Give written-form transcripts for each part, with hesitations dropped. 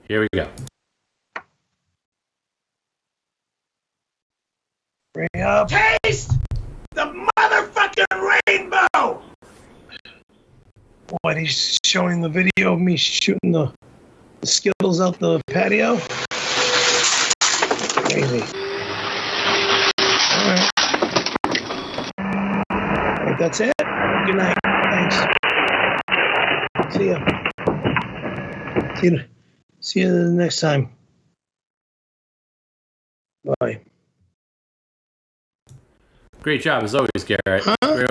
Here we go. Bring up. Taste the motherfucking rainbow! What, he's showing the video of me shooting the Skittles out the patio? Crazy. Alright. Alright, that's it. Good night. Thanks. See ya. See you next time. Bye. Great job as always, Garrett.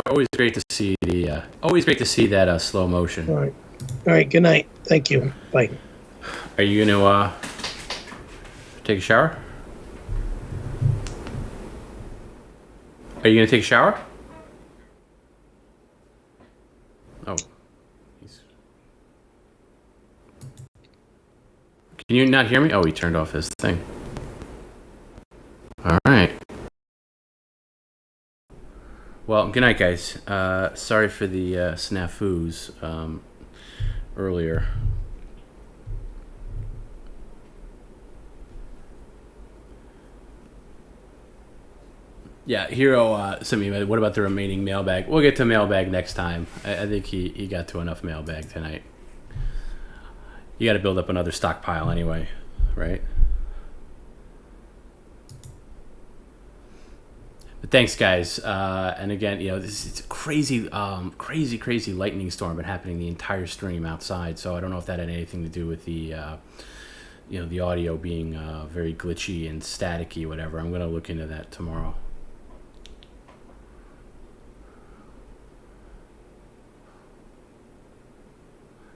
Always great to see that slow motion. All right. Good night. Thank you. Bye. Are you gonna take a shower? Are you gonna take a shower? Oh, can you not hear me? Oh, he turned off his thing. All right. Well, good night, guys. Sorry for the snafus earlier. Yeah, Hero sent me, what about the remaining mailbag? We'll get to mailbag next time. I think he got to enough mailbag tonight. You got to build up another stockpile anyway, right? But thanks, guys. And again, this is a crazy lightning storm been happening the entire stream outside. So I don't know if that had anything to do with the, the audio being very glitchy and staticky, whatever. I'm going to look into that tomorrow.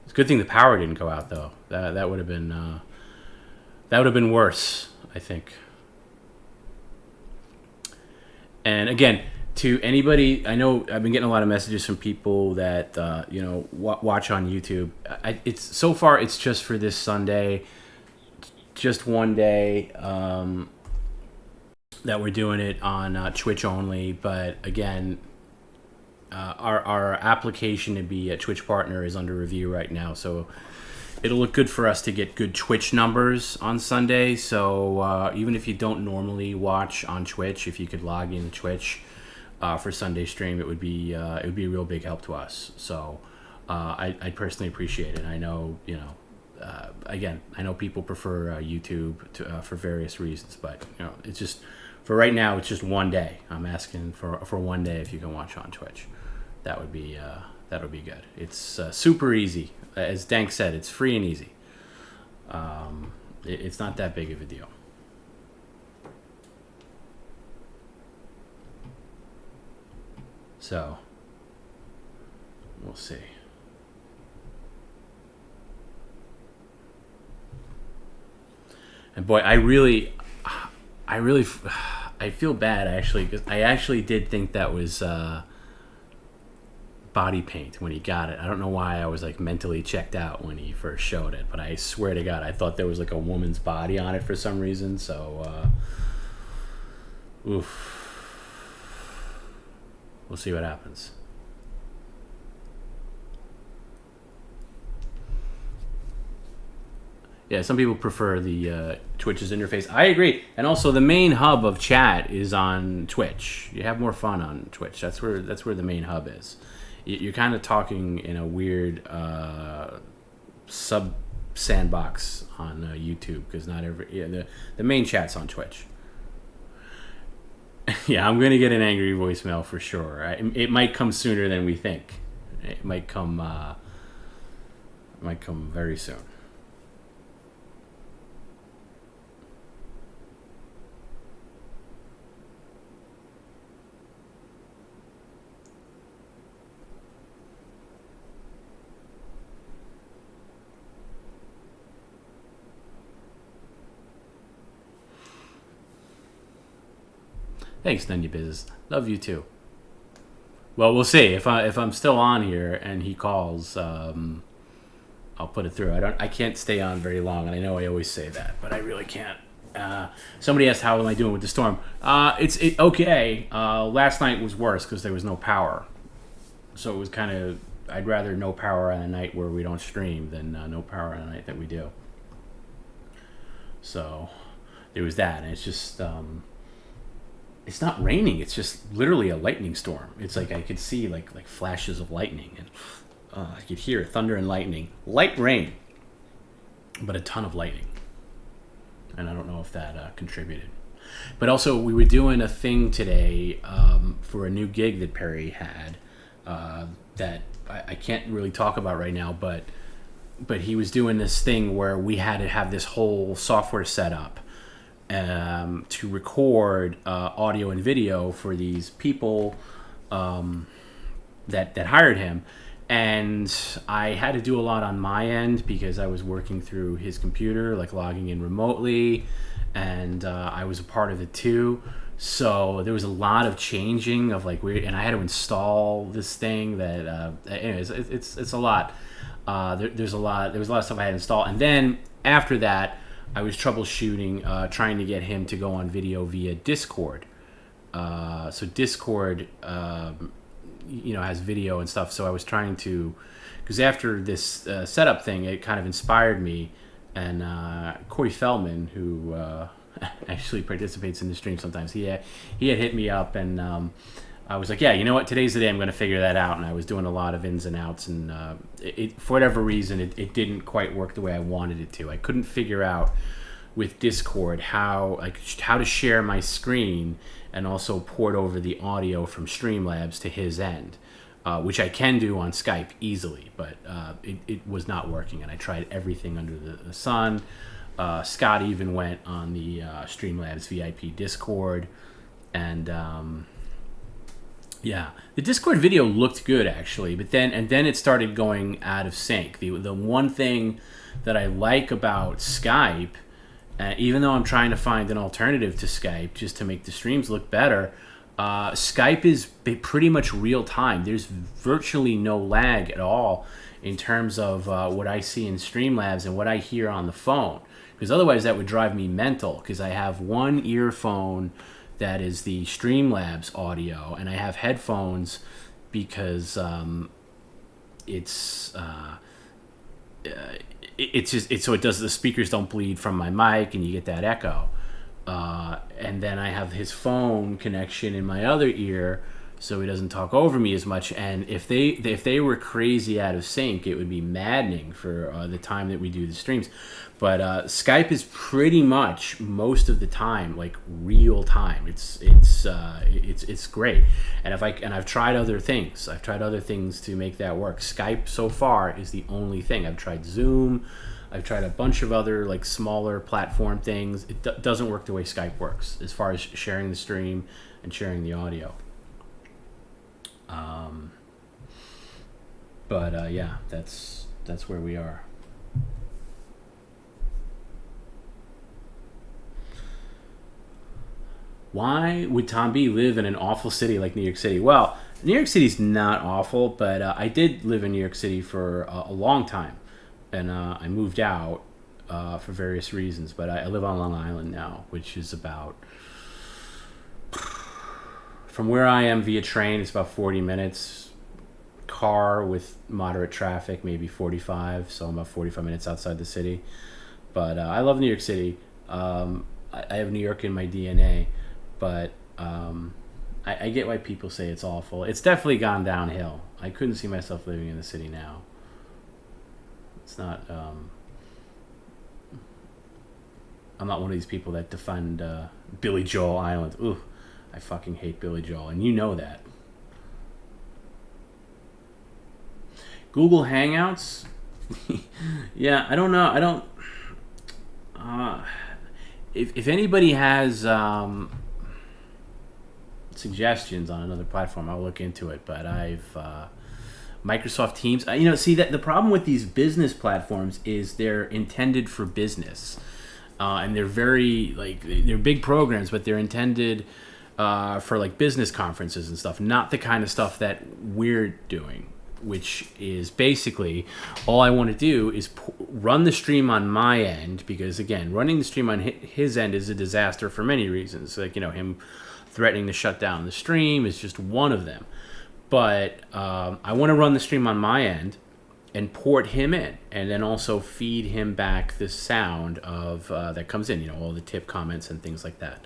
It's a good thing the power didn't go out, though. That would have been worse, I think. And again, to anybody, I know I've been getting a lot of messages from people that watch on YouTube. It's so far it's just for this Sunday, just one day that we're doing it on Twitch only. But again, our application to be a Twitch partner is under review right now, so it'll look good for us to get good Twitch numbers on Sunday. So even if you don't normally watch on Twitch, if you could log in to Twitch for Sunday stream, it would be a real big help to us. So I personally appreciate it. I know again, I know people prefer YouTube for various reasons, but it's just for right now. It's just one day. I'm asking for one day if you can watch on Twitch. That would be good. It's super easy. As Dank said, it's free and easy. It's not that big of a deal. So, we'll see. And boy, I feel bad actually, because I actually did think that was body paint when he got it. I don't know why I was like mentally checked out when he first showed it, but I swear to God, I thought there was like a woman's body on it for some reason. So, oof. We'll see what happens. Yeah, some people prefer the Twitch's interface. I agree. And also the main hub of chat is on Twitch. You have more fun on Twitch. That's where the main hub is. You're kind of talking in a weird sub sandbox on YouTube, because not every the main chat's on Twitch. Yeah, I'm gonna get an angry voicemail for sure. It might come sooner than we think. It might come very soon. Thanks, None Your Business. Love you too. Well, we'll see. If I'm still on here and he calls, I'll put it through. I can't stay on very long, and I know I always say that, but I really can't. Somebody asked, how am I doing with the storm? It's okay. Last night was worse because there was no power, so it was kind of. I'd rather no power on a night where we don't stream than no power on a night that we do. So there was that, and it's just it's not raining. It's just literally a lightning storm. It's like I could see like flashes of lightning, and I could hear thunder and lightning, light rain, but a ton of lightning. And I don't know if that contributed. But also, we were doing a thing today for a new gig that Perry had that I can't really talk about right now, but he was doing this thing where we had to have this whole software set up to record audio and video for these people that hired him. And I had to do a lot on my end because I was working through his computer, like logging in remotely, and I was a part of it too. So there was a lot of changing of like weird, and I had to install this thing that, anyways, it's a lot. There was a lot of stuff I had to install, and then after that, I was troubleshooting, trying to get him to go on video via Discord. So Discord, has video and stuff. So I was trying to, because after this setup thing, it kind of inspired me, and Corey Feldman, who actually participates in the stream sometimes, he had hit me up, and I was like, yeah, you know what, today's the day I'm going to figure that out. And I was doing a lot of ins and outs, and for whatever reason, it didn't quite work the way I wanted it to. I couldn't figure out with Discord how to share my screen and also port over the audio from Streamlabs to his end, which I can do on Skype easily, but it was not working, and I tried everything under the sun. Scott even went on the Streamlabs VIP Discord, and the Discord video looked good actually, but then it started going out of sync. The one thing that I like about Skype, even though I'm trying to find an alternative to Skype just to make the streams look better, Skype is pretty much real time. There's virtually no lag at all in terms of what I see in Streamlabs and what I hear on the phone. Because otherwise that would drive me mental, because I have one earphone that is the Streamlabs audio, and I have headphones because it's just so it does, the speakers don't bleed from my mic and you get that echo. And then I have his phone connection in my other ear, so he doesn't talk over me as much. And if they were crazy out of sync, it would be maddening for the time that we do the streams. But Skype is pretty much most of the time like real time. It's great. And I've tried other things. I've tried other things to make that work. Skype so far is the only thing. I've tried Zoom. I've tried a bunch of other like smaller platform things. It doesn't work the way Skype works as far as sharing the stream and sharing the audio. Yeah, that's where we are. Why would TomB live in an awful city like New York City? Well, New York City's not awful, but I did live in New York City for a long time, and I moved out for various reasons. But I live on Long Island now, which is about, from where I am via train, it's about 40 minutes. Car with moderate traffic, maybe 45, so I'm about 45 minutes outside the city. But I love New York City. I have New York in my DNA, but I get why people say it's awful. It's definitely gone downhill. I couldn't see myself living in the city now. It's not... I'm not one of these people that defend Billy Joel Island. Ooh, I fucking hate Billy Joel, and you know that. Google Hangouts? Yeah, I don't know. If anybody has suggestions on another platform, I'll look into it. But I've Microsoft Teams. See that the problem with these business platforms is they're intended for business, and they're they're big programs, but they're intended for like business conferences and stuff, not the kind of stuff that we're doing. Which is basically all I want to do is run the stream on my end, because again, running the stream on his end is a disaster for many reasons. Like, him threatening to shut down the stream is just one of them. But I want to run the stream on my end, and port him in, and then also feed him back the sound of that comes in, all the tip comments and things like that.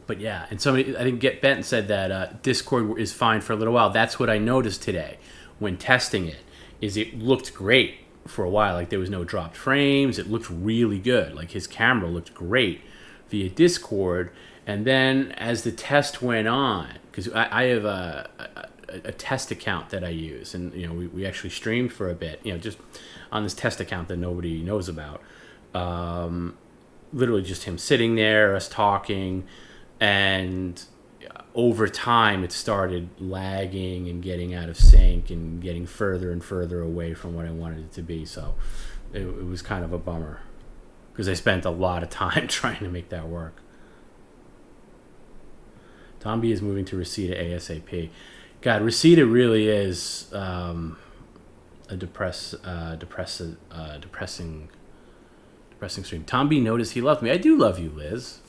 But yeah, and somebody, I think Benton said that Discord is fine for a little while. That's what I noticed today when testing it, is it looked great for a while. Like there was no dropped frames. It looked really good. Like his camera looked great via Discord. And then as the test went on, because I have a test account that I use, and we actually streamed for a bit, just on this test account that nobody knows about. Literally just him sitting there, us talking, and over time it started lagging and getting out of sync and getting further and further away from what I wanted it to be. So it was kind of a bummer, because I spent a lot of time trying to make that work. TomB is moving to Reseda ASAP. God, Reseda really is a depressing stream. TomB noticed he loved me. I do love you, Liz.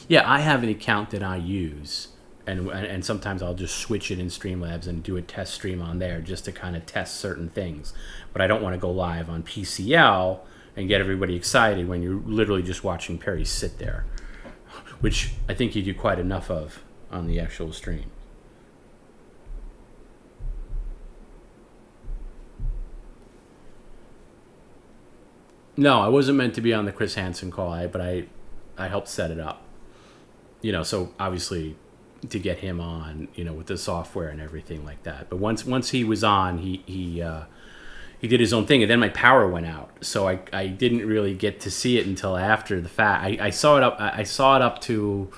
Yeah, I have an account that I use, and sometimes I'll just switch it in Streamlabs and do a test stream on there just to kind of test certain things. But I don't want to go live on PCL and get everybody excited when you're literally just watching Perry sit there, which I think you do quite enough of on the actual stream. No, I wasn't meant to be on the Chris Hanson call, but I helped set it up. So obviously to get him on, with the software and everything like that. But once he was on, he did his own thing, and then my power went out, so I didn't really get to see it until after the fact. I saw it up to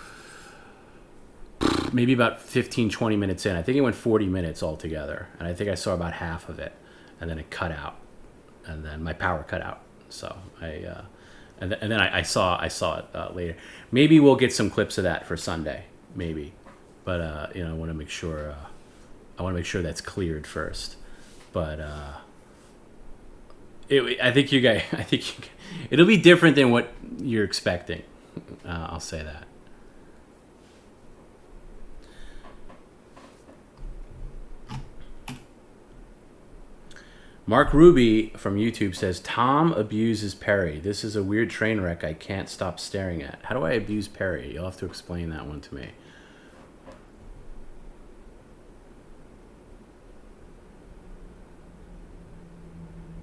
maybe about 15-20 minutes in. I think it went 40 minutes altogether, and I think I saw about half of it, and then it cut out, and then my power cut out. So and then I saw it later. Maybe we'll get some clips of that for Sunday, maybe, but I want to make sure that's cleared first. But I think it'll be different than what you're expecting. I'll say that. Mark Ruby from YouTube says, Tom abuses Perry. This is a weird train wreck I can't stop staring at. How do I abuse Perry? You'll have to explain that one to me.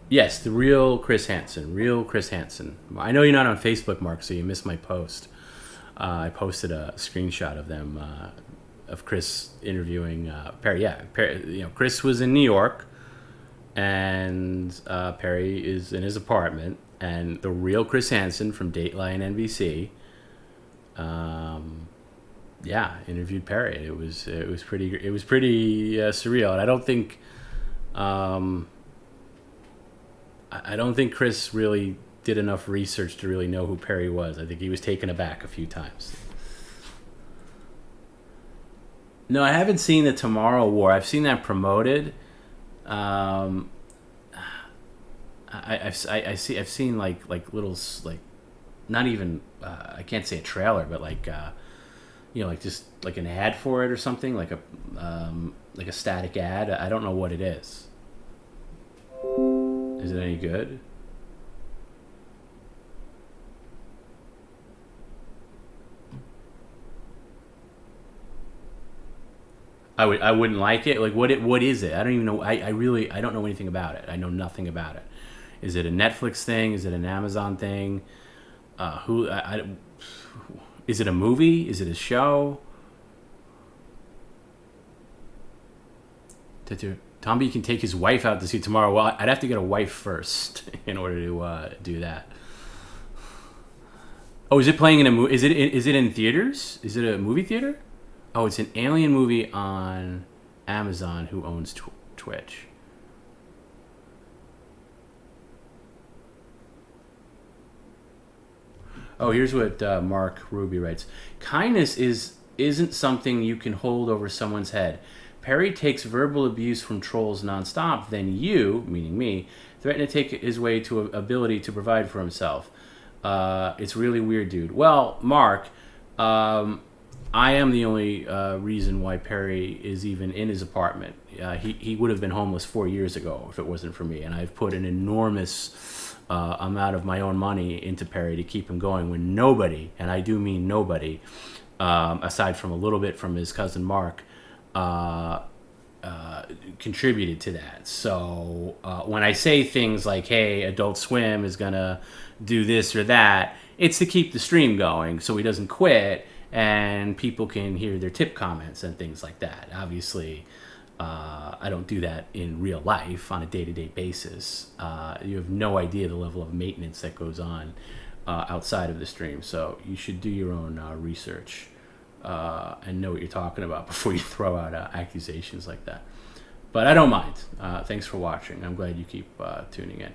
Yes, the real Chris Hanson. Real Chris Hanson. I know you're not on Facebook, Mark, so you missed my post. I posted a screenshot of them, of Chris interviewing Perry. Yeah, Perry, Chris was in New York, and Perry is in his apartment, and the real Chris Hanson from Dateline NBC, interviewed Perry. It was pretty surreal, and I don't think Chris really did enough research to really know who Perry was. I think he was taken aback a few times. No, I haven't seen the Tomorrow War. I've seen that promoted. I've seen like little, like, not even I can't say a trailer, but like just like an ad for it or something, like a static ad. I don't know what it is. Is it any good? I wouldn't like it. Like what is it? I don't even know. I don't know anything about it. I know nothing about it. Is it a Netflix thing? Is it an Amazon thing? Is it a movie? Is it a show? TomB can take his wife out to see Tomorrow. Well, I'd have to get a wife first in order to do that. Oh, is it playing in a movie? Is it in theaters? Is it a movie theater? Oh, it's an alien movie on Amazon. Who owns Twitch? Oh, here's what Mark Ruby writes. Kindness isn't something you can hold over someone's head. Perry takes verbal abuse from trolls nonstop, then you, meaning me, threaten to take his way to ability to provide for himself. It's really weird, dude. Well, Mark, I am the only reason why Perry is even in his apartment. He would have been homeless 4 years ago if it wasn't for me, and I've put an enormous amount of my own money into Perry to keep him going when nobody, and I do mean nobody, aside from a little bit from his cousin Mark, contributed to that. So when I say things like, hey, Adult Swim is going to do this or that, it's to keep the stream going so he doesn't quit and people can hear their tip comments and things like that. Obviously, I don't do that in real life on a day-to-day basis. You have no idea the level of maintenance that goes on outside of the stream, so you should do your own research and know what you're talking about before you throw out accusations like that. But I don't mind. Thanks for watching. I'm glad you keep tuning in.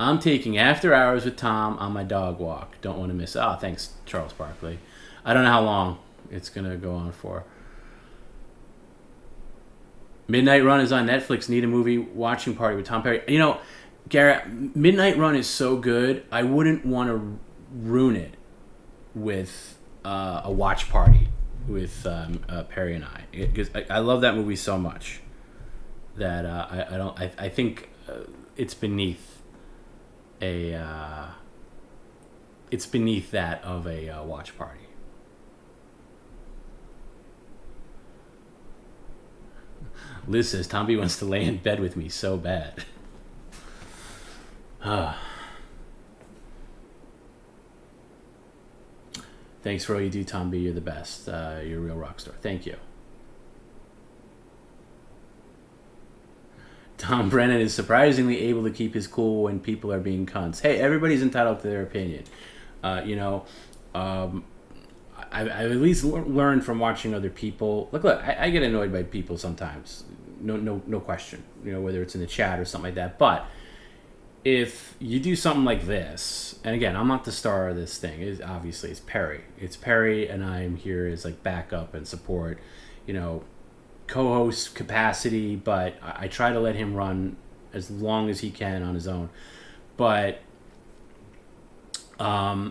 I'm taking after hours with Tom on my dog walk. Don't want to miss it. Oh, thanks, Charles Barkley. I don't know how long it's going to go on for. Midnight Run is on Netflix. Need a movie watching party with Tom Perry. You know, Garrett, Midnight Run is so good, I wouldn't want to ruin it with a watch party with Perry and I. Because I love that movie so much that I think it's beneath it's beneath that of a watch party. Liz says TomB wants to lay in bed with me so bad. Thanks for all you do, TomB. You're the best. You're a real rock star. Thank you. Tom Brennan is surprisingly able to keep his cool when people are being cunts. Hey, everybody's entitled to their opinion. I've at least learned from watching other people. Look, I get annoyed by people sometimes. No question. You know, whether it's in the chat or something like that. But if you do something like this, and again, I'm not the star of this thing. Obviously, it's Perry. It's Perry, and I'm here as like backup and support. You know, co-host capacity, but I try to let him run as long as he can on his own. But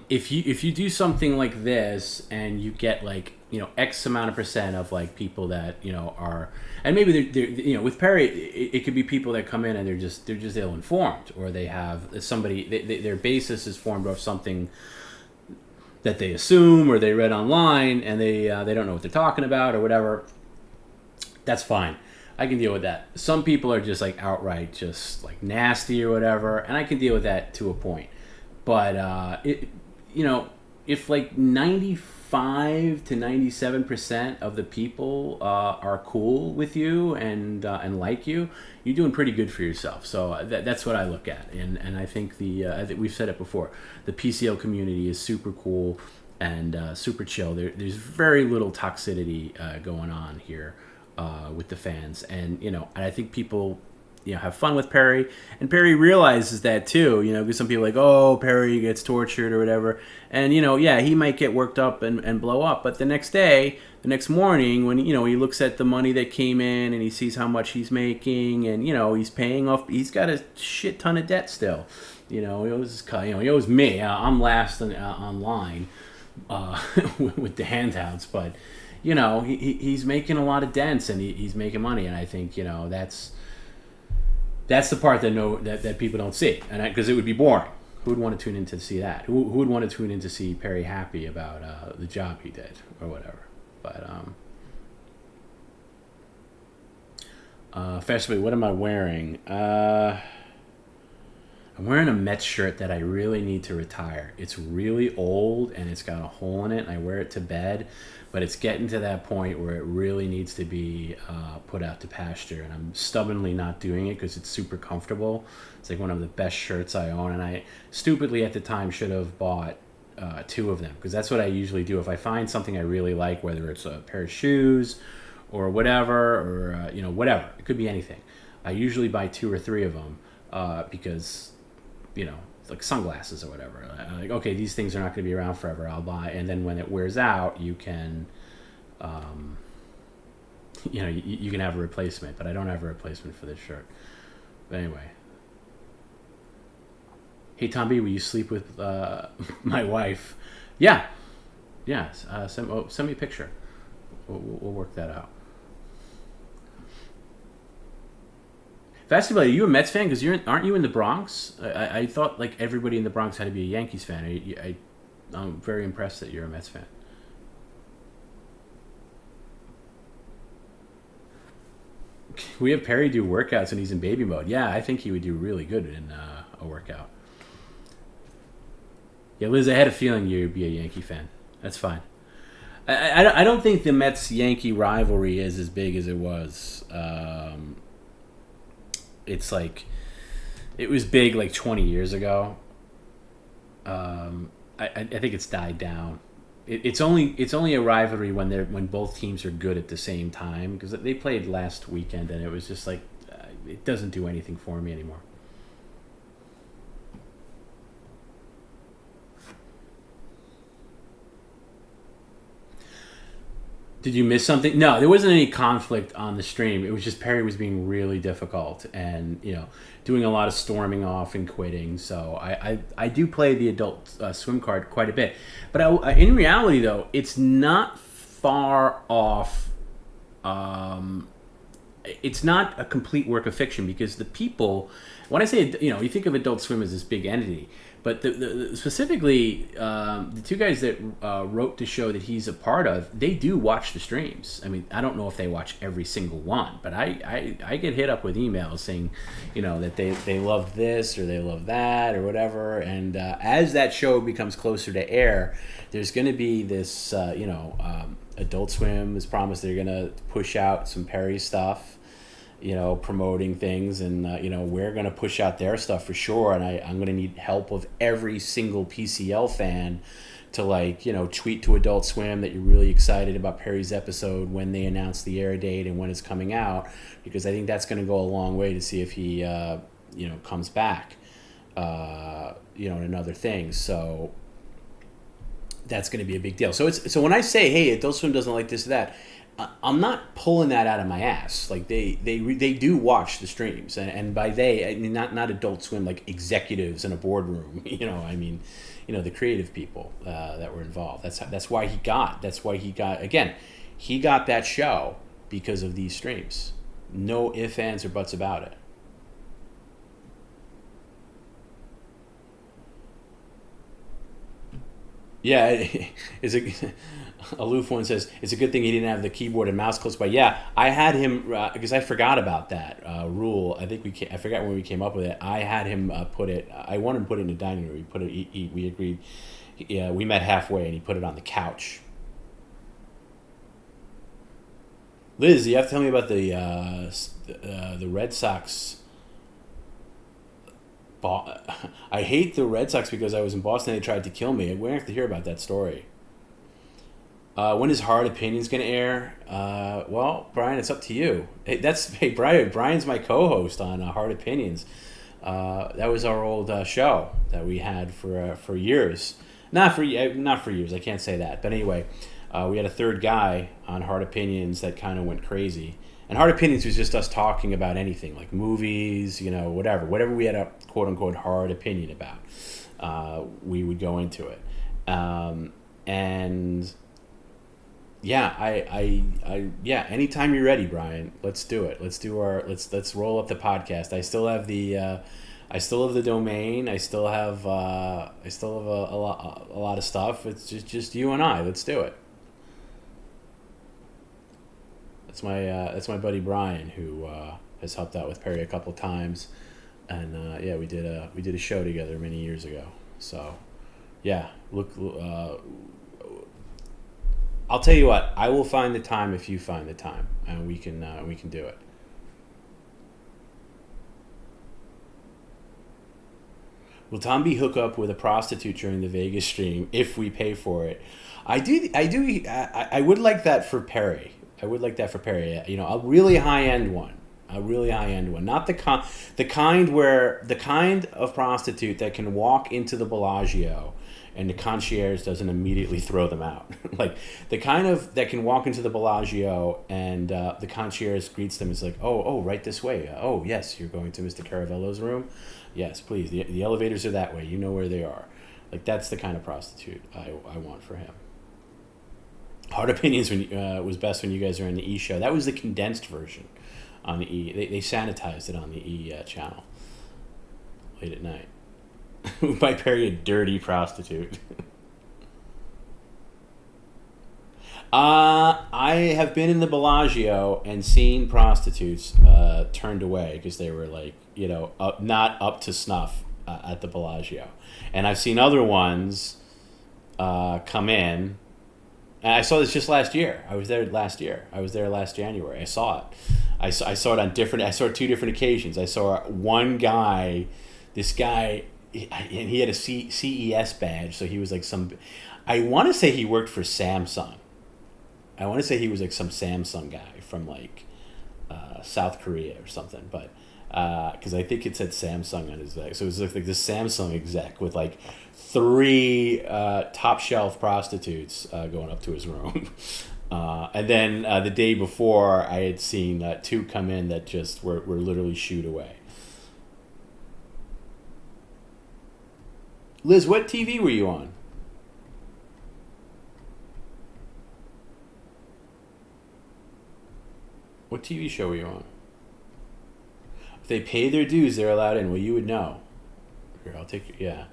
if you do something like this and you get like, you know, X amount of percent of like people that, you know, are, and maybe they're you know, with Perry it could be people that come in and they're just ill informed, or they have somebody their basis is formed off something that they assume or they read online, and they don't know what they're talking about or whatever. That's fine. I can deal with that. Some people are just like outright just like nasty or whatever, and I can deal with that to a point. But you know, if like 95 to 97% of the people are cool with you and like you, you're doing pretty good for yourself. So that's what I look at, and I think I think we've said it before. The PCL community is super cool and super chill. There's very little toxicity going on here. With the fans, and you know, and I think people, you know, have fun with Perry, and Perry realizes that too. You know, because some people are like, oh, Perry gets tortured or whatever, and you know, yeah, he might get worked up and blow up, but the next morning, when you know he looks at the money that came in and he sees how much he's making, and you know, he's paying off, he's got a shit ton of debt still. You know, he owes me. I'm last online with the handouts, but. You know, he's making a lot of dents and he's making money, and I think, you know, that's the part that people don't see, and because it would be boring. Who would want to tune in to see that? Who would want to tune in to see Perry happy about the job he did or whatever? But Fashionably, what am I wearing? I'm wearing a Mets shirt that I really need to retire. It's really old and it's got a hole in it, and I wear it to bed, but it's getting to that point where it really needs to be put out to pasture, and I'm stubbornly not doing it because it's super comfortable. It's like one of the best shirts I own, and I stupidly at the time should have bought 2 of them, because that's what I usually do. If I find something I really like, whether it's a pair of shoes or whatever, or you know, whatever, it could be anything, I usually buy 2 or 3 of them because, you know, like sunglasses or whatever. Like, okay, these things are not going to be around forever. I'll buy, and then when it wears out, you can, you know, you can have a replacement. But I don't have a replacement for this shirt. But anyway, Hey, TomB, will you sleep with my wife? Yeah. Send me a picture. We'll work that out. Fastly, are you a Mets fan? Because aren't you in the Bronx? I thought like everybody in the Bronx had to be a Yankees fan. I'm very impressed that you're a Mets fan. We have Perry do workouts and he's in baby mode. Yeah, I think he would do really good in a workout. Yeah, Liz, I had a feeling you'd be a Yankee fan. That's fine. I don't think the Mets-Yankee rivalry is as big as it was. It's like it was big like 20 years ago. I think it's died down. It's only a rivalry when both teams are good at the same time, because they played last weekend and it was just like it doesn't do anything for me anymore. Did you miss something? No, there wasn't any conflict on the stream. It was just Perry was being really difficult and, doing a lot of storming off and quitting. So I do play the Adult Swim card quite a bit. But in reality, though, it's not far off. It's not a complete work of fiction, because the people, when I say, you think of Adult Swim as this big entity, but specifically the two guys that wrote the show that he's a part of, they do watch the streams. I mean, I don't know if they watch every single one, but I get hit up with emails saying, that they love this or they love that or whatever. And as that show becomes closer to air, there's going to be this, Adult Swim has promised they're going to push out some Perry stuff, promoting things, and we're going to push out their stuff for sure. And I'm going to need help of every single PCL fan to tweet to Adult Swim that you're really excited about Perry's episode when they announce the air date and when it's coming out, because I think that's going to go a long way to see if he comes back and other things. So that's going to be a big deal. So when I say, hey, Adult Swim doesn't like this or that, I'm not pulling that out of my ass. Like they do watch the streams, and by they, I mean not Adult Swim like executives in a boardroom. The creative people that were involved. That's why he got that show, because of these streams. No ifs, ands, or buts about it. Yeah, Aloof one says, it's a good thing he didn't have the keyboard and mouse close by. Yeah, I had him, because I forgot about that rule. I forgot when we came up with it. I had him put it, I wanted him to put it in the dining room. We agreed. Yeah, we met halfway and he put it on the couch. Liz, you have to tell me about the Red Sox. I hate the Red Sox because I was in Boston and they tried to kill me. We're going to have to hear about that story. When is Hard Opinions going to air? Well, Brian, it's up to you. Hey, Brian's my co-host on Hard Opinions. That was our old show that we had for years. Not for years. I can't say that. But anyway, we had a third guy on Hard Opinions that kind of went crazy. And Hard Opinions was just us talking about anything, like movies, whatever we had a quote-unquote hard opinion about, we would go into it. And yeah, anytime you're ready, Brian, let's do it. Let's roll up the podcast. I still have the domain. I still have a lot of stuff. It's just you and I. Let's do it. That's my buddy Brian, who has helped out with Perry a couple times, and we did a show together many years ago. So yeah, I'll tell you what, I will find the time if you find the time, and we can do it. Will TomB hook up with a prostitute during the Vegas stream if we pay for it? I would like that for Perry. A really high-end one. Not the kind of prostitute that can walk into the Bellagio and the concierge doesn't immediately throw them out. Like the kind of that can walk into the Bellagio and the concierge greets them. Is like, oh, right this way. Oh, yes, you're going to Mr. Caravello's room. Yes, please. The elevators are that way. You know where they are. Like that's the kind of prostitute I want for him. Hard Opinions was best when you guys were in the E show. That was the condensed version on the E. They sanitized it on the E channel late at night. We might bury a dirty prostitute. I have been in the Bellagio and seen prostitutes turned away because they were like, not up to snuff at the Bellagio. And I've seen other ones come in. And I saw this just last year. I was there last year. I was there last January. I saw it. I saw it on two different occasions. I saw one guy, this guy, and he had a CES badge, so he was like I want to say he worked for Samsung. I want to say he was like some Samsung guy from like South Korea or something, but because I think it said Samsung on his back. So it was like this Samsung exec with like 3 top shelf prostitutes going up to his room. And then the day before, I had seen 2 come in that just were literally shooed away. Liz, what TV were you on? What TV show were you on? If they pay their dues, they're allowed in. Well, you would know. Here, I'll take you. Yeah.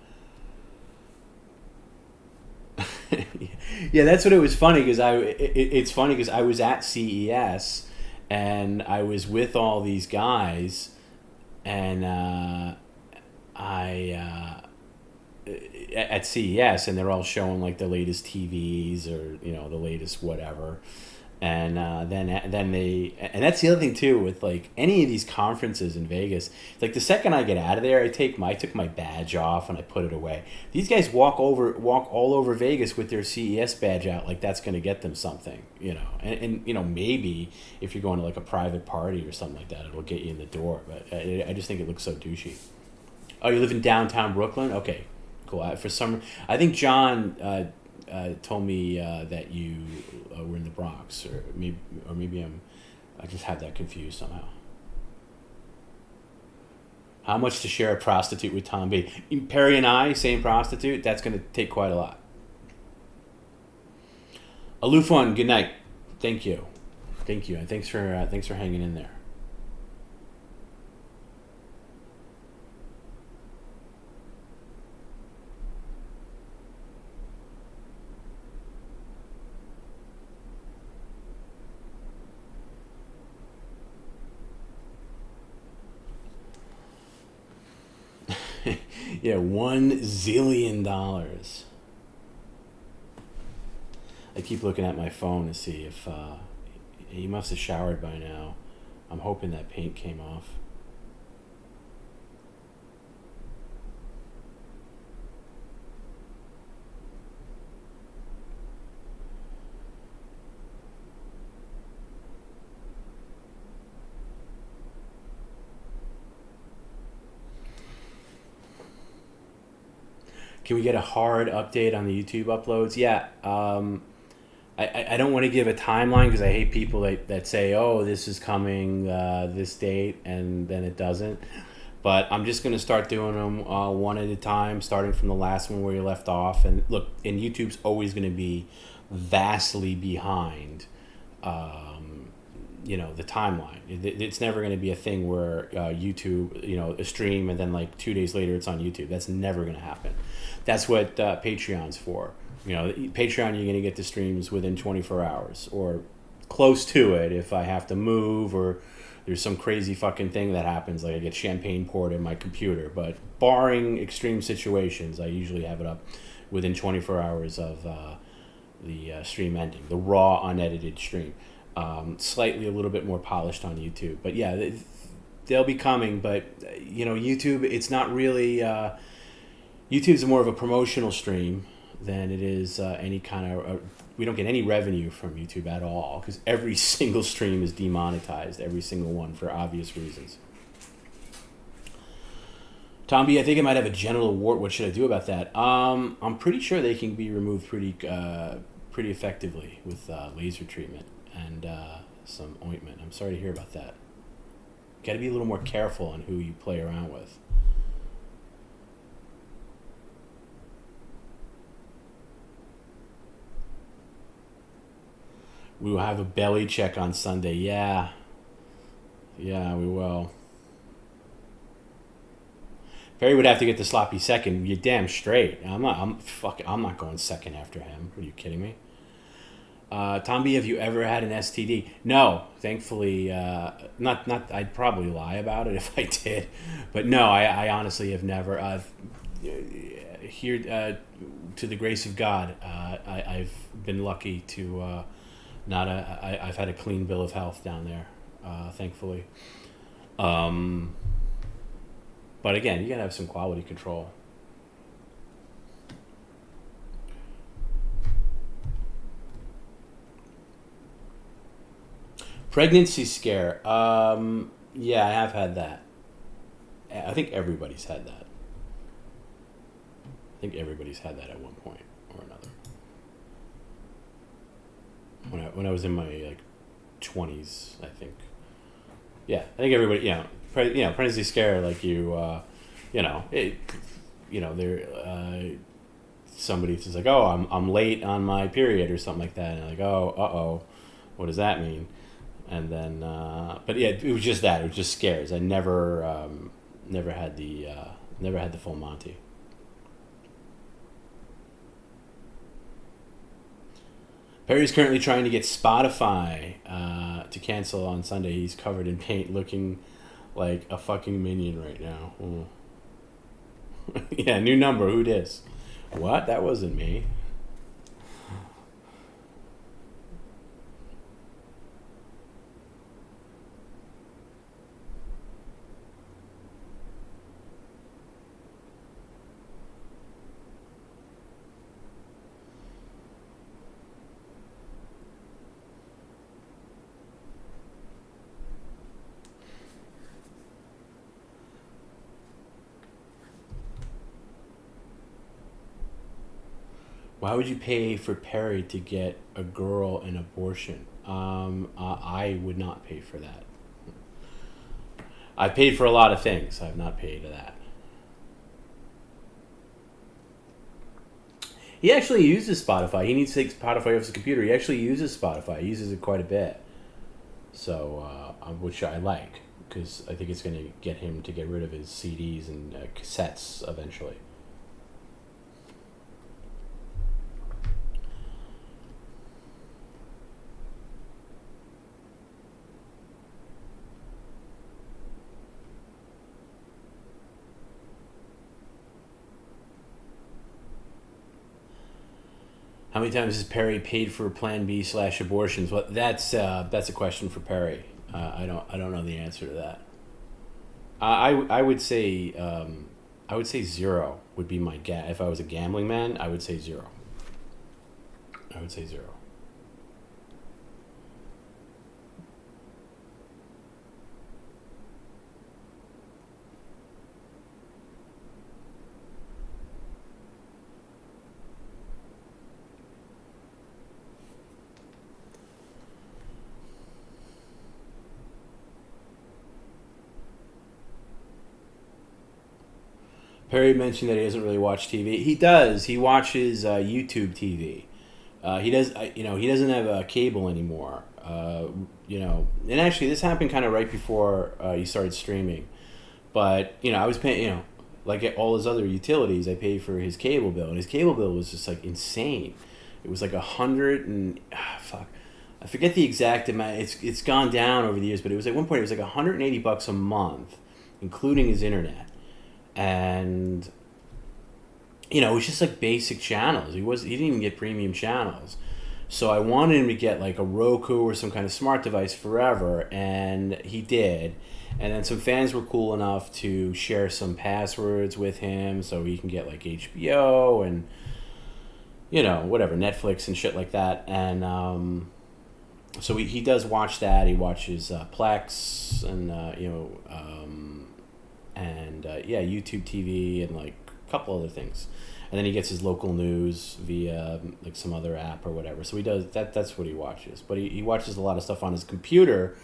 Yeah, that's what it was funny because it's funny because I was at CES and I was with all these guys and at CES and they're all showing like the latest TVs or the latest whatever. And then they, and that's the other thing too with like any of these conferences in Vegas. Like the second I get out of there, I took my badge off and I put it away. These guys walk all over Vegas with their CES badge out, like that's going to get them something, And maybe if you're going to like a private party or something like that, it'll get you in the door. But I just think it looks so douchey. Oh, you live in downtown Brooklyn? Okay, cool. I think John told me that you were in the Bronx, or maybe I just had that confused somehow. How much to share a prostitute with TomB? Perry and I, same prostitute. That's going to take quite a lot. Aloof one, good night. Thank you, and thanks for hanging in there. Yeah, $1 zillion. I keep looking at my phone to see if he must have showered by now. I'm hoping that paint came off. Can we get a hard update on the YouTube uploads? Yeah. I don't want to give a timeline because I hate people that say, oh, this is coming this date, and then it doesn't. But I'm just going to start doing them one at a time, starting from the last one where you left off. And look, and YouTube's always going to be vastly behind the timeline. It's never going to be a thing where YouTube, a stream and then like 2 days later it's on YouTube. That's never going to happen. That's what Patreon's for. Patreon, you're going to get the streams within 24 hours or close to it if I have to move or there's some crazy fucking thing that happens, like I get champagne poured in my computer. But barring extreme situations, I usually have it up within 24 hours of the stream ending, the raw, unedited stream. Slightly a little bit more polished on YouTube. But yeah, they'll be coming. But, YouTube, it's not really... YouTube's more of a promotional stream than it is any kind of... we don't get any revenue from YouTube at all because every single stream is demonetized, every single one, for obvious reasons. TomB, I think I might have a genital wart. What should I do about that? I'm pretty sure they can be removed pretty effectively with laser treatment and some ointment. I'm sorry to hear about that. Got to be a little more careful on who you play around with. We will have a belly check on Sunday. Yeah, we will. Perry would have to get the sloppy second. You're damn straight. I'm not going second after him. Are you kidding me? TomB, have you ever had an STD? No, thankfully, not. I'd probably lie about it if I did, but no, I honestly have never. Here, to the grace of God, I've been lucky to I've had a clean bill of health down there, thankfully. But again, you gotta have some quality control. Pregnancy scare. Yeah, I have had that. I think everybody's had that. I think everybody's had that at one point or another. When I was in my 20s, I think. Yeah, I think everybody, pregnancy scare, somebody says oh, I'm late on my period or something like that, and like, oh, what does that mean? And then, but yeah, it was just that. It was just scares. I never had the full Monty. Perry's currently trying to get Spotify to cancel on Sunday. He's covered in paint, looking like a fucking minion right now. Yeah, new number. Who dis? What? That wasn't me. Why would you pay for Perry to get a girl an abortion? I would not pay for that. I paid for a lot of things. I have not paid for that. He actually uses Spotify. He needs to take Spotify off his computer. He actually uses Spotify. He uses it quite a bit. So, which I like, because I think it's going to get him to get rid of his CDs and cassettes eventually. How many times has Perry paid for Plan B/abortions? Well, that's a question for Perry. I don't know the answer to that. I would say zero would be my guess. If I was a gambling man, I would say zero. I would say zero. Perry mentioned that he doesn't really watch TV. He does. He watches YouTube TV. He does. He doesn't have cable anymore. And actually, this happened kind of right before he started streaming. But I was paying. Like all his other utilities, I paid for his cable bill, and his cable bill was just like insane. It was like 100 and fuck. I forget the exact amount. It's gone down over the years, but it was at one point it was like $180 a month, including his internet. And it was just like basic channels. He didn't even get premium channels. So I wanted him to get like a Roku or some kind of smart device forever, and he did. And then some fans were cool enough to share some passwords with him so he can get like HBO and whatever, Netflix and shit like that. And so he does watch that. He watches Plex and and YouTube TV and like a couple other things. And then he gets his local news via like some other app or whatever. So he does that. That's what he watches. But he watches a lot of stuff on his computer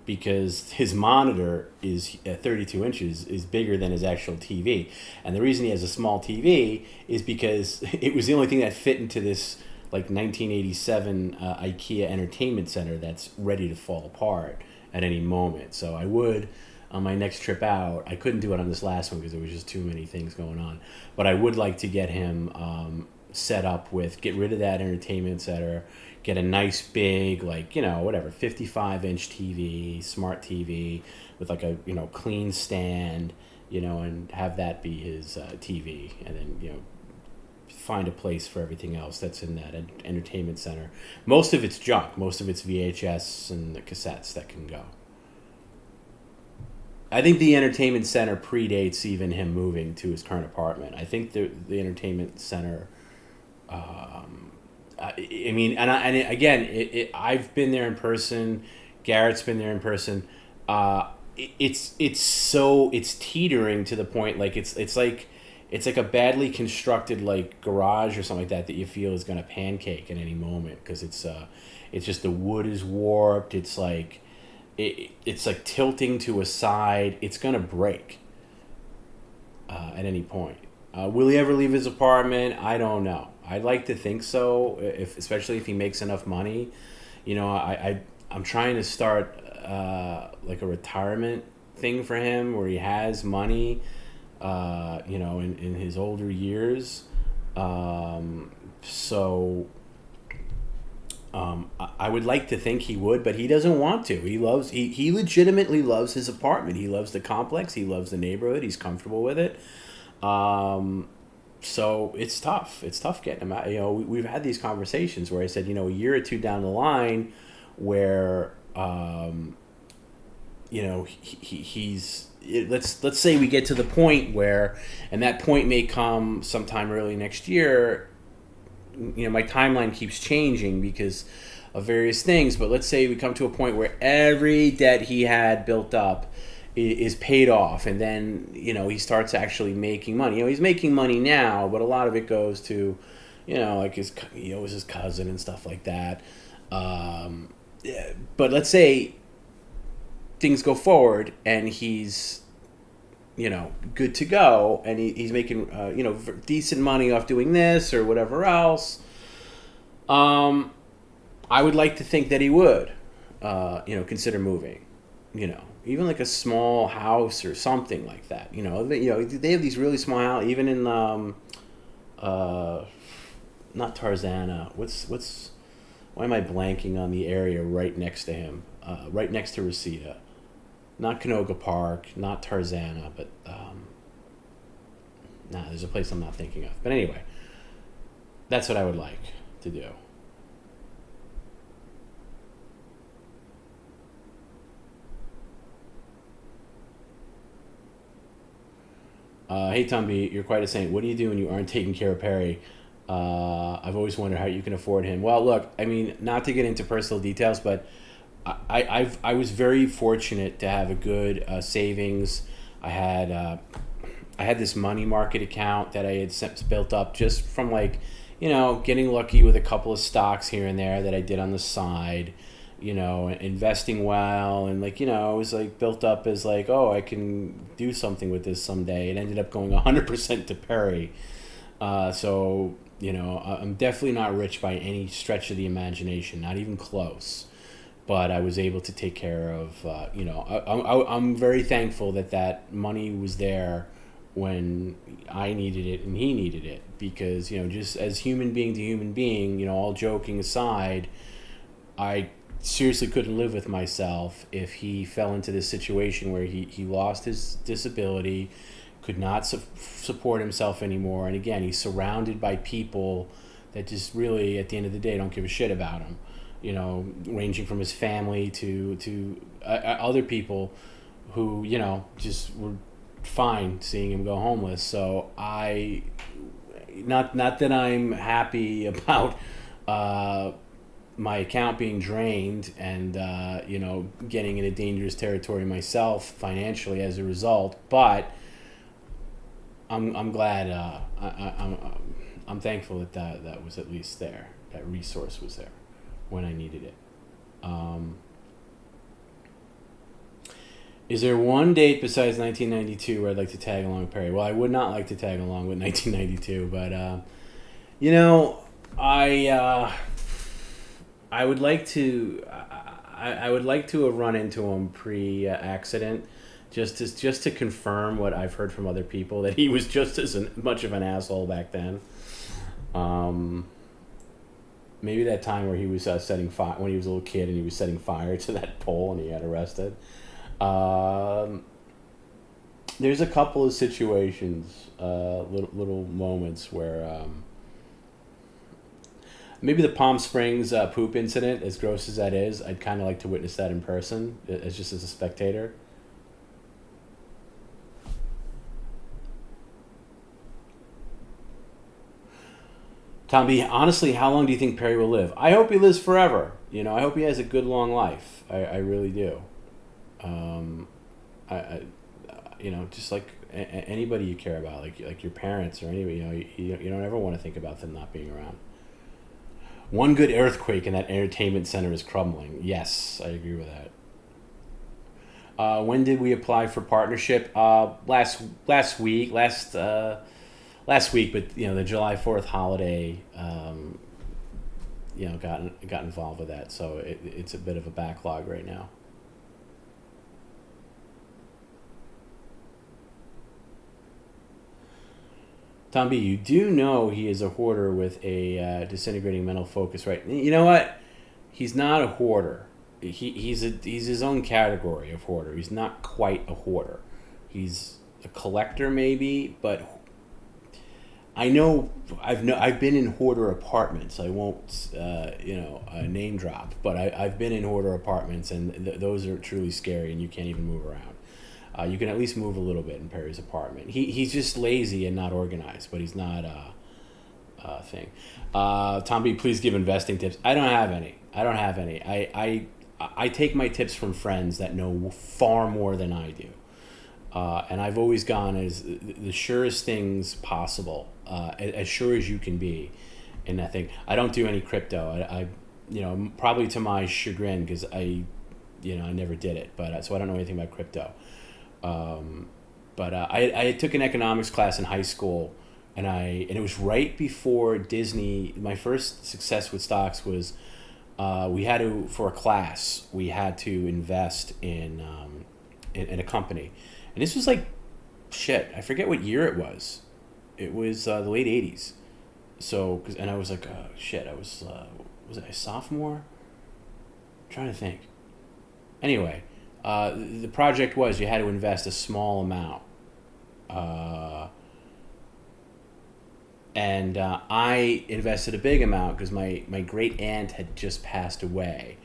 because his monitor is 32 inches is bigger than his actual TV. And the reason he has a small TV is because it was the only thing that fit into this like 1987 IKEA entertainment center that's ready to fall apart at any moment. So I would, on my next trip out, I couldn't do it on this last one because there was just too many things going on. But I would like to get him set up with, get rid of that entertainment center, get a nice big, like, 55-inch TV, smart TV with like a, clean stand, and have that be his TV. And then, find a place for everything else that's in that entertainment center. Most of it's junk. Most of it's VHS and the cassettes that can go. I think the entertainment center predates even him moving to his current apartment. I think the entertainment center... I've been there in person. Garrett's been there in person. It's teetering to the point like it's like a badly constructed like garage or something like that you feel is gonna pancake at any moment because it's just the wood is warped. It's like it's like tilting to a side. It's gonna break at any point. Will he ever leave his apartment? I don't know. I'd like to think so, especially if he makes enough money. I'm trying to start like a retirement thing for him where he has money, in his older years. I would like to think he would, but he doesn't want to. He legitimately loves his apartment. He loves the complex. He loves the neighborhood. He's comfortable with it. So it's tough. It's tough getting him out. We've had these conversations where I said, a year or two down the line where, let's say we get to the point where, and that point may come sometime early next year. My timeline keeps changing because of various things, but let's say we come to a point where every debt he had built up is paid off, and then he starts actually making money. He's making money now, but a lot of it goes to like he owes his cousin and stuff like that. But let's say things go forward and he's good to go, and he's making decent money off doing this or whatever else. I would like to think that he would consider moving, even like a small house or something like that. They have these really small houses, even in not Tarzana. Why am I blanking on the area right next to him? Right next to Reseda. Not Canoga Park, not Tarzana, but there's a place I'm not thinking of. But anyway, that's what I would like to do. Hey TomB, you're quite a saint. What do you do when you aren't taking care of Perry? I've always wondered how you can afford him. Well, look, not to get into personal details, but I was very fortunate to have a good savings. I had this money market account that I had built up just from getting lucky with a couple of stocks here and there that I did on the side. Investing well, and it was built up as I can do something with this someday. It ended up going 100% to Perry. So I'm definitely not rich by any stretch of the imagination, not even close. But I was able to take care of, I'm very thankful that money was there when I needed it and he needed it, because, just as human being to human being, all joking aside, I seriously couldn't live with myself if he fell into this situation where he lost his disability, could not support himself anymore. And again, he's surrounded by people that just really, at the end of the day, don't give a shit about him. Ranging from his family to other people who, just were fine seeing him go homeless. So not that I'm happy about my account being drained and, getting into dangerous territory myself financially as a result, but I'm glad. I'm thankful that was at least there. That resource was there when I needed it. Is there one date besides 1992 where I'd like to tag along with Perry? Well, I would not like to tag along with 1992, but you know, I would like to. I would like to have run into him pre-accident, just to confirm what I've heard from other people, that he was just as much of an asshole back then. Maybe that time where he was setting fire when he was a little kid and he was setting fire to that pole and he got arrested. There's a couple of situations, little moments where maybe the Palm Springs poop incident, as gross as that is, I'd kind of like to witness that in person, as a spectator. TomB, honestly, how long do you think Perry will live? I hope he lives forever. You know, I hope he has a good long life. I really do. You know, just like anybody you care about, like your parents or anybody, you don't ever want to think about them not being around. One good earthquake and that entertainment center is crumbling. Yes, I agree with that. When did we apply for partnership? Last week, but the July 4th holiday, got involved with that, so it's a bit of a backlog right now. TomB, you do know he is a hoarder with a disintegrating mental focus, right? You know what? He's not a hoarder. He's his own category of hoarder. He's not quite a hoarder. He's a collector, maybe, but I know I've been in hoarder apartments. I won't name drop, but I've been in hoarder apartments, and those are truly scary, and you can't even move around. You can at least move a little bit in Perry's apartment. He's just lazy and not organized, but he's not a thing. TomB, please give investing tips. I don't have any. I take my tips from friends that know far more than I do. And I've always gone as the surest things possible, as sure as you can be in that thing. I don't do any crypto. I probably to my chagrin, because I never did it, but so I don't know anything about crypto. But I took an economics class in high school, and it was right before Disney. My first success with stocks was for a class we had to invest in a company, and this was like I forget what year it was. It was the late 80s. So and I was like I was it a sophomore? I'm trying to think. Anyway. The project was you had to invest a small amount, and I invested a big amount because my great aunt had just passed away,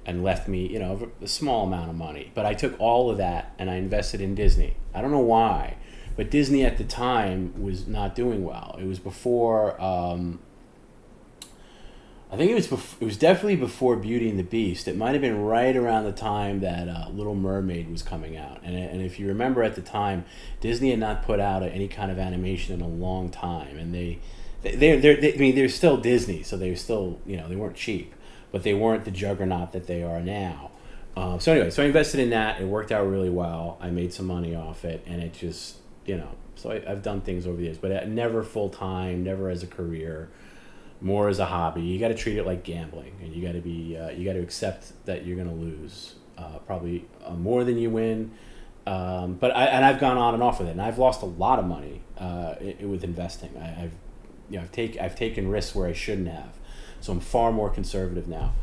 and left me a small amount of money. But I took all of that and I invested in Disney. I don't know why, but Disney at the time was not doing well. It was before. I think it was definitely before Beauty and the Beast. It might have been right around the time that Little Mermaid was coming out. And if you remember at the time, Disney had not put out any kind of animation in a long time. And they're still Disney, so they were still, they weren't cheap, but they weren't the juggernaut that they are now. So anyway, I invested in that. It worked out really well. I made some money off it, and it just, so I've done things over the years, but never full time, never as a career. More as a hobby. You got to treat it like gambling, and you got to accept that you're going to lose, probably more than you win. But I've gone on and off with it, and I've lost a lot of money with investing. I've taken risks where I shouldn't have, so I'm far more conservative now.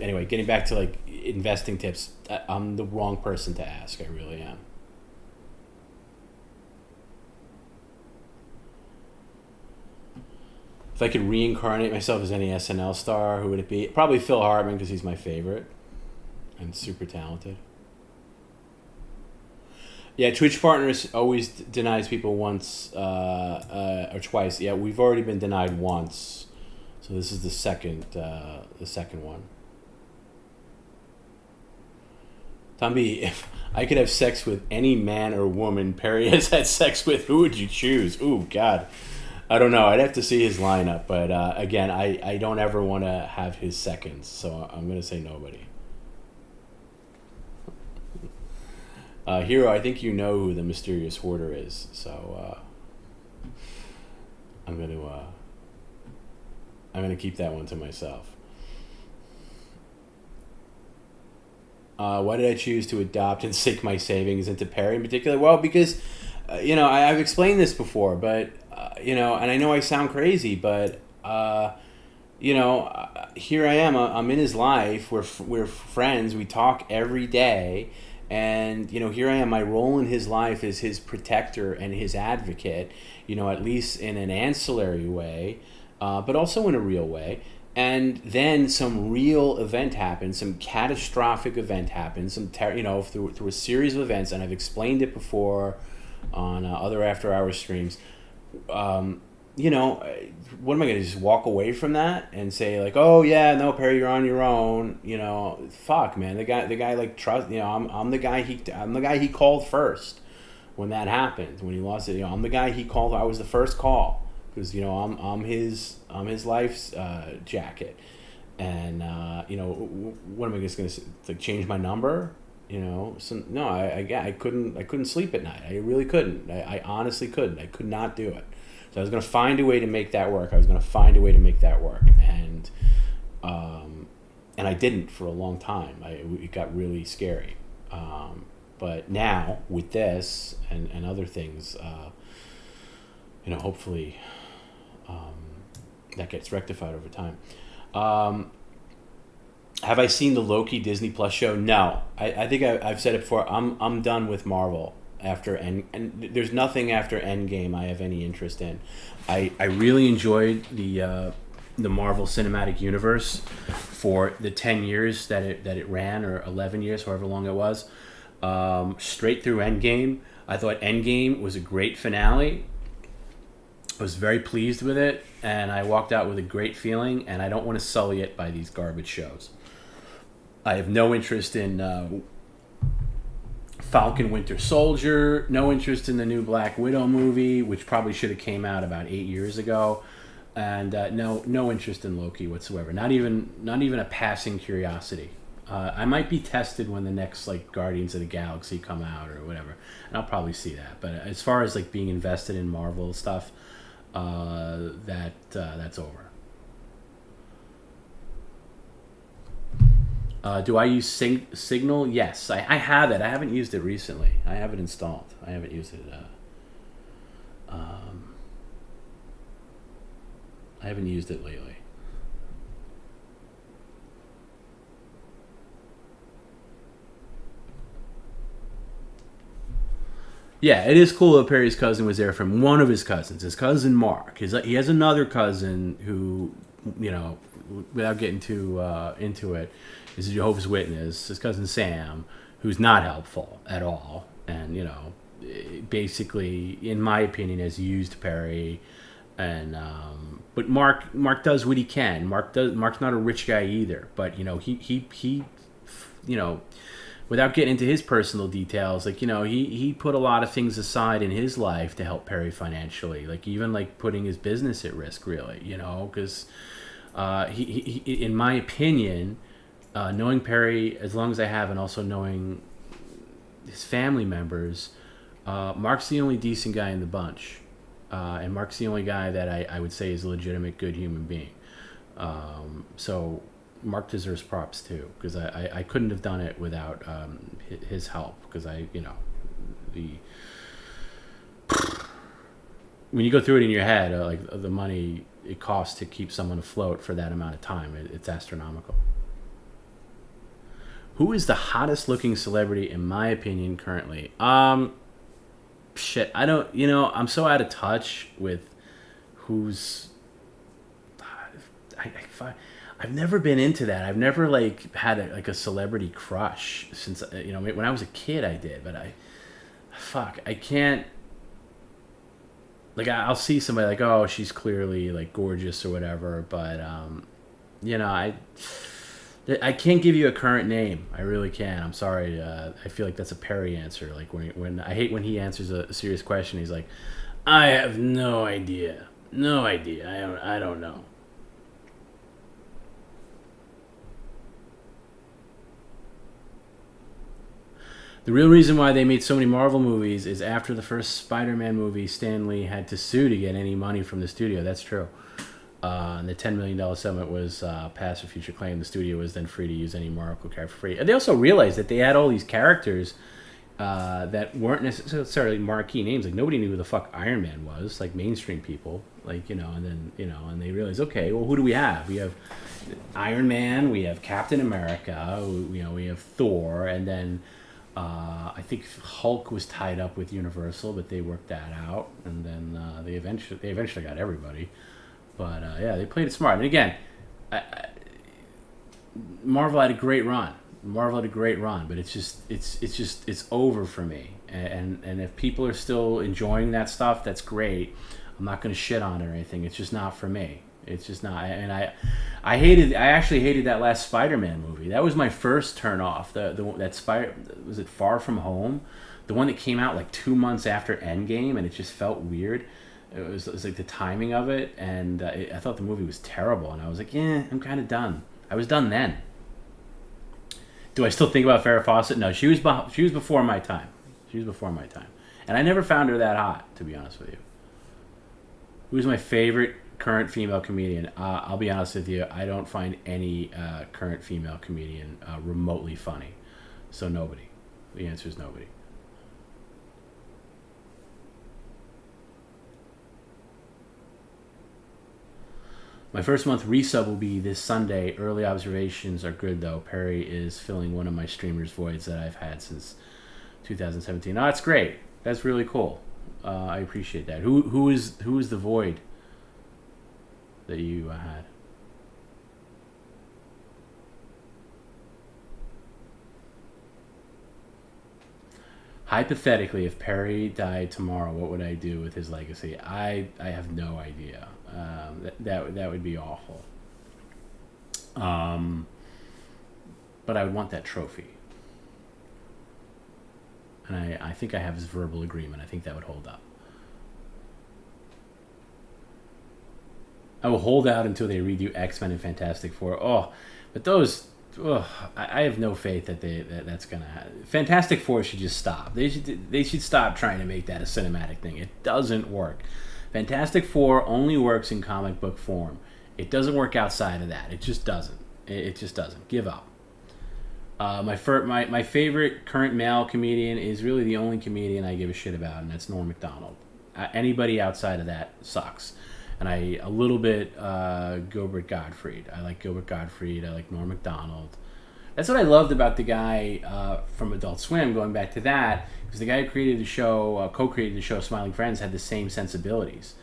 Anyway, getting back to like investing tips, I'm the wrong person to ask. I really am. If I could reincarnate myself as any SNL star, who would it be? Probably Phil Hartman, because he's my favorite and super talented. Yeah, Twitch Partners always denies people once or twice. Yeah, we've already been denied once, so this is the second one. TomB, if I could have sex with any man or woman Perry has had sex with. Who would you choose? Ooh, God. I don't know. I'd have to see his lineup. But again, I don't ever want to have his seconds. So I'm going to say nobody. Hero, I think you know who the mysterious hoarder is. So I'm going to keep that one to myself. Why did I choose to adopt and sink my savings into Perry in particular? Well, because, I've explained this before, but, and I know I sound crazy, but, here I am. I'm in his life. We're friends. We talk every day. And, here I am. My role in his life is his protector and his advocate, at least in an ancillary way, but also in a real way. And then some real event happens, some catastrophic event happens, through a series of events, and I've explained it before on other after-hours streams. What am I going to just walk away from that and say like, oh yeah, no, Perry, you're on your own? Fuck, man. The guy like trust. I'm the guy he called first when that happened, when he lost it. I'm the guy he called. I was the first call. Because I'm his life's jacket, and what am I just gonna like change my number? No, I couldn't sleep at night. I really couldn't. I honestly couldn't. I could not do it. So I was gonna find a way to make that work. And I didn't for a long time. It got really scary. But now with this and other things, hopefully. That gets rectified over time. Have I seen the Loki Disney Plus show? No. I think I've said it before. I'm done with Marvel after and there's nothing after Endgame I have any interest in. I really enjoyed the Marvel Cinematic Universe for the 10 years that it ran, or 11 years, however long it was. Straight through Endgame. I thought Endgame was a great finale. I was very pleased with it, and I walked out with a great feeling, and I don't want to sully it by these garbage shows. I have no interest in Falcon Winter Soldier, no interest in the new Black Widow movie, which probably should have came out about 8 years ago, and no interest in Loki whatsoever. Not even a passing curiosity. I might be tested when the next like Guardians of the Galaxy come out or whatever, and I'll probably see that. But as far as like being invested in Marvel stuff, that's over. Do I use Signal? Yes, I have it. I haven't used it recently. I have it installed. I haven't used it. I haven't used it lately. Yeah, it is cool that Perry's cousin was there from one of his cousins, his cousin Mark. He has another cousin who, without getting too into it, is a Jehovah's Witness. His cousin Sam, who's not helpful at all, and basically, in my opinion, has used Perry. And but Mark does what he can. Mark's not a rich guy either, but he without getting into his personal details, he put a lot of things aside in his life to help Perry financially, even putting his business at risk, really, because he in my opinion, knowing Perry as long as I have, and also knowing his family members, Mark's the only decent guy in the bunch, and Mark's the only guy that I would say is a legitimate good human being. So Mark deserves props too, because I couldn't have done it without his help, because when you go through it in your head, the money it costs to keep someone afloat for that amount of time, it's astronomical. Who is the hottest looking celebrity in my opinion currently? Shit, I don't, I'm so out of touch with who's I've never been into that. I've never had a celebrity crush since when I was a kid. I did, but I can't. I'll see somebody oh, she's clearly gorgeous or whatever, but I can't give you a current name. I really can't. I'm sorry. I feel like that's a Perry answer. Like when I hate when he answers a serious question. He's like, I have no idea. No idea. I don't know. The real reason why they made so many Marvel movies is after the first Spider-Man movie, Stan Lee had to sue to get any money from the studio. That's true. And the $10 million settlement was past or future claim. The studio was then free to use any Marvel character for free. And they also realized that they had all these characters that weren't necessarily marquee names. Like, nobody knew who the fuck Iron Man was, like mainstream people. Like, and then, and they realized, okay, well, who do we have? We have Iron Man, we have Captain America, we have Thor, and then I think Hulk was tied up with Universal, but they worked that out, and then they eventually got everybody. But yeah, they played it smart. And again, Marvel had a great run. But it's over for me. And if people are still enjoying that stuff, that's great. I'm not going to shit on it or anything. It's just not for me. It's just not. And I actually hated that last Spider-Man movie. That was my first turn off. Was it Far From Home? The one that came out like 2 months after Endgame, and it just felt weird. It was like the timing of it, and I thought the movie was terrible. And I was like, I'm kind of done. I was done then. Do I still think about Farrah Fawcett? No, she was before my time. And I never found her that hot, to be honest with you. Who's my favorite current female comedian? I'll be honest with you. I don't find any current female comedian remotely funny. So nobody. The answer is nobody. My first month resub will be this Sunday. Early observations are good, though. Perry is filling one of my streamers' voids that I've had since 2017. Oh, that's great. That's really cool. I appreciate that. Who is the void that you had? Hypothetically, if Perry died tomorrow, what would I do with his legacy? I have no idea. That would be awful. But I would want that trophy. And I think I have his verbal agreement. I think that would hold up. I will hold out until they redo X-Men and Fantastic Four. But those... I have no faith that that's gonna happen. Fantastic Four should just stop. They should stop trying to make that a cinematic thing. It doesn't work. Fantastic Four only works in comic book form. It doesn't work outside of that. It just doesn't. It just doesn't. Give up. My favorite current male comedian is really the only comedian I give a shit about, and that's Norm Macdonald. Anybody outside of that sucks. And a little bit Gilbert Gottfried. I like Gilbert Gottfried. I like Norm Macdonald. That's what I loved about the guy from Adult Swim, going back to that, because the guy who created the show, co-created the show Smiling Friends, had the same sensibilities.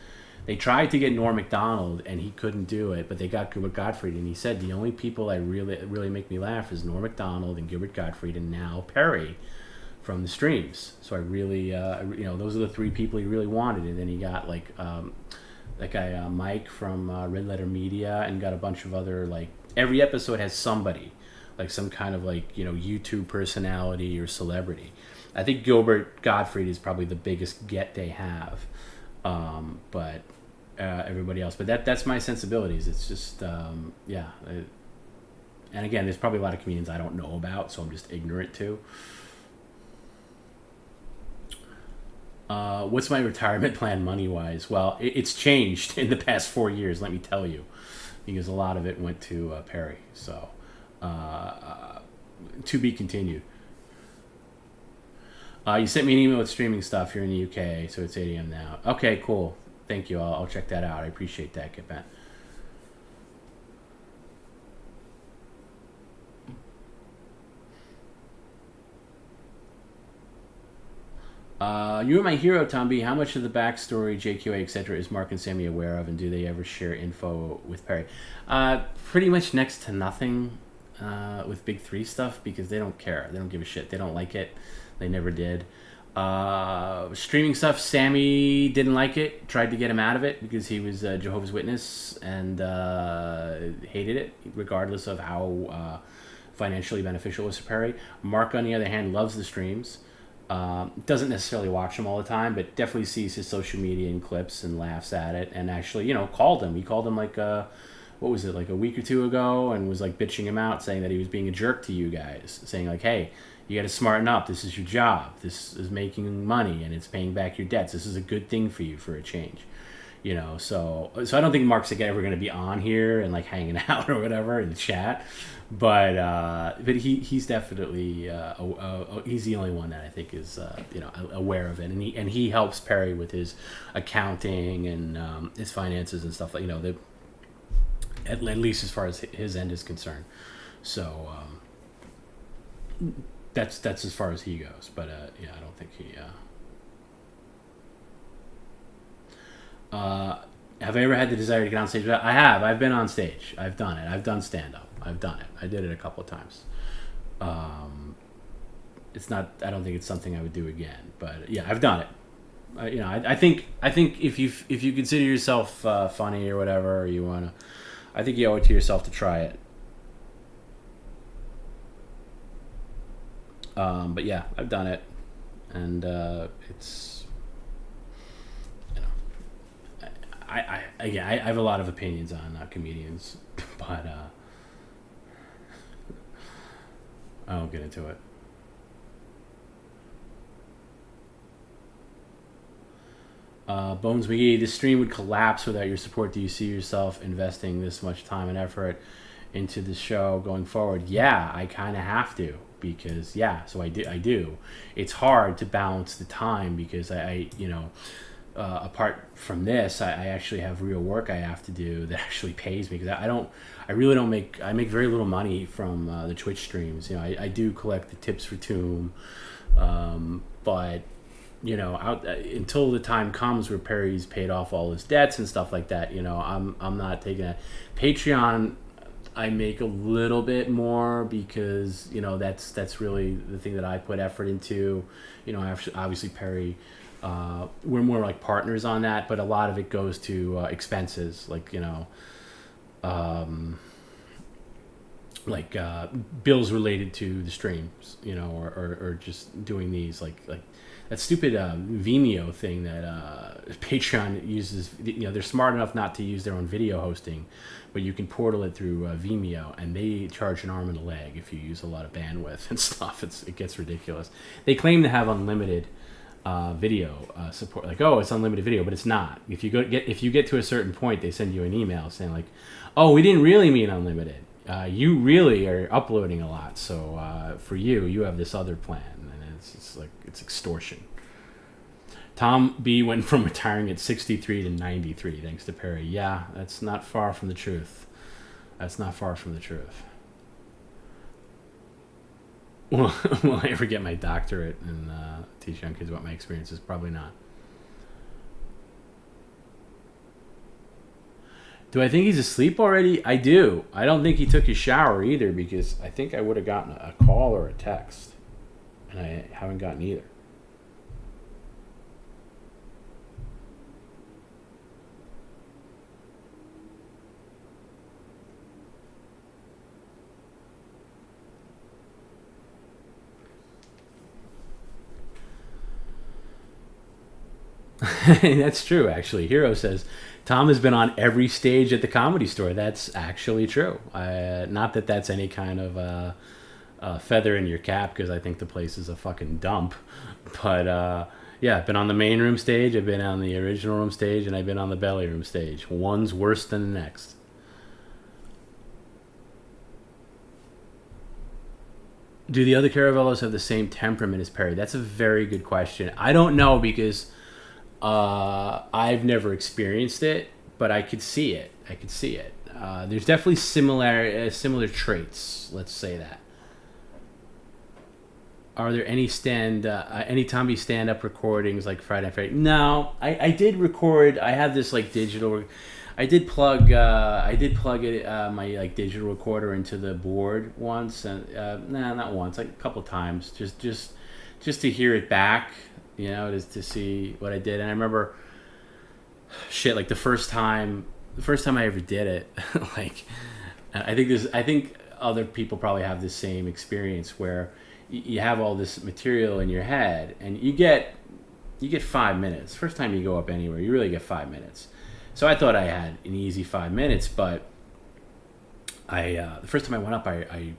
They tried to get Norm Macdonald, and he couldn't do it, but they got Gilbert Gottfried, and he said, the only people that really make me laugh is Norm Macdonald and Gilbert Gottfried, and now Perry from the streams. So I really, those are the three people he really wanted, and then he got, that guy Mike from Red Letter Media, and got a bunch of other, every episode has somebody, some kind of YouTube personality or celebrity. I think Gilbert Gottfried is probably the biggest get they have, but everybody else. But that's my sensibilities. It's just and again, there's probably a lot of comedians I don't know about, so I'm just ignorant to. What's my retirement plan money-wise? Well, it's changed in the past 4 years, let me tell you, because a lot of it went to Perry. So, to be continued. You sent me an email with streaming stuff here in the UK, so it's 8 a.m. now. Okay, cool. Thank you. I'll check that out. I appreciate that, Kipent. You are my hero, TomB. How much of the backstory, JQA, etc. is Mark and Sammy aware of, and do they ever share info with Perry? Pretty much next to nothing with Big 3 stuff, because they don't care. They don't give a shit. They don't like it. They never did. Streaming stuff, Sammy didn't like it. Tried to get him out of it because he was a Jehovah's Witness and hated it, regardless of how financially beneficial it was to Perry. Mark, on the other hand, loves the streams. Doesn't necessarily watch them all the time, but definitely sees his social media and clips and laughs at it. And actually, called him. He called him like what was it, like a week or two ago, and was like bitching him out, saying that he was being a jerk to you guys, saying like, hey, you got to smarten up. This is your job. This is making money, and it's paying back your debts. This is a good thing for you for a change. So I don't think Mark's ever going to be on here and like hanging out or whatever in the chat, but he's definitely he's the only one that I think is aware of it, and he helps Perry with his accounting and his finances and stuff, like at least as far as his end is concerned. So that's as far as he goes, but I don't think he. Have I ever had the desire to get on stage? I have. I've been on stage. I've done it. I've done stand-up. I've done it. I did it a couple of times. It's not. I don't think it's something I would do again. But yeah, I've done it. I think if you consider yourself funny or whatever, or you wanna, I think you owe it to yourself to try it. But yeah, I've done it, and it's. I have a lot of opinions on comedians, but I won't get into it. Bones McGee, this stream would collapse without your support. Do you see yourself investing this much time and effort into the show going forward? Yeah, I kind of have to, because so I do. It's hard to balance the time because apart from this, I actually have real work I have to do that actually pays me, because I make very little money from the Twitch streams. I do collect the tips for TomB, but until the time comes where Perry's paid off all his debts and stuff like that, I'm not taking a Patreon. I make a little bit more because that's really the thing that I put effort into. Obviously Perry. We're more like partners on that, but a lot of it goes to expenses, like bills related to the streams, or just doing these like that stupid Vimeo thing that Patreon uses. They're smart enough not to use their own video hosting, but you can portal it through Vimeo, and they charge an arm and a leg if you use a lot of bandwidth and stuff. It gets ridiculous. They claim to have unlimited video support, like, oh, it's unlimited video, but it's not. If you get to a certain point, they send you an email saying like, oh, we didn't really mean unlimited. You really are uploading a lot, so for you have this other plan, and it's extortion. TomB went from retiring at 63 to 93 thanks to Perry. Yeah, that's not far from the truth. Will I ever get my doctorate and teach young kids about my experiences? Probably not. Do I think he's asleep already? I do. I don't think he took his shower either, because I think I would have gotten a call or a text, and I haven't gotten either. That's true, actually. Hero says, Tom has been on every stage at the Comedy Store. That's actually true. Not that that's any kind of feather in your cap, because I think the place is a fucking dump. But I've been on the main room stage, I've been on the original room stage, and I've been on the belly room stage. One's worse than the next. Do the other Caravellos have the same temperament as Perry? That's a very good question. I don't know, because I've never experienced it, but I could see it. There's definitely similar traits. Let's say that. Are there any TomB stand-up recordings like Friday Night Friday? No, I did record. I have this like digital. I did plug it my like digital recorder into the board once, and not once, like a couple times, just to hear it back. to see what I did. And I remember, shit, like the first time I ever did it, like, I think other people probably have the same experience where you have all this material in your head and you get 5 minutes. First time you go up anywhere, you really get 5 minutes. So I thought I had an easy 5 minutes, but the first time I went up, I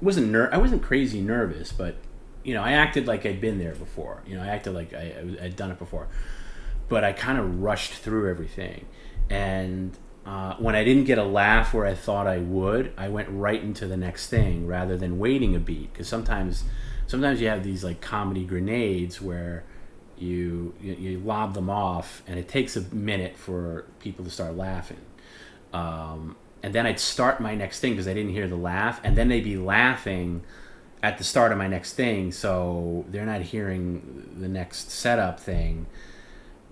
wasn't crazy nervous, but I acted like I'd been there before. I acted like I'd done it before, but I kind of rushed through everything, and when I didn't get a laugh where I thought I would, I went right into the next thing rather than waiting a beat. Because sometimes you have these like comedy grenades where you lob them off, and it takes a minute for people to start laughing. And then I'd start my next thing because I didn't hear the laugh, and then they'd be laughing at the start of my next thing, so they're not hearing the next setup thing.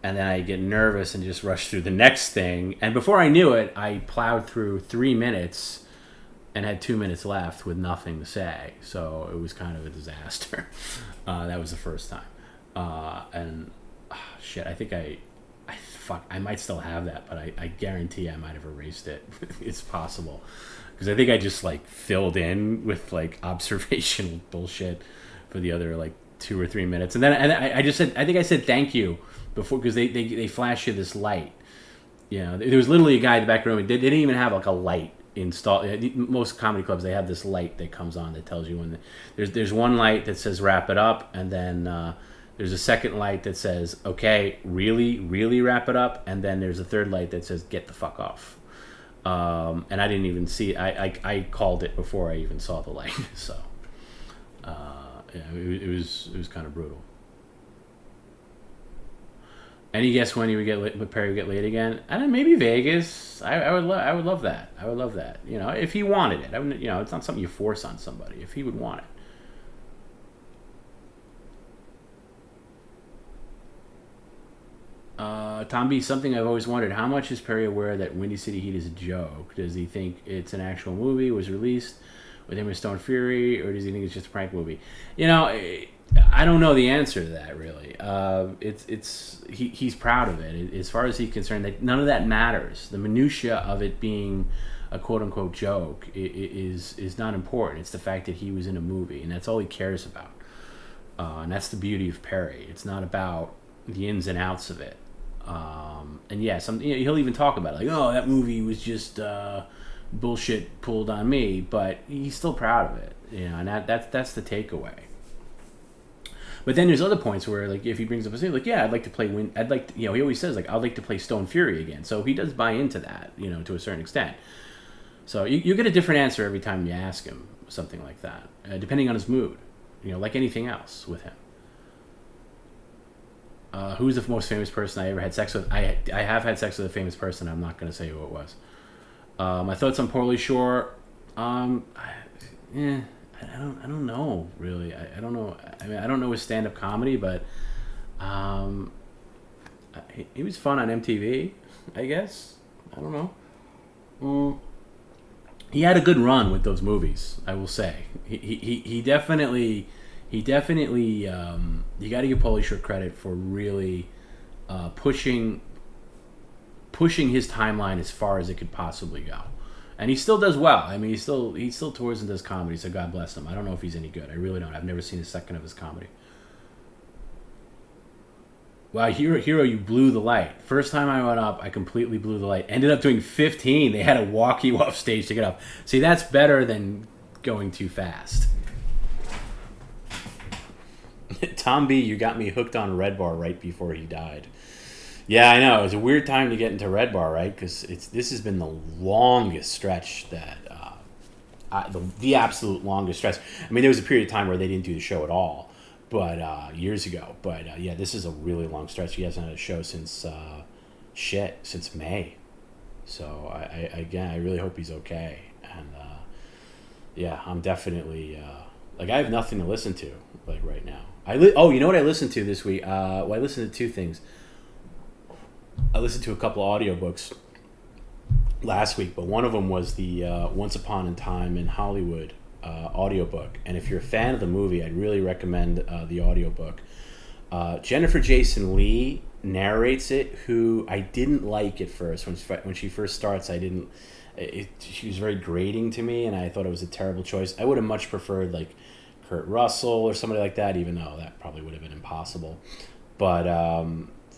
And then I get nervous and just rush through the next thing. And before I knew it, I plowed through 3 minutes and had 2 minutes left with nothing to say. So it was kind of a disaster. That was the first time. Shit, I think I might still have that, but I guarantee I might have erased it. It's possible. Because I think I just like filled in with like observational bullshit for the other like 2 or 3 minutes. And then I think I said thank you before, because they flash you this light. There was literally a guy in the back room. They didn't even have like a light installed. Most comedy clubs, they have this light that comes on that tells you when there's one light that says wrap it up, and then there's a second light that says okay, really wrap it up, and then there's a third light that says get the fuck off. And I didn't even see it. I called it before I even saw the light. So it was kind of brutal. Any guess when Perry would get laid again? I don't know, maybe Vegas. I would love that. I would love that. If he wanted it. I wouldn't, it's not something you force on somebody. If he would want it. TomB, something I've always wondered: how much is Perry aware that Windy City Heat is a joke? Does he think it's an actual movie, was released with him and Stone Fury, or does he think it's just a prank movie? I don't know the answer to that, really. He's proud of it. As far as he's concerned, that none of that matters. The minutia of it being a quote-unquote joke is not important. It's the fact that he was in a movie, and that's all he cares about. And that's the beauty of Perry. It's not about the ins and outs of it. And yeah, he'll even talk about it, like, oh, that movie was just bullshit pulled on me, but he's still proud of it, and that's the takeaway. But then there's other points where, like, if he brings up a thing, like, yeah, I'd like to play he always says, like, I'd like to play Stone Fury again. So he does buy into that, to a certain extent. So you get a different answer every time you ask him something like that, depending on his mood, like anything else with him. Who's the most famous person I ever had sex with? I have had sex with a famous person. I'm not going to say who it was. My thoughts on Pauly Shore. I don't know, really. I don't know. I mean, I don't know his stand-up comedy, but he was fun on MTV, I guess. I don't know. He had a good run with those movies, I will say. He definitely. You got to give Pauly Shore credit for really pushing his timeline as far as it could possibly go. And he still does well. I mean, he still tours and does comedy, so God bless him. I don't know if he's any good. I really don't. I've never seen a second of his comedy. Wow, Hero, you blew the light. First time I went up, I completely blew the light. Ended up doing 15. They had to walk you off stage to get up. See, that's better than going too fast. TomB, you got me hooked on Red Bar right before he died. Yeah, I know. It was a weird time to get into Red Bar, right? Because this has been the longest stretch that the absolute longest stretch. I mean, there was a period of time where they didn't do the show at all, but years ago. But yeah, this is a really long stretch. He hasn't had a show since since May. So I really hope he's okay. And yeah, I'm definitely I have nothing to listen to like right now. You know what I listened to this week? I listened to two things. I listened to a couple of audiobooks last week, but one of them was the Once Upon a Time in Hollywood audiobook. And if you're a fan of the movie, I'd really recommend the audiobook. Jennifer Jason Leigh narrates it, who I didn't like at first. When she first starts, I didn't. She was very grating to me, and I thought it was a terrible choice. I would have much preferred like Kurt Russell or somebody like that, even though that probably would have been impossible. But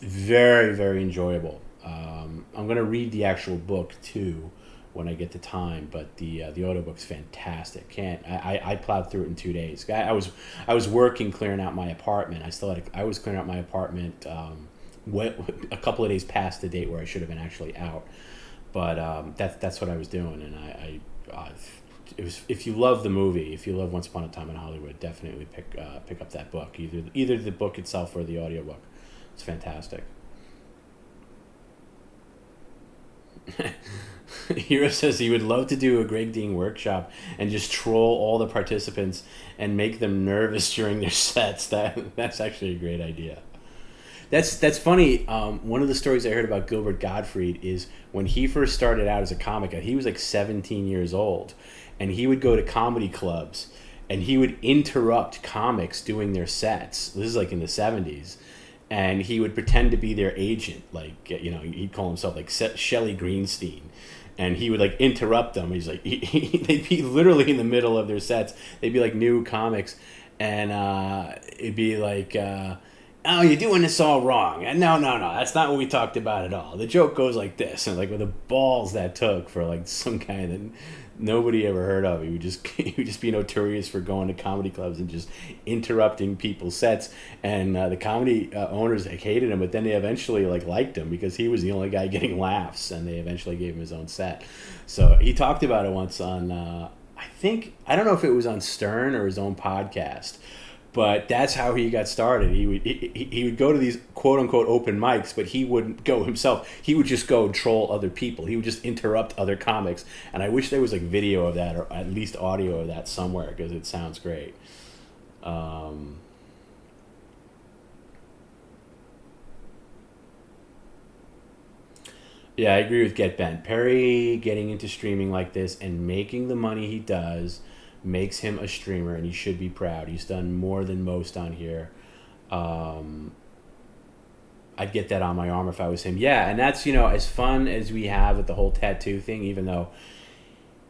very, very enjoyable. I'm going to read the actual book too when I get the time, but the audiobook's fantastic. I plowed through it in 2 days. I was working, clearing out my apartment. I was clearing out my apartment a couple of days past the date where I should have been actually out. But that's what I was doing, and it was, if you love the movie, if you love Once Upon a Time in Hollywood, definitely pick up that book, either the book itself or the audiobook. It's fantastic. Hero says he would love to do a Greg Dean workshop and just troll all the participants and make them nervous during their sets. That's actually a great idea. That's funny. One of the stories I heard about Gilbert Gottfried is when he first started out as a comic, he was like 17 years old, and he would go to comedy clubs and he would interrupt comics doing their sets. This is like in the 70s. And he would pretend to be their agent, like, he'd call himself like Shelley Greenstein, and he would like interrupt them. He's like, they'd be literally in the middle of their sets. They'd be like new comics, and it'd be like, "Oh, you're doing this all wrong." And no, that's not what we talked about at all. The joke goes like this, and like with the balls that took for like some guy that nobody ever heard of. He would just be notorious for going to comedy clubs and just interrupting people's sets, and the comedy owners hated him, but then they eventually liked him because he was the only guy getting laughs, and they eventually gave him his own set. So he talked about it once on I don't know if it was on Stern or his own podcast, but that's how he got started. He would go to these quote unquote open mics, but he wouldn't go himself. He would just go and troll other people. He would just interrupt other comics. And I wish there was like video of that, or at least audio of that somewhere, because it sounds great. Yeah, I agree with Get Bent. Perry getting into streaming like this and making the money he does makes him a streamer, and he should be proud. He's done more than most on here. I'd get that on my arm if I was him. Yeah, and that's, as fun as we have with the whole tattoo thing, even though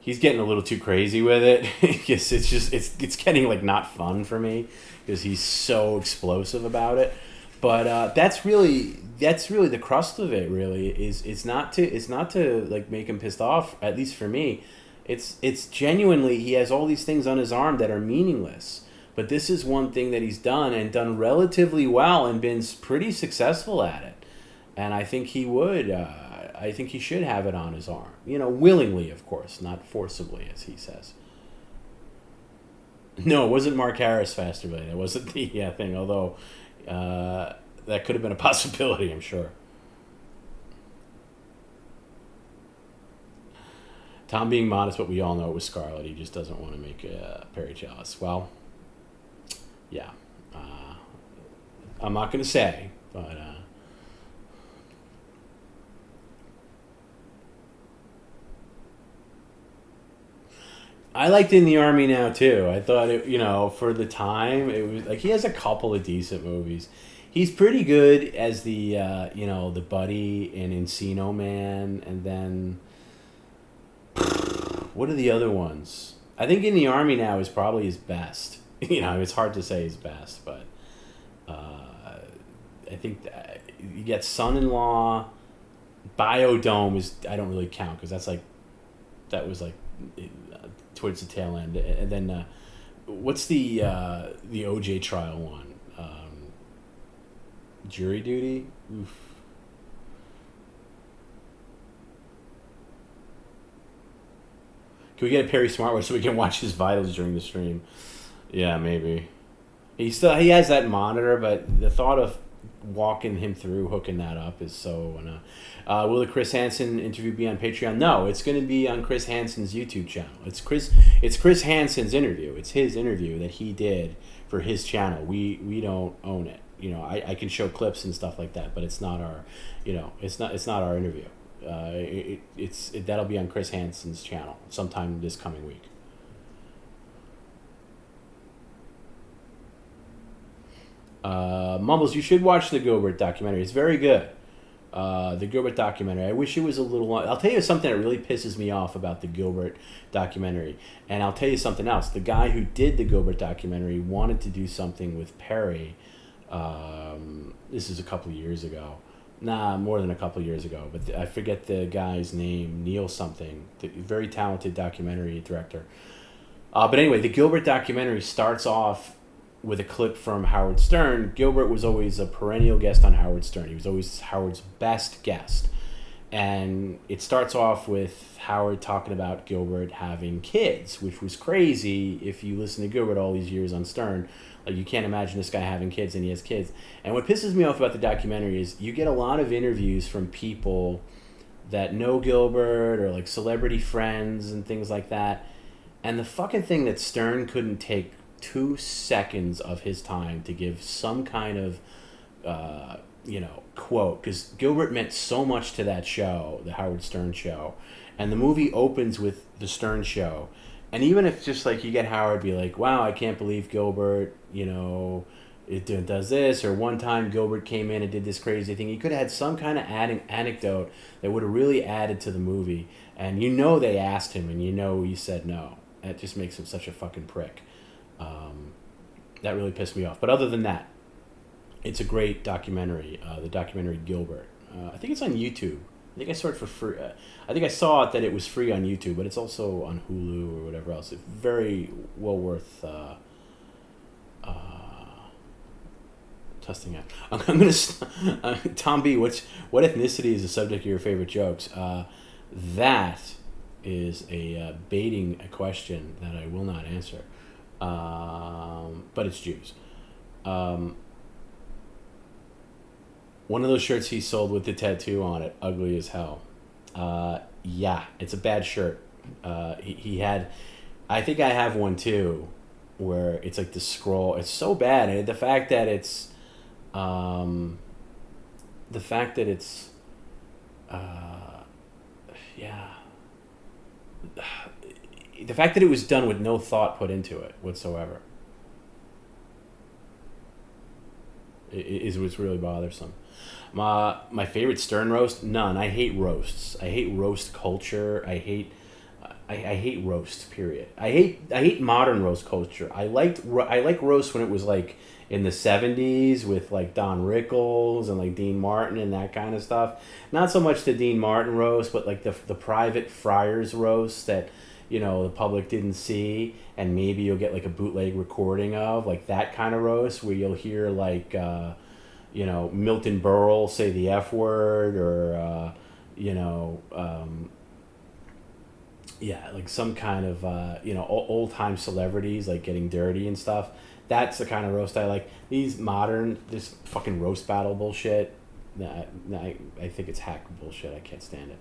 he's getting a little too crazy with it. it's getting like not fun for me because he's so explosive about it. But that's really the crust of it. Really, it's not to like make him pissed off. At least for me, it's genuinely, he has all these things on his arm that are meaningless. But this is one thing that he's done, and done relatively well, and been pretty successful at it. And I think he would. I think he should have it on his arm. Willingly, of course, not forcibly, as he says. No, it wasn't Mark Harris faster, but it wasn't the thing. Although that could have been a possibility, I'm sure. Tom being modest, but we all know it was Scarlett. He just doesn't want to make Perry jealous. Well, yeah. I'm not going to say, but... I liked In the Army Now, too. I thought, for the time, it was like he has a couple of decent movies. He's pretty good as the, the buddy in Encino Man, and then... What are the other ones? I think In the Army Now is probably his best. It's hard to say his best, but I think you get Son-in-Law. Biodome is, I don't really count because that was towards the tail end. And then what's the OJ trial one? Jury Duty? Oof. Can we get a Perry Smartwatch so we can watch his vitals during the stream? Yeah, maybe. He has that monitor, but the thought of walking him through hooking that up is so... will the Chris Hansen interview be on Patreon? No, it's going to be on Chris Hansen's YouTube channel. It's Chris Hansen's interview. It's his interview that he did for his channel. We don't own it. I can show clips and stuff like that, but it's not our, it's not our interview. That'll be on Chris Hansen's channel sometime this coming week. Mumbles, you should watch the Gilbert documentary. It's very good. The Gilbert documentary. I wish it was a little long. I'll tell you something that really pisses me off about the Gilbert documentary. And I'll tell you something else. The guy who did the Gilbert documentary wanted to do something with Perry. This is a couple of years ago. Nah, more than a couple of years ago. But I forget the guy's name. Neil something. The very talented documentary director. But anyway, the Gilbert documentary starts off with a clip from Howard Stern. Gilbert was always a perennial guest on Howard Stern. He was always Howard's best guest. And it starts off with Howard talking about Gilbert having kids, which was crazy if you listen to Gilbert all these years on Stern. Like, you can't imagine this guy having kids, and he has kids. And what pisses me off about the documentary is you get a lot of interviews from people that know Gilbert or like celebrity friends and things like that. And the fucking thing that Stern couldn't take 2 seconds of his time to give some kind of, quote, because Gilbert meant so much to that show, the Howard Stern show, and the movie opens with the Stern show, and even if just like you get Howard be like, wow, I can't believe Gilbert, it does this, or one time Gilbert came in and did this crazy thing, he could have had some kind of anecdote that would have really added to the movie, and they asked him, and he said no. That just makes him such a fucking prick. That really pissed me off. But other than that, it's a great documentary. The documentary Gilbert. I think it's on YouTube. I think I saw it for free. I think I saw it that it was free on YouTube, but it's also on Hulu or whatever else. It's very well worth testing out. I'm gonna TomB. What ethnicity is the subject of your favorite jokes? That is a baiting question that I will not answer. But it's Jews. One of those shirts he sold with the tattoo on it, ugly as hell. Yeah, it's a bad shirt. He had, I think I have one too, where it's like the scroll. It's so bad, and the fact that it's, yeah. The fact that it was done with no thought put into it whatsoever is what's really bothersome. My favorite Stern roast? None. I hate roasts. I hate roast culture. I hate roast. Period. I hate modern roast culture. I like roast when it was like in the 70s with like Don Rickles and like Dean Martin and that kind of stuff. Not so much the Dean Martin roast, but like the private Friars roast that the public didn't see, and maybe you'll get like a bootleg recording of, like that kind of roast where you'll hear like Milton Berle say the F word, or like some kind of old time celebrities like getting dirty and stuff. That's the kind of roast I like. These modern, this fucking roast battle bullshit, I think it's hack bullshit. I can't stand it.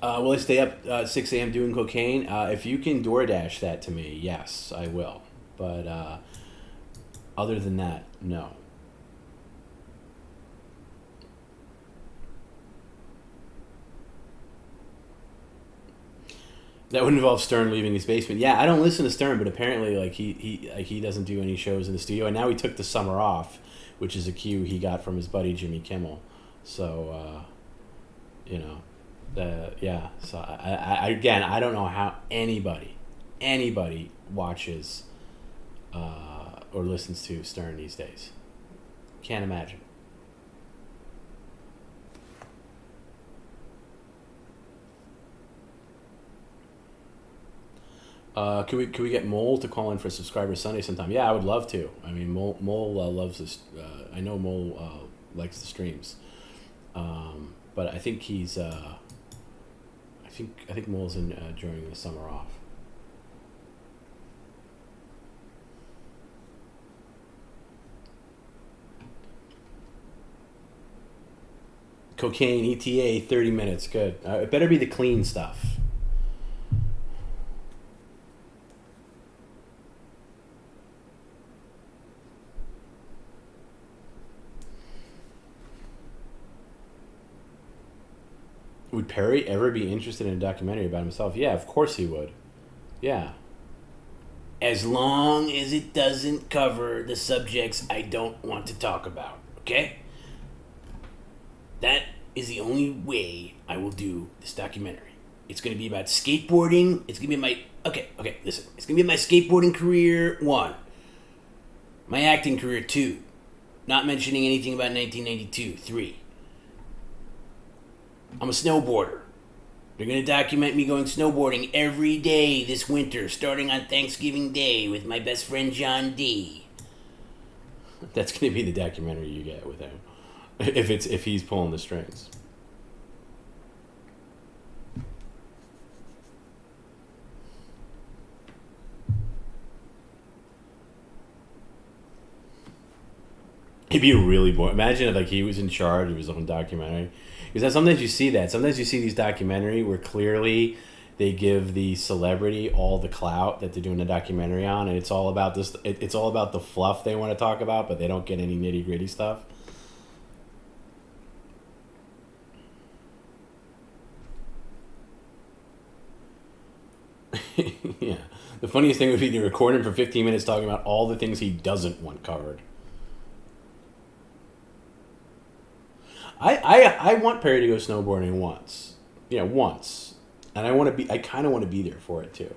Will I stay up 6 a.m. doing cocaine? If you can DoorDash that to me, yes, I will. But other than that, no. That would involve Stern leaving his basement. Yeah, I don't listen to Stern, but apparently, like he doesn't do any shows in the studio, and now he took the summer off, which is a cue he got from his buddy Jimmy Kimmel. So, yeah. So I again, I don't know how anybody watches or listens to Stern these days. Can't imagine. Could we get Mole to call in for Subscriber Sunday sometime? Yeah, I would love to. I mean, Mole loves this. I know Mole likes the streams, but I think he's. I think Mole's enjoying the summer off. Cocaine, ETA, 30 minutes. Good. It better be the clean stuff. Would Perry ever be interested in a documentary about himself? Yeah, of course he would. Yeah. As long as it doesn't cover the subjects I don't want to talk about, okay? That is the only way I will do this documentary. It's going to be about skateboarding. It's going to be my... Okay, listen. It's going to be my skateboarding career, 1. My acting career, 2. Not mentioning anything about 1992, 3. I'm a snowboarder. They're going to document me going snowboarding every day this winter, starting on Thanksgiving Day with my best friend John D. That's going to be the documentary you get with him. If he's pulling the strings. It'd be really boring. Imagine if he was in charge of his own documentary. Because sometimes you see that. Sometimes you see these documentaries where clearly they give the celebrity all the clout that they're doing a documentary on, and it's all about this. It's all about the fluff they want to talk about, but they don't get any nitty gritty stuff. Yeah. The funniest thing would be to record him for 15 minutes talking about all the things he doesn't want covered. I want Perry to go snowboarding once. Yeah, once. And I kind of want to be there for it too.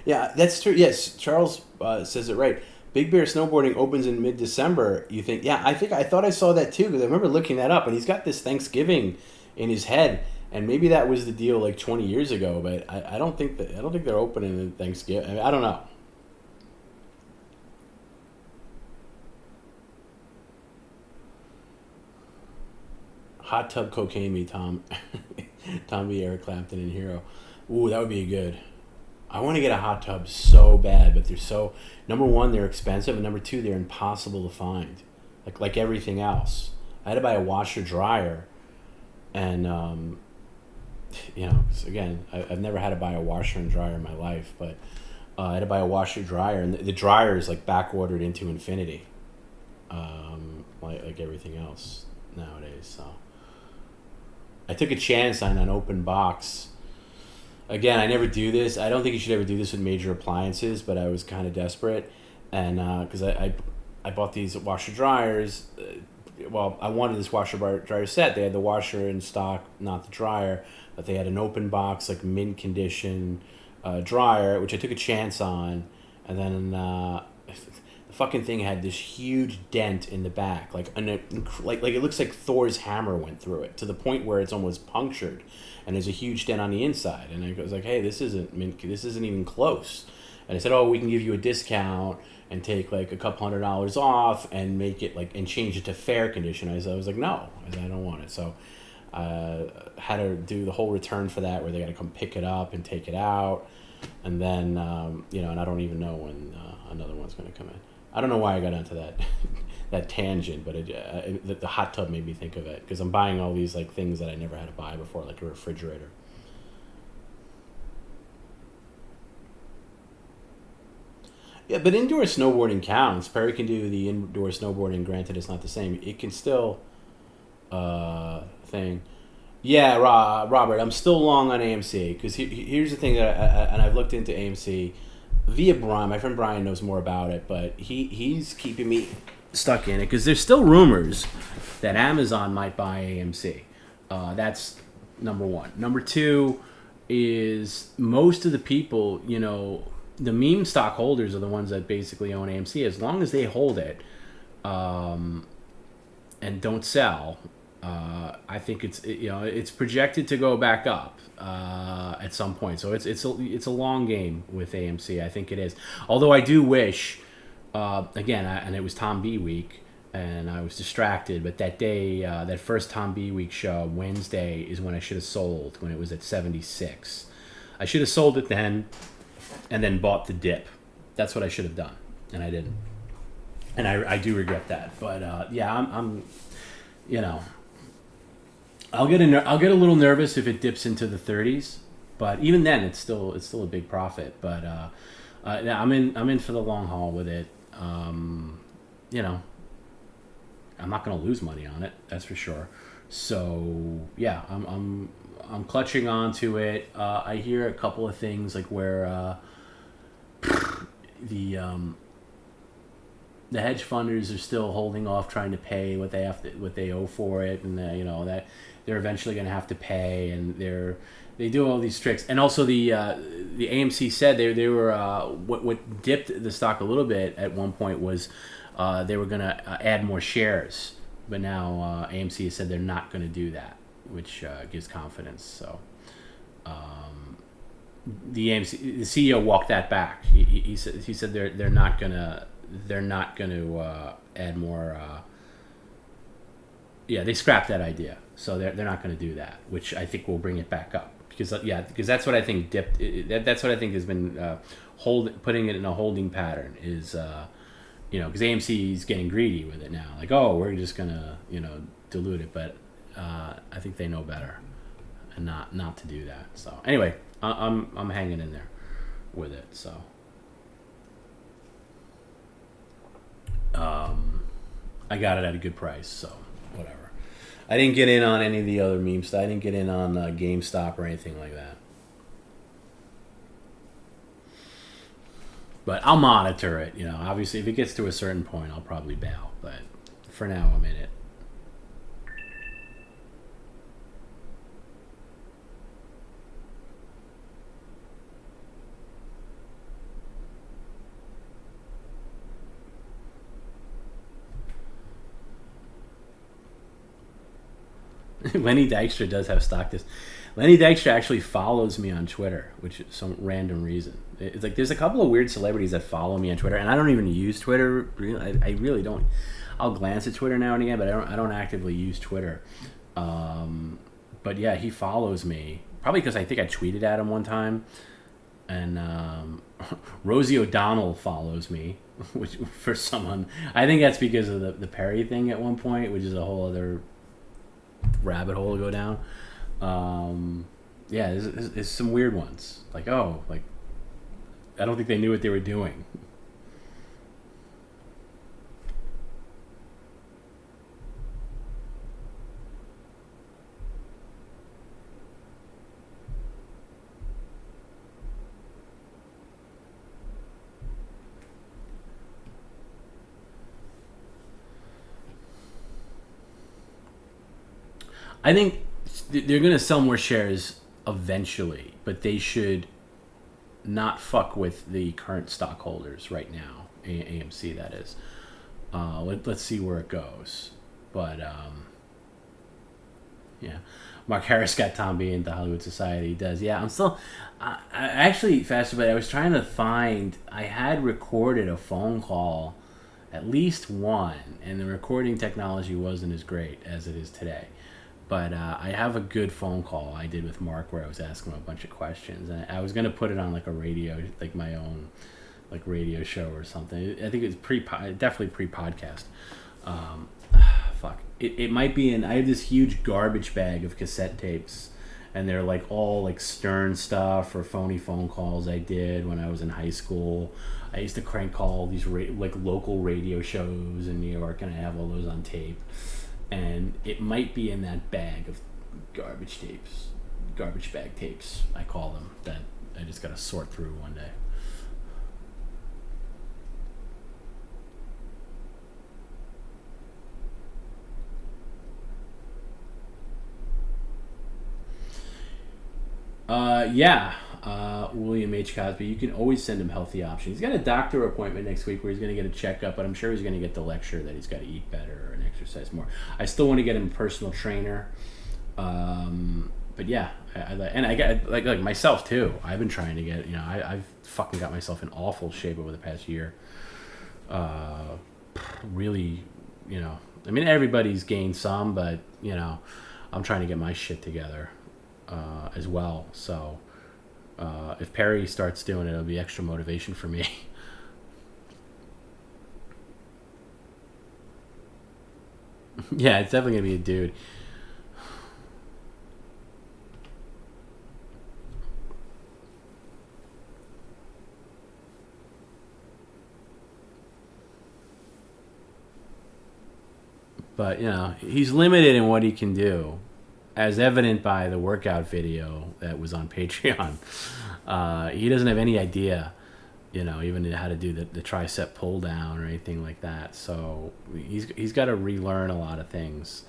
Yeah, that's true. Yes, Charles says it right. Big Bear Snowboarding opens in mid-December. You think? Yeah, I thought I saw that too, because I remember looking that up, and he's got this Thanksgiving in his head, and maybe that was the deal like 20 years ago, but I don't think they're opening in Thanksgiving. I don't know. Hot Tub Cocaine Me, TomB, Eric Clapton, and Hero. Ooh, that would be good. I want to get a hot tub so bad, but they're so... Number one, they're expensive, and number two, they're impossible to find. Like everything else. I had to buy a washer-dryer, and, again, I've never had to buy a washer and dryer in my life, but I had to buy a washer-dryer, and the dryer is, back-ordered into infinity, like everything else nowadays, so... I took a chance on an open box. Again, I never do this. I don't think you should ever do this with major appliances, but I was kind of desperate. And because I bought these washer dryers. I wanted this washer dryer set. They had the washer in stock, not the dryer. But they had an open box, mint condition dryer, which I took a chance on. And then the fucking thing had this huge dent in the back, it looks like Thor's hammer went through it to the point where it's almost punctured, and there's a huge dent on the inside. And I was like, "Hey, this isn't even close." And I said, "Oh, we can give you a discount and take a couple $100 off and make it and change it to fair condition." I was like, "No, I don't want it." So had to do the whole return for that, where they got to come pick it up and take it out, and then and I don't even know when another one's going to come in. I don't know why I got onto that tangent, but the hot tub made me think of it, because I'm buying all these things that I never had to buy before, like a refrigerator. Yeah, but indoor snowboarding counts. Perry can do the indoor snowboarding. Granted, it's not the same. It can still thing. Yeah, Robert, I'm still long on AMC, because here's the thing that I've looked into AMC. Via Brian, my friend Brian knows more about it, but he's keeping me stuck in it, because there's still rumors that Amazon might buy AMC. That's number one. Number two is most of the people, the meme stockholders are the ones that basically own AMC. As long as they hold it and don't sell, I think it's projected to go back up at some point. So it's a long game with AMC. I think it is. Although I do wish, and it was TomB week, and I was distracted. But that day, that first TomB week show, Wednesday, is when I should have sold, when it was at 76. I should have sold it then, and then bought the dip. That's what I should have done, and I didn't. And I do regret that. But I'm I'll get a little nervous if it dips into the 30s, but even then, it's still a big profit. But I'm in for the long haul with it. I'm not going to lose money on it. That's for sure. So yeah, I'm clutching onto it. I hear a couple of things like where the hedge funders are still holding off trying to pay what they owe for it, and that they're eventually going to have to pay, and they do all these tricks. And also the AMC said they were what dipped the stock a little bit at one point was they were going to add more shares, but now AMC has said they're not going to do that, which gives confidence. So the CEO walked that back. He said they're not gonna add more. They scrapped that idea, so they're not going to do that, which I think will bring it back up because that's what I think dipped. That's what I think has been putting it in a holding pattern is because AMC is getting greedy with it now, like, oh, we're just gonna dilute it, but I think they know better and not to do that. So anyway, I'm hanging in there with it. So I got it at a good price, so whatever. I didn't get in on any of the other meme stuff. I didn't get in on GameStop or anything like that. But I'll monitor it. Obviously, if it gets to a certain point, I'll probably bail. But for now, I'm in it. Lenny Dykstra does have stock this. Lenny Dykstra actually follows me on Twitter, which is some random reason. It's like there's a couple of weird celebrities that follow me on Twitter, and I don't even use Twitter. I really don't. I'll glance at Twitter now and again, but I don't actively use Twitter. But yeah, he follows me probably because I think I tweeted at him one time, and Rosie O'Donnell follows me, which for someone I think that's because of the Perry thing at one point, which is a whole other rabbit hole to go down. There's some weird ones. Like, I don't think they knew what they were doing. I think they're going to sell more shares eventually, but they should not fuck with the current stockholders right now. AMC, that is. Let's see where it goes. But, Mark Harris got TomB into Hollywood Society. He does. Yeah, I'm still... I actually, faster, but I was trying to find... I had recorded a phone call, at least one, and the recording technology wasn't as great as it is today. But I have a good phone call I did with Mark where I was asking him a bunch of questions. And I was going to put it on like a radio, like my own like radio show or something. I think it's definitely pre-podcast. Fuck. It might be I have this huge garbage bag of cassette tapes. And they're like all like Stern stuff or phony phone calls I did when I was in high school. I used to crank call these like local radio shows in New York, and I have all those on tape. And it might be in that bag of garbage bag tapes, I call them, that I just got to sort through one day. William H. Cosby, you can always send him healthy options. He's got a doctor appointment next week where he's going to get a checkup, but I'm sure he's going to get the lecture that he's got to eat better and exercise more. I still want to get him a personal trainer. But yeah, I got like myself too. I've been trying to get, I've fucking got myself in awful shape over the past year. Really, I mean, everybody's gained some, but, I'm trying to get my shit together as well. So if Perry starts doing it, it'll be extra motivation for me. Yeah, it's definitely going to be a dude. But, he's limited in what he can do, as evident by the workout video that was on Patreon. He doesn't have any idea, even how to do the tricep pull down or anything like that. So he's got to relearn a lot of things.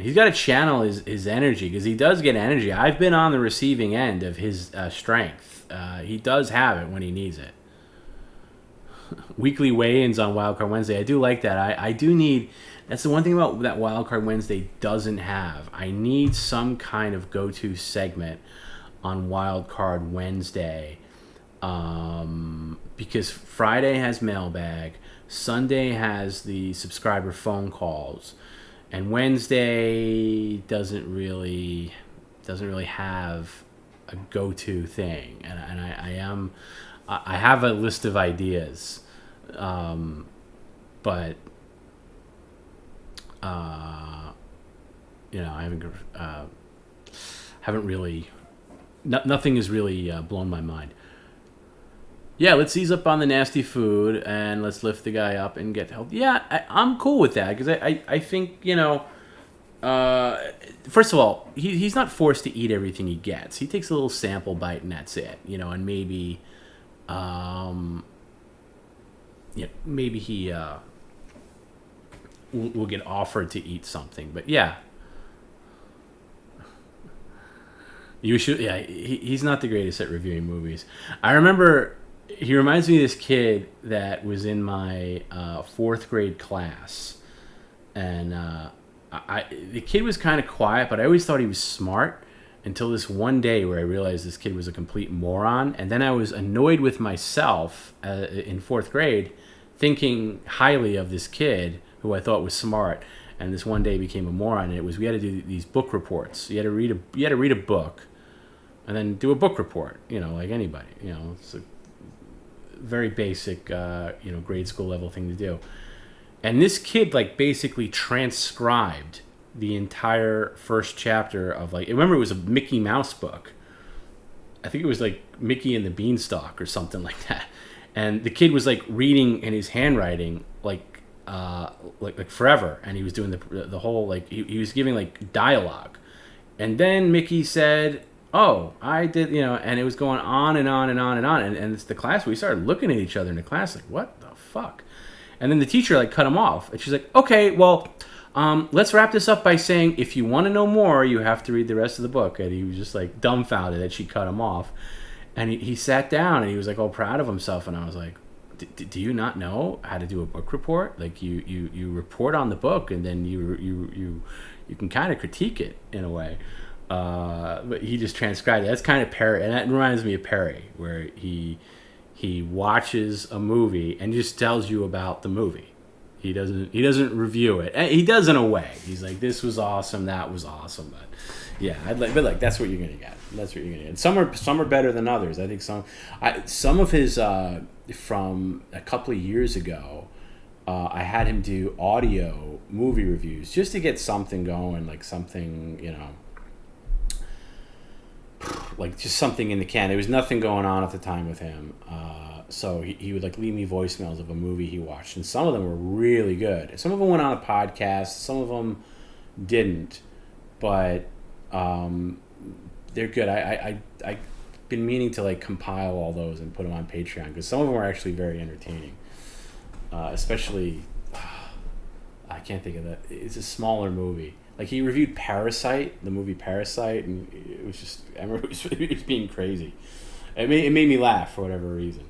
He's got to channel his energy, because he does get energy. I've been on the receiving end of his strength. He does have it when he needs it. Weekly weigh-ins on Wildcard Wednesday. I do like that. I do need... That's the one thing about that Wildcard Wednesday doesn't have. I need some kind of go-to segment on Wildcard Wednesday, because Friday has mailbag, Sunday has the subscriber phone calls, and Wednesday doesn't really have a go-to thing. And I have a list of ideas, but I haven't really. Nothing has really blown my mind. Yeah, let's ease up on the nasty food and let's lift the guy up and get help. Yeah, I'm cool with that, because I think, first of all, he's not forced to eat everything he gets. He takes a little sample bite and that's it, and maybe, maybe he will get offered to eat something. But yeah. You should, yeah. He's not the greatest at reviewing movies. I remember he reminds me of this kid that was in my fourth grade class, and the kid was kind of quiet, but I always thought he was smart until this one day where I realized this kid was a complete moron, and then I was annoyed with myself in fourth grade, thinking highly of this kid who I thought was smart. And this one day became a moron. And we had to do these book reports. You had to read a book, and then do a book report. Like anybody. It's a very basic, grade school level thing to do. And this kid basically transcribed the entire first chapter of remember it was a Mickey Mouse book. I think it was Mickey and the Beanstalk or something like that. And the kid was reading in his handwriting forever, and he was doing the whole he was giving dialogue, and then Mickey said, "Oh, I did," and it was going on and on and on and on, and it's the class. We started looking at each other in the class what the fuck? And then the teacher cut him off, and she's like, "Okay, well, let's wrap this up by saying if you want to know more, you have to read the rest of the book." And he was just dumbfounded that she cut him off, and he sat down and he was all proud of himself, and I was like, do you not know how to do a book report? You report on the book, and then you can kind of critique it in a way. But he just transcribed it. That's kind of Perry, and that reminds me of Perry, where he watches a movie and just tells you about the movie. He doesn't review it. He does in a way. He's like, this was awesome, that was awesome, but yeah, but that's what you're gonna get. That's what you're gonna get. Some are better than others. I think some of his from a couple of years ago, I had him do audio movie reviews just to get something going, something just something in the can. There was nothing going on at the time with him, so he would leave me voicemails of a movie he watched, and some of them were really good. Some of them went on a podcast, some of them didn't, but they're good. I've been meaning to compile all those and put them on Patreon, because some of them are actually very entertaining, especially I can't think of that. It's a smaller movie. He reviewed Parasite, the movie Parasite, and it was just, I remember it was being crazy. It made me laugh for whatever reason.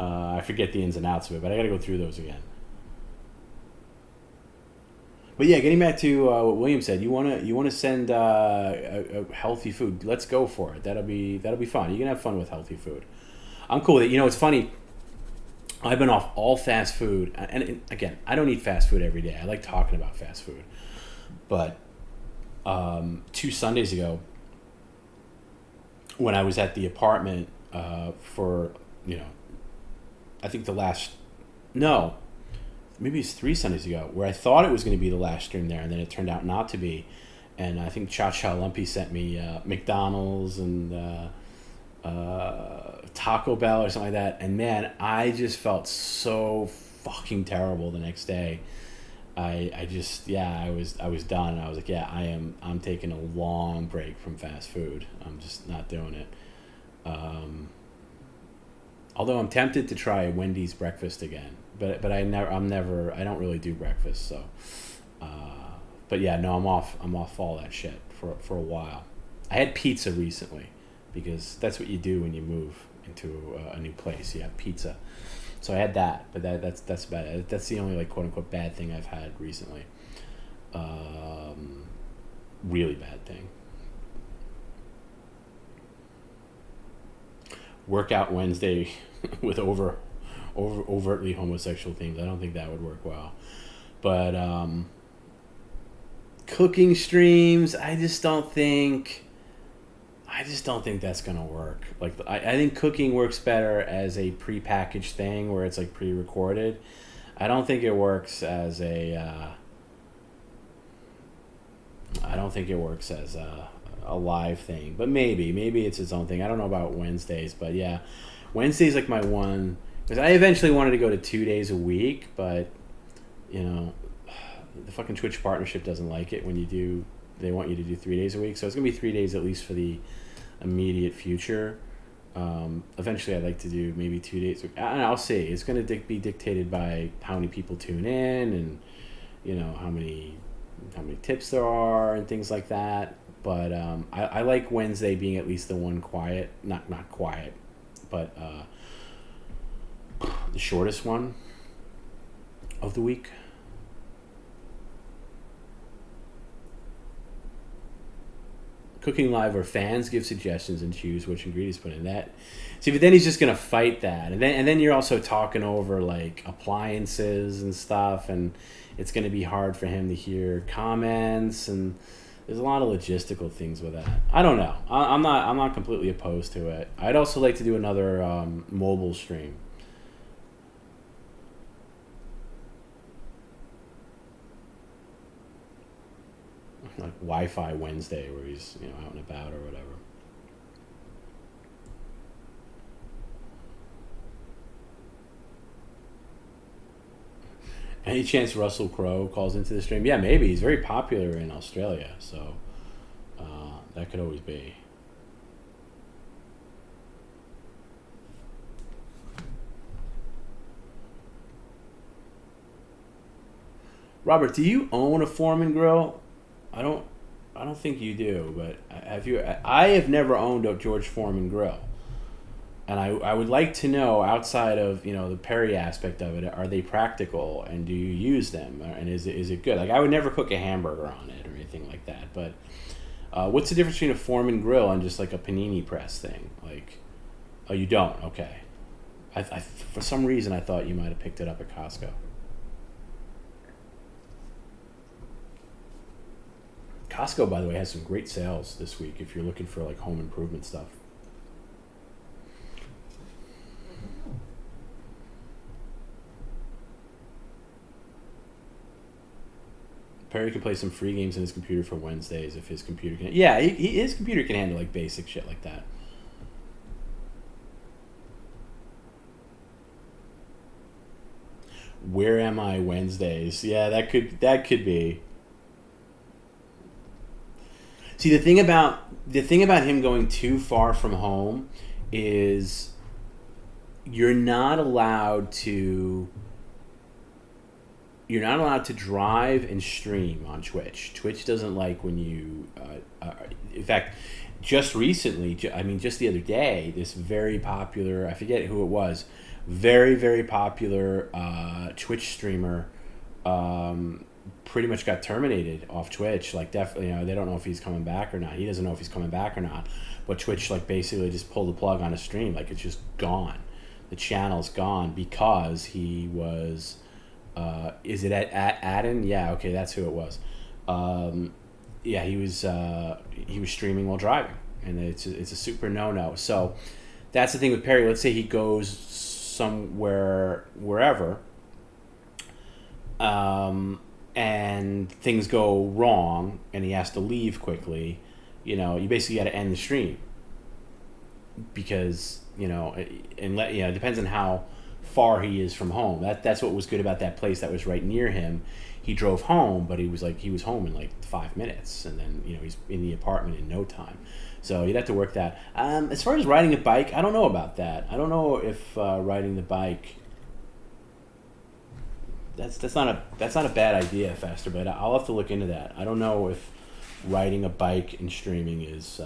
I forget the ins and outs of it, but I got to go through those again. But yeah, getting back to what William said, you want to send a healthy food. Let's go for it. That'll be fun. You can have fun with healthy food. I'm cool with it. It's funny. I've been off all fast food, and again, I don't eat fast food every day. I like talking about fast food, but 2 Sundays ago, when I was at the apartment for I think maybe it's 3 Sundays ago, where I thought it was going to be the last stream there, and then it turned out not to be. And I think Cha Cha Lumpy sent me McDonald's and Taco Bell or something like that. And man, I just felt so fucking terrible the next day. I just, I was done. I was like, I'm taking a long break from fast food. I'm just not doing it. Although I'm tempted to try Wendy's breakfast again, but I don't really do breakfast. So, but yeah, no, I'm off all that shit for a while. I had pizza recently because that's what you do when you move into a new place. You have pizza. So I had that, but that's about it. That's the only, like, quote unquote bad thing I've had recently. Really bad thing. Workout Wednesday with overtly homosexual themes. I don't think that would work well. But cooking streams, I just don't think that's gonna work. Like, I think cooking works better as a prepackaged thing where it's like pre-recorded. I don't think it works as a live thing. But maybe it's its own thing. I don't know about Wednesdays, but yeah, Wednesday's like my one, because I eventually wanted to go to 2 days a week, but the fucking Twitch partnership doesn't like it when you do. They want you to do 3 days a week, so it's gonna be 3 days at least for the immediate future. Eventually I'd like to do maybe 2 days. I'll see. It's going to be dictated by how many people tune in and how many tips there are and things like that. But I like Wednesday being at least the one quiet, not quiet, but the shortest one of the week. Cooking live where fans give suggestions and choose which ingredients to put in that. See, but then he's just gonna fight that, and then you're also talking over like appliances and stuff, and it's gonna be hard for him to hear comments, and there's a lot of logistical things with that. I don't know. I'm not completely opposed to it. I'd also like to do another mobile stream. Like Wi-Fi Wednesday, where he's out and about or whatever. Any chance Russell Crowe calls into the stream? Yeah, maybe. He's very popular in Australia, so that could always be. Robert, do you own a Foreman grill? I don't think you do, but have you? I have never owned a George Foreman grill, and I would like to know, outside of the Perry aspect of it, are they practical and do you use them, and is it good? Like, I would never cook a hamburger on it or anything like that, but what's the difference between a Foreman grill and just like a panini press thing? Like, oh, you don't? Okay, I for some reason I thought you might have picked it up at Costco. Costco, by the way, has some great sales this week if you're looking for like home improvement stuff. Perry can play some free games on his computer for Wednesdays if his computer can. Yeah, his computer can handle like basic shit like that. Where am I Wednesdays? Yeah, that could be. See, the thing about him going too far from home is you're not allowed to drive and stream on Twitch. Twitch doesn't like when you in fact, just recently, just the other day, this very popular, I forget who it was, very, very popular Twitch streamer pretty much got terminated off Twitch. Like, definitely, they don't know if he's coming back or not. He doesn't know if he's coming back or not. But Twitch, like, basically just pulled the plug on a stream. Like, it's just gone. The channel's gone because he was. Is it at Adden? Yeah, okay, that's who it was. Yeah, he was streaming while driving, and it's a super no. So that's the thing with Perry. Let's say he goes somewhere, wherever. And things go wrong and he has to leave quickly, you basically got to end the stream because, it depends on how far he is from home. That's what was good about that place that was right near him. he drove home, but he was home in like 5 minutes, and then he's in the apartment in no time. So you'd have to work that. As far as riding a bike, I don't know about that. I don't know if riding the bike. That's not a bad idea, Faster, but I'll have to look into that. I don't know if riding a bike and streaming is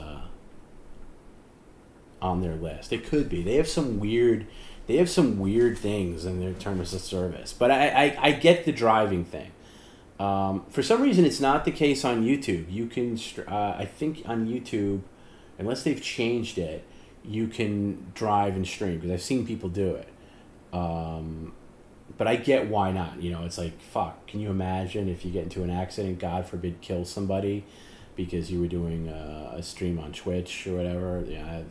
on their list. It could be. They have some weird things in their terms of service. But I get the driving thing. For some reason, it's not the case on YouTube. You can, I think on YouTube, unless they've changed it, you can drive and stream, because I've seen people do it. But I get why not. It's like, fuck, can you imagine if you get into an accident, God forbid, kill somebody because you were doing a stream on Twitch or whatever? Yeah,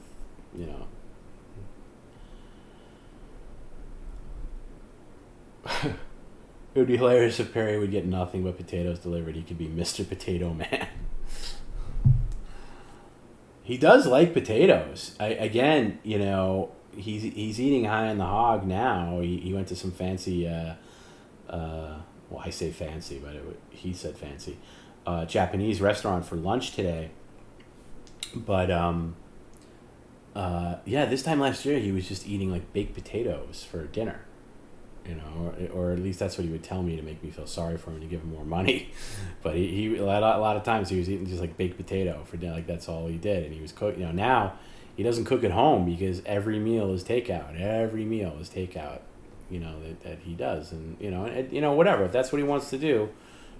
It would be hilarious if Perry would get nothing but potatoes delivered. He could be Mr. Potato Man. He does like potatoes. He's eating high on the hog now. He went to some fancy, well, I say fancy, but he said fancy, Japanese restaurant for lunch today. But this time last year he was just eating like baked potatoes for dinner. Or at least that's what he would tell me to make me feel sorry for him, to give him more money. But he a lot of times he was eating just like baked potato for dinner, like that's all he did. And he was cooking. Now he doesn't cook at home because every meal is takeout. Every meal is takeout. That he does, and whatever. If that's what he wants to do,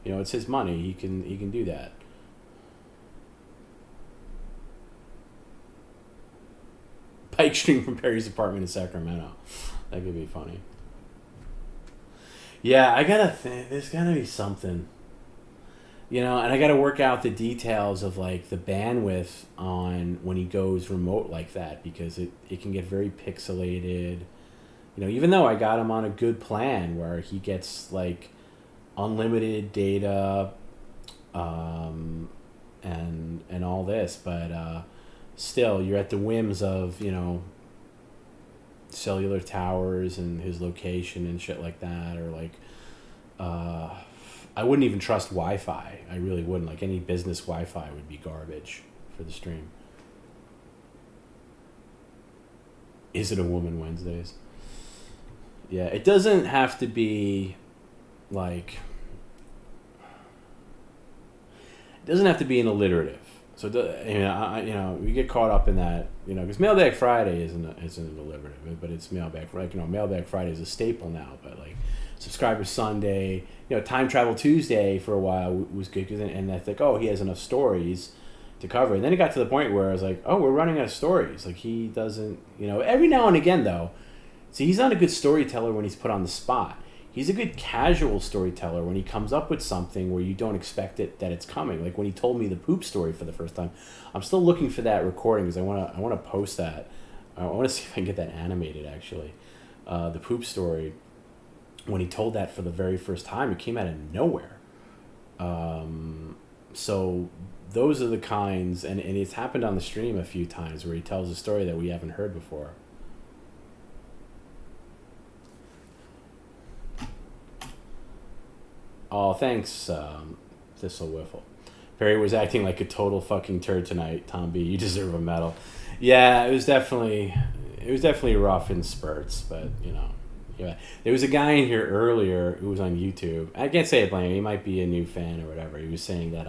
it's his money. He can do that. Bike stream from Perry's apartment in Sacramento. That could be funny. Yeah, I gotta think. There's gotta be something. And I gotta work out the details of like the bandwidth on when he goes remote like that, because it can get very pixelated. Even though I got him on a good plan where he gets like unlimited data, and all this, but still you're at the whims of cellular towers and his location and shit like that, or like I wouldn't even trust Wi-Fi. I really wouldn't. Like any business Wi-Fi would be garbage for the stream. Is it a Woman Wednesdays? Yeah, it doesn't have to be like, it doesn't have to be an alliterative. So we get caught up in that, because Mailbag Friday isn't an alliterative, but it's Mailbag Friday. Mailbag Friday is a staple now, but like Subscriber Sunday, Time Travel Tuesday for a while was good, and I think, oh, he has enough stories to cover. And then it got to the point where I was like, oh, we're running out of stories. Like he doesn't, every now and again though. See, he's not a good storyteller when he's put on the spot. He's a good casual storyteller when he comes up with something where you don't expect that it's coming. Like when he told me the poop story for the first time. I'm still looking for that recording because I want to post that. I want to see if I can get that animated actually. The poop story, when he told that for the very first time, it came out of nowhere. So those are the kinds, and it's happened on the stream a few times where he tells a story that we haven't heard before. Oh, thanks, Thistle Wiffle. Perry was acting like a total fucking turd tonight. TomB, you deserve a medal. Yeah, it was definitely rough in spurts, but yeah. There was a guy in here earlier who was on YouTube. I can't say I blame him. He might be a new fan or whatever. He was saying that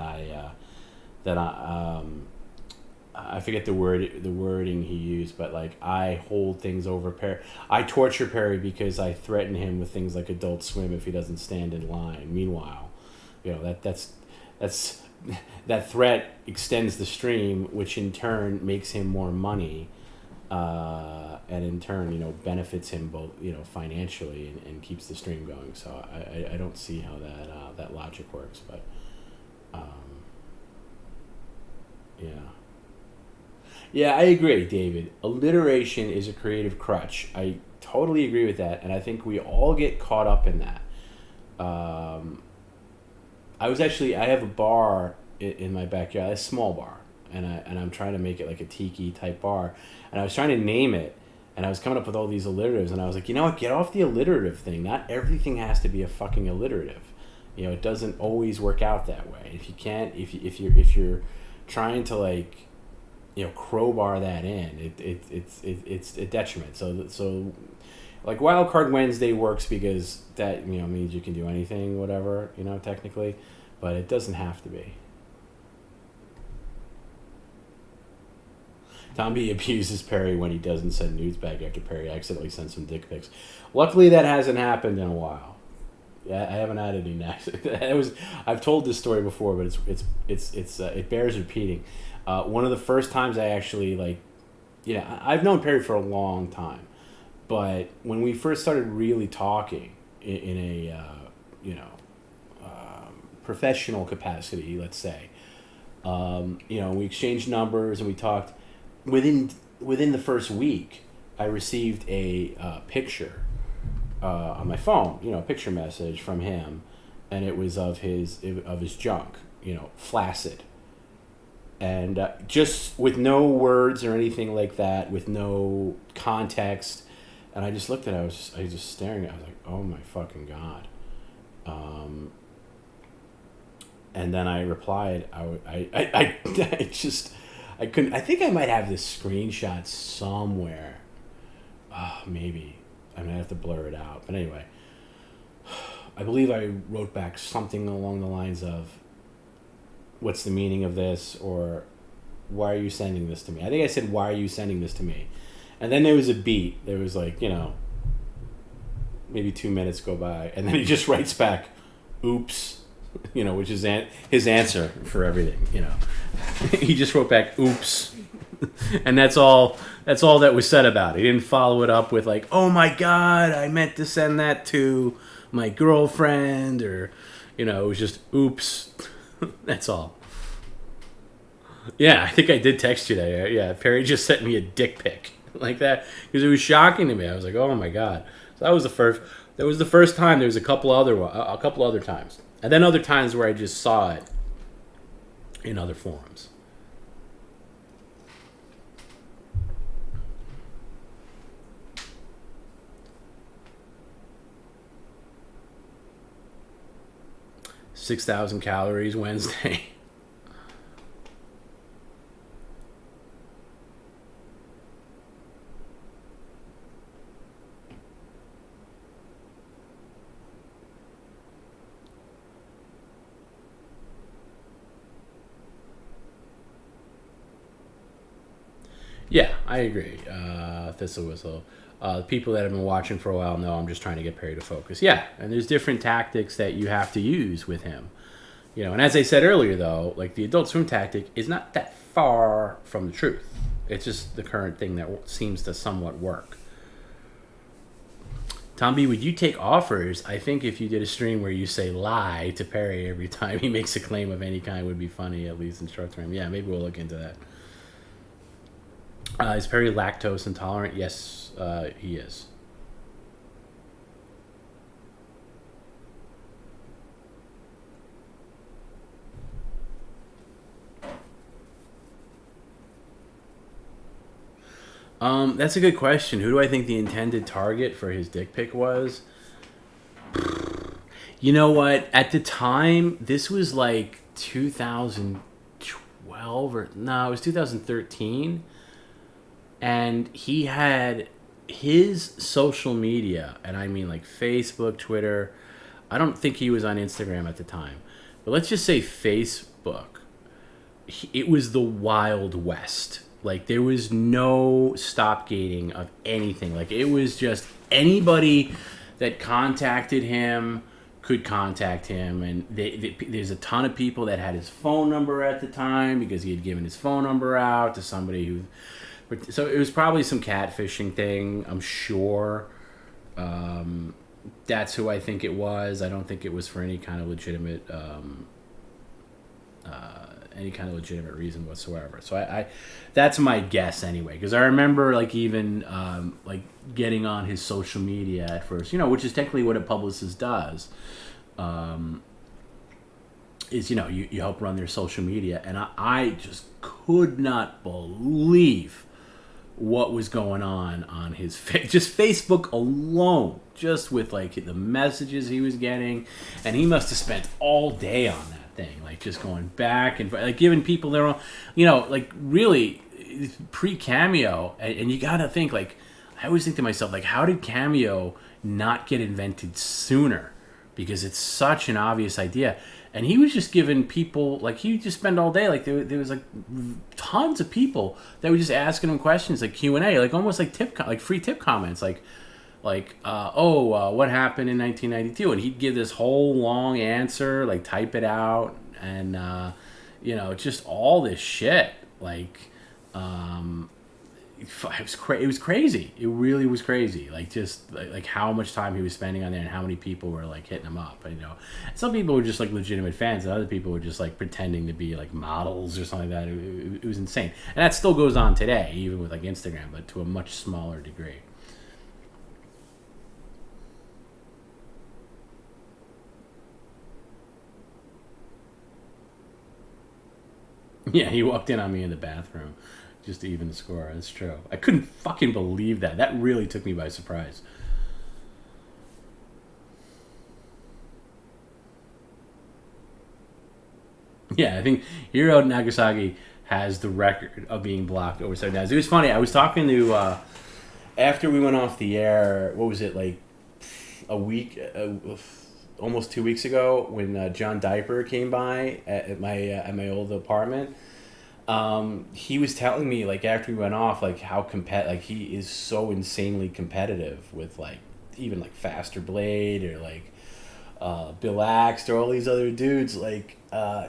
I forget the wording he used, but like I hold things over Perry. I torture Perry because I threaten him with things like Adult Swim if he doesn't stand in line. Meanwhile, that's that threat extends the stream, which in turn makes him more money, and in turn benefits him both financially and keeps the stream going. So I don't see how that logic works, but yeah. Yeah, I agree, David. Alliteration is a creative crutch. I totally agree with that, and I think we all get caught up in that. I have a bar in my backyard, a small bar, and I'm trying to make it like a tiki type bar, and I was trying to name it, and I was coming up with all these alliteratives, and I was like, you know what, get off the alliterative thing. Not everything has to be a fucking alliterative. It doesn't always work out that way. If you can't, if you're trying to like, crowbar that in, it's a detriment. So like Wild Card Wednesday works because that means you can do anything, whatever, technically, but it doesn't have to be. TomB abuses Perry when he doesn't send nudes back after Perry accidentally sends some dick pics. Luckily, that hasn't happened in a while. Yeah, I haven't had any next. I've told this story before, but it bears repeating. One of the first times I actually I've known Perry for a long time, but when we first started really talking in a professional capacity, let's say, we exchanged numbers and we talked. Within the first week, I received a picture on my phone, a picture message from him, and it was of his junk, flaccid, and just with no words or anything like that, with no context, and I just looked at it. I was just staring at it. I was like, oh my fucking god. And then I replied. I couldn't. I think I might have this screenshot somewhere. Maybe. I might have to blur it out. But anyway, I believe I wrote back something along the lines of, what's the meaning of this? Or, why are you sending this to me? I think I said, why are you sending this to me? And then there was a beat. There was maybe 2 minutes go by. And then he just writes back, oops. Which is his answer for everything. He just wrote back, "Oops," and that's all that was said about it. He didn't follow it up with like, "Oh my God, I meant to send that to my girlfriend," or, it was just, "Oops." That's all. Yeah, I think I did text you that. Yeah, Perry just sent me a dick pic like that because it was shocking to me. I was like, "Oh my God." So that was the first. That was the first time. There was a couple other times. And then other times where I just saw it in other forums. $6,000 calories Wednesday. Yeah, I agree. Thistle Whistle. People that have been watching for a while know I'm just trying to get Perry to focus. Yeah, and there's different tactics that you have to use with him. And as I said earlier, though, like the Adult Swim tactic is not that far from the truth. It's just the current thing that seems to somewhat work. TomB, would you take offers? I think if you did a stream where you say lie to Perry every time he makes a claim of any kind would be funny, at least in short term. Yeah, maybe we'll look into that. Is Perry lactose intolerant? Yes, he is. That's a good question. Who do I think the intended target for his dick pic was? You know what? At the time, this was like 2012 or no, it was 2013. And he had his social media, and I mean like Facebook, Twitter. I don't think he was on Instagram at the time. But let's just say Facebook. It was the Wild West. Like, there was no stop gating of anything. Like, it was just anybody that contacted him could contact him. And there's a ton of people that had his phone number at the time because he had given his phone number out to somebody who... So it was probably some catfishing thing, I'm sure. That's who I think it was. I don't think it was for any kind of legitimate reason whatsoever. So I that's my guess anyway, because I remember like even like getting on his social media at first, which is technically what a publicist does. Is you help run their social media, and I just could not believe what was going on his just Facebook alone, just with like the messages he was getting, and he must have spent all day on that thing, like just going back and like giving people their own, like really pre-Cameo, and you gotta think, like, I always think to myself, like, how did Cameo not get invented sooner? Because it's such an obvious idea. And he was just giving people, like, he would just spend all day, like, there was, like, tons of people that were just asking him questions, like Q&A, like, almost like free tip comments, what happened in 1992? And he'd give this whole long answer, like, type it out, and, just all this shit, like, it was crazy. It really was crazy. Like, just like how much time he was spending on there, and how many people were like hitting him up. Some people were just like legitimate fans, and other people were just like pretending to be like models or something like that. It was insane, and that still goes on today, even with like Instagram, but to a much smaller degree. Yeah, he walked in on me in the bathroom. Just to even the score. That's true. I couldn't fucking believe that. That really took me by surprise. Yeah, I think Hiro Nagasaki has the record of being blocked over 7 times. It was funny. I was talking to, after we went off the air, what was it, like a week, almost 2 weeks ago, when John Diaper came by at my old apartment. He was telling me, like, after we went off, like, how like, he is so insanely competitive with, like, even like Faster Blade, or like Bill Axe, or all these other dudes. Like,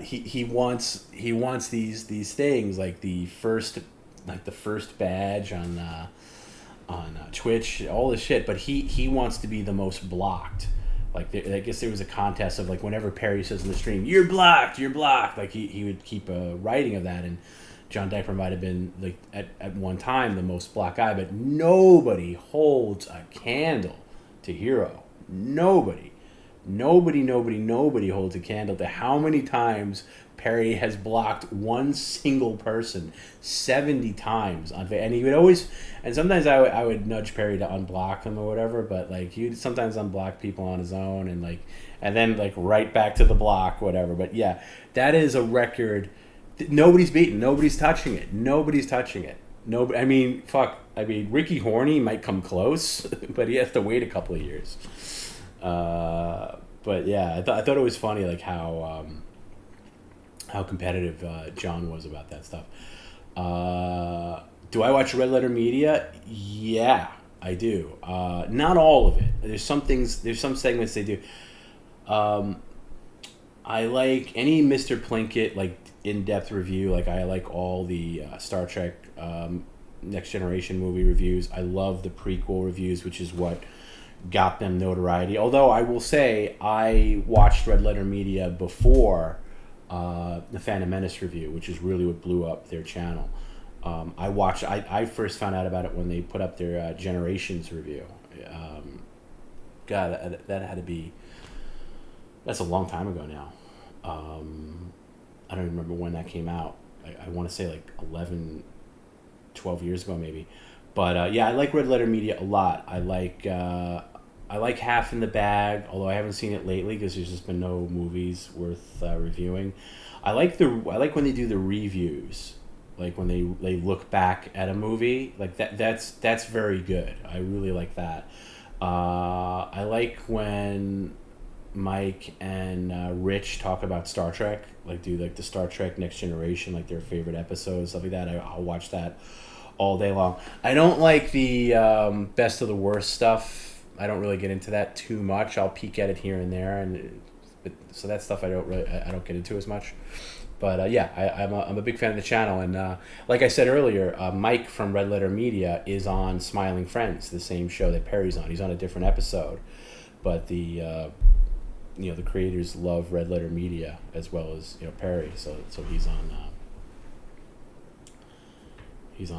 he wants these things, like the first badge on Twitch, all this shit. But he wants to be the most blocked. Like, I guess there was a contest of, like, whenever Perry says in the stream, you're blocked. Like, he would keep writing of that, and John Diaper might have been, like, at one time the most blocked guy, but nobody holds a candle to Hiro. Nobody holds a candle to how many times Perry has blocked one single person 70 times and he would always, and sometimes I would nudge Perry to unblock him or whatever, but like he'd sometimes unblock people on his own, and then like right back to the block, whatever. But yeah, that is a record nobody's beaten. Nobody's touching it. I mean, Ricky Horney might come close, but he has to wait a couple of years. But yeah, I thought it was funny, like how competitive John was about that stuff. Do I watch Red Letter Media? Yeah, I do. Not all of it. There's some segments they do. I like any Mr. Plinkett, like, in-depth review. Like, I like all the Star Trek Next Generation movie reviews. I love the prequel reviews, which is what got them notoriety. Although I will say I watched Red Letter Media before the Phantom Menace review, which is really what blew up their channel. I first found out about it when they put up their Generations review. God, that had to be... That's a long time ago now. I don't remember when that came out. I want to say like 11, 12 years ago maybe. But yeah, I like Red Letter Media a lot. I like Half in the Bag, although I haven't seen it lately because there's just been no movies worth reviewing. I like when they do the reviews, like when they look back at a movie, like that's very good. I really like that. I like when Mike and Rich talk about Star Trek, like do like the Star Trek Next Generation, like their favorite episodes, stuff like that. I'll watch that all day long. I don't like the best of the worst stuff. I don't really get into that too much. I'll peek at it here and there, so that stuff I don't get into as much. But yeah, I'm a big fan of the channel, and like I said earlier, Mike from Red Letter Media is on Smiling Friends, the same show that Perry's on. He's on a different episode, but the creators love Red Letter Media as well as Perry, so he's on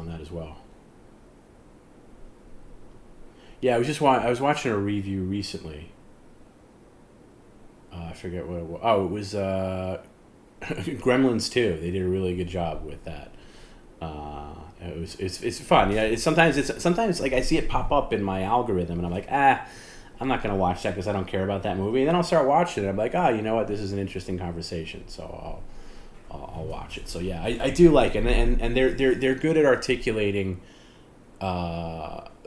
that as well. Yeah, I was watching a review recently. I forget what it was. Oh, it was Gremlins 2. They did a really good job with that. It's fun. Yeah, sometimes like I see it pop up in my algorithm, and I'm like, I'm not gonna watch that because I don't care about that movie. And then I'll start watching it. I'm like, you know what? This is an interesting conversation, so I'll watch it. So yeah, I do like it, and they're good at articulating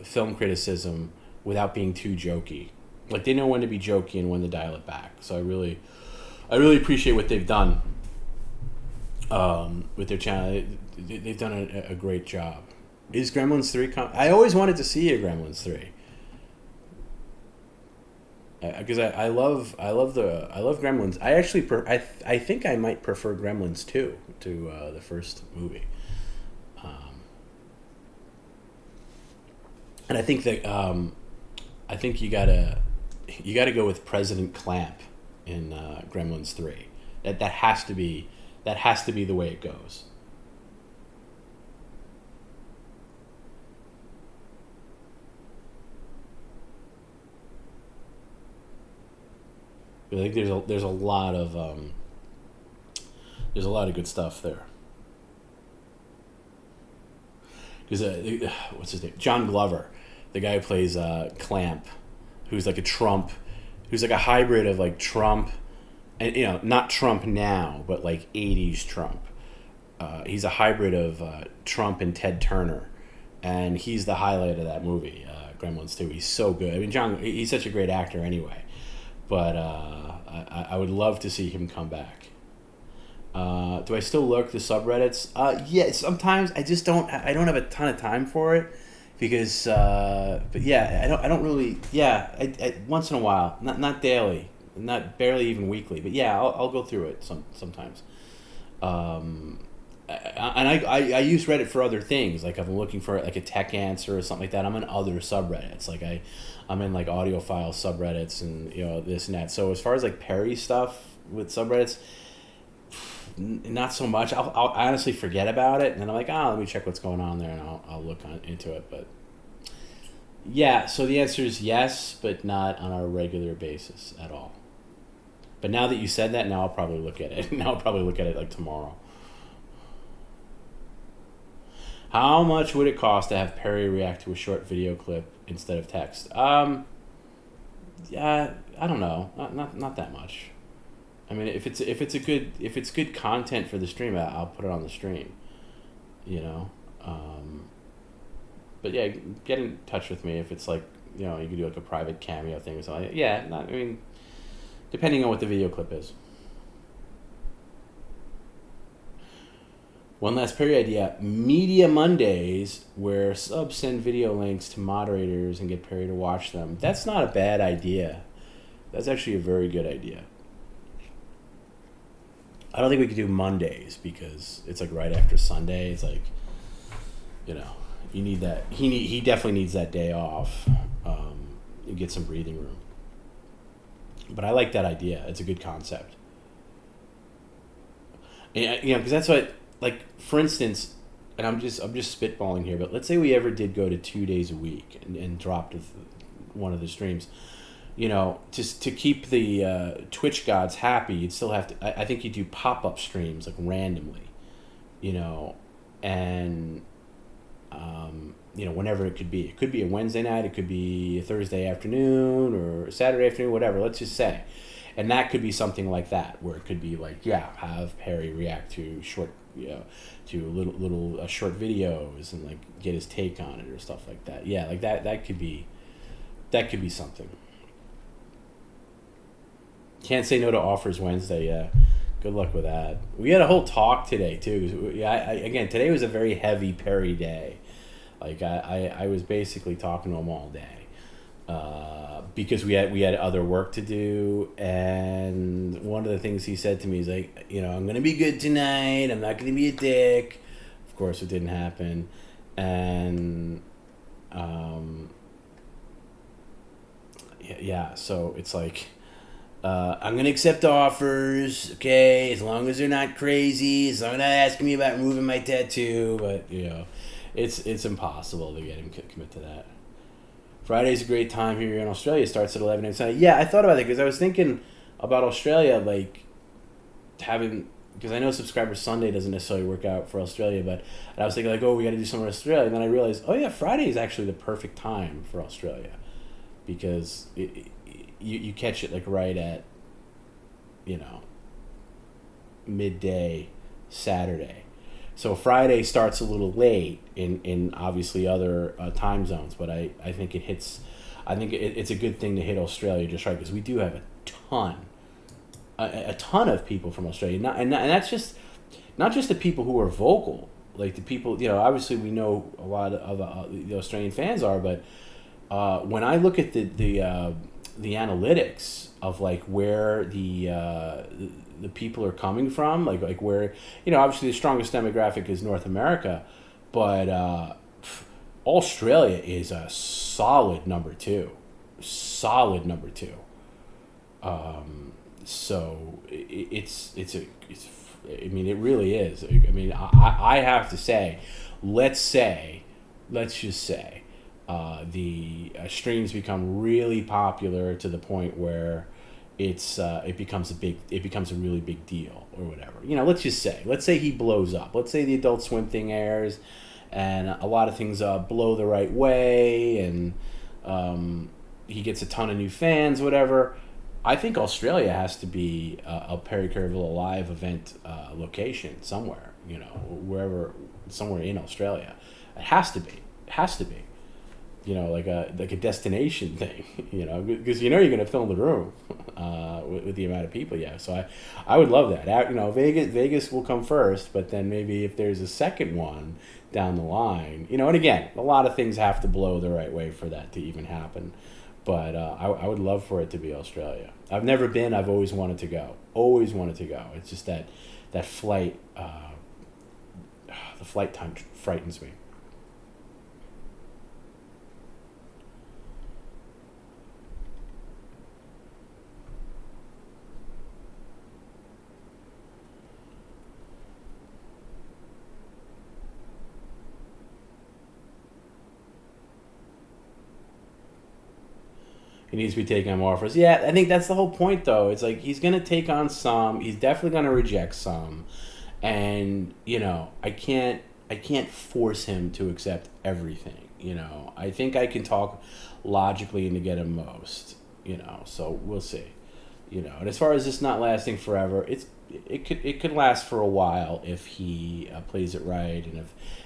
film criticism without being too jokey. Like they know when to be jokey and when to dial it back. So I really appreciate what they've done with their channel. They've done a great job. Is Gremlins 3 I always wanted to see a Gremlins 3. Because I love Gremlins. I actually I think I might prefer Gremlins 2 to the first movie. And I think that I think you gotta go with President Clamp in Gremlins 3. That has to be the way it goes. I think there's a lot of good stuff there. Because what's his name? John Glover, the guy who plays Clamp, who's like a Trump, who's like a hybrid of like Trump, and not Trump now, but like '80s Trump. He's a hybrid of Trump and Ted Turner, and he's the highlight of that movie, Gremlins 2. He's so good. I mean, he's such a great actor anyway. But I would love to see him come back. Do I still lurk the subreddits? Yeah, sometimes I just don't. I don't have a ton of time for it because. But yeah, I don't really. Yeah, I once in a while, not daily, not barely even weekly. But yeah, I'll go through it sometimes. And I use Reddit for other things. Like if I'm looking for like a tech answer or something like that, I'm in other subreddits. Like I'm in like audiophile subreddits and this and that. So as far as like Perry stuff with subreddits, not so much. I'll honestly forget about it, and then I'm like, let me check what's going on there, and I'll look into it. But yeah, so the answer is yes, but not on a regular basis at all. But now that you said that, now I'll probably look at it. Now I'll probably look at it like tomorrow. How much would it cost to have Perry react to a short video clip instead of text? Yeah, I don't know. Not that much. I mean, if it's good content for the stream, I'll put it on the stream. But yeah, get in touch with me if it's like you can do like a private cameo thing or something. Yeah, I mean, depending on what the video clip is. One last Perry idea: Media Mondays, where subs send video links to moderators and get Perry to watch them. That's not a bad idea. That's actually a very good idea. I don't think we could do Mondays because it's like right after Sunday. It's like, you need that. He definitely needs that day off. You get some breathing room. But I like that idea. It's a good concept. And, because that's what. Like, for instance, and I'm just spitballing here, but let's say we ever did go to 2 days a week and dropped one of the streams, just to keep the Twitch gods happy, you'd still have to, I think you do pop-up streams, like, randomly, and, whenever it could be. It could be a Wednesday night, it could be a Thursday afternoon, or Saturday afternoon, whatever, let's just say. And that could be something like that, where it could be like, have Perry react to short, to little short videos and like get his take on it or stuff like that. Yeah, like that could be something. Can't say no to offers Wednesday. Yeah, good luck with that. We had a whole talk today too. Again, today was a very heavy Perry day. Like I was basically talking to him all day. Because we had other work to do, and one of the things he said to me is like, I'm gonna be good tonight. I'm not gonna be a dick. Of course, it didn't happen, and So it's like, I'm gonna accept offers, okay, as long as they're not crazy, as long as they're not asking me about moving my tattoo. But it's impossible to get him to commit to that. Friday's a great time here in Australia. It starts at 11 a.m. Yeah, I thought about it because I was thinking about Australia, like having because I know Subscriber Sunday doesn't necessarily work out for Australia, but I was thinking like, oh, we got to do something in Australia, and then I realized, oh yeah, Friday is actually the perfect time for Australia, because you catch it like right at, midday Saturday. So Friday starts a little late in obviously other time zones, but I think it hits. I think it's a good thing to hit Australia just right, because we do have a ton of people from Australia, and that's just not just the people who are vocal, like the people, obviously we know a lot of the Australian fans are, but when I look at the analytics of like where the people are coming from, like where, obviously the strongest demographic is North America, but Australia is a solid number two. So it's I mean, it really is. I mean, I have to say, let's just say, the streams become really popular to the point where it becomes a really big deal or whatever. Let's say he blows up. Let's say the Adult Swim thing airs, and a lot of things blow the right way, and he gets a ton of new fans, whatever. I think Australia has to be a Perry Caravello live event location somewhere, wherever, somewhere in Australia. It has to be. Like a destination thing, because you're going to fill the room with the amount of people. Yeah, so I would love that. Vegas will come first, but then maybe if there's a second one down the line, and again, a lot of things have to blow the right way for that to even happen. But I would love for it to be Australia. I've never been. I've always wanted to go. It's just that flight. The flight time frightens me. He needs to be taking on offers. Yeah, I think that's the whole point, though. It's like he's going to take on some. He's definitely going to reject some, and I can't force him to accept everything. I think I can talk logically into get him most. So we'll see. And as far as this not lasting forever, it could last for a while if he plays it right, and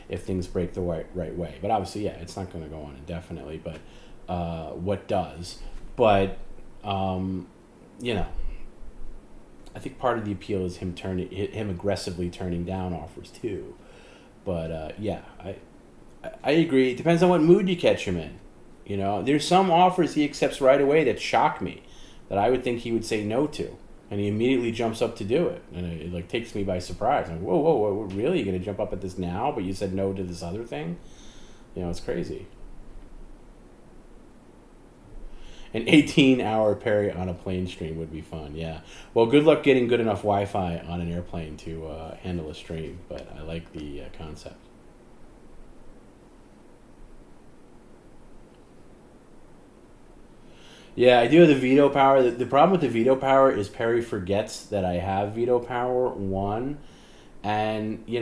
if things break the right way. But obviously, yeah, it's not going to go on indefinitely. But what does? But I think part of the appeal is him aggressively turning down offers too. But yeah, I agree. It depends on what mood you catch him in. There's some offers he accepts right away that shock me, that I would think he would say no to, and he immediately jumps up to do it, and it like takes me by surprise. I'm like, whoa, really? You're gonna jump up at this now? But you said no to this other thing? It's crazy. An 18-hour Perry on a plane stream would be fun, yeah. Well, good luck getting good enough Wi-Fi on an airplane to handle a stream, but I like the concept. Yeah, I do have the veto power. The problem with the veto power is Perry forgets that I have veto power, one, and, he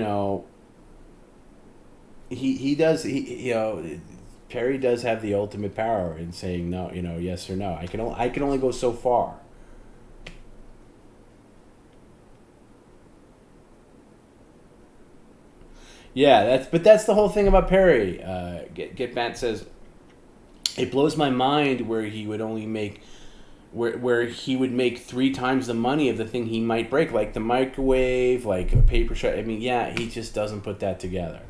does, Perry does have the ultimate power in saying no, yes or no. I can only go so far. Yeah, that's the whole thing about Perry. Get Matt says, it blows my mind where he would only make, where he would make 3 times the money of the thing he might break, like the microwave, like a paper shot. I mean, yeah, he just doesn't put that together.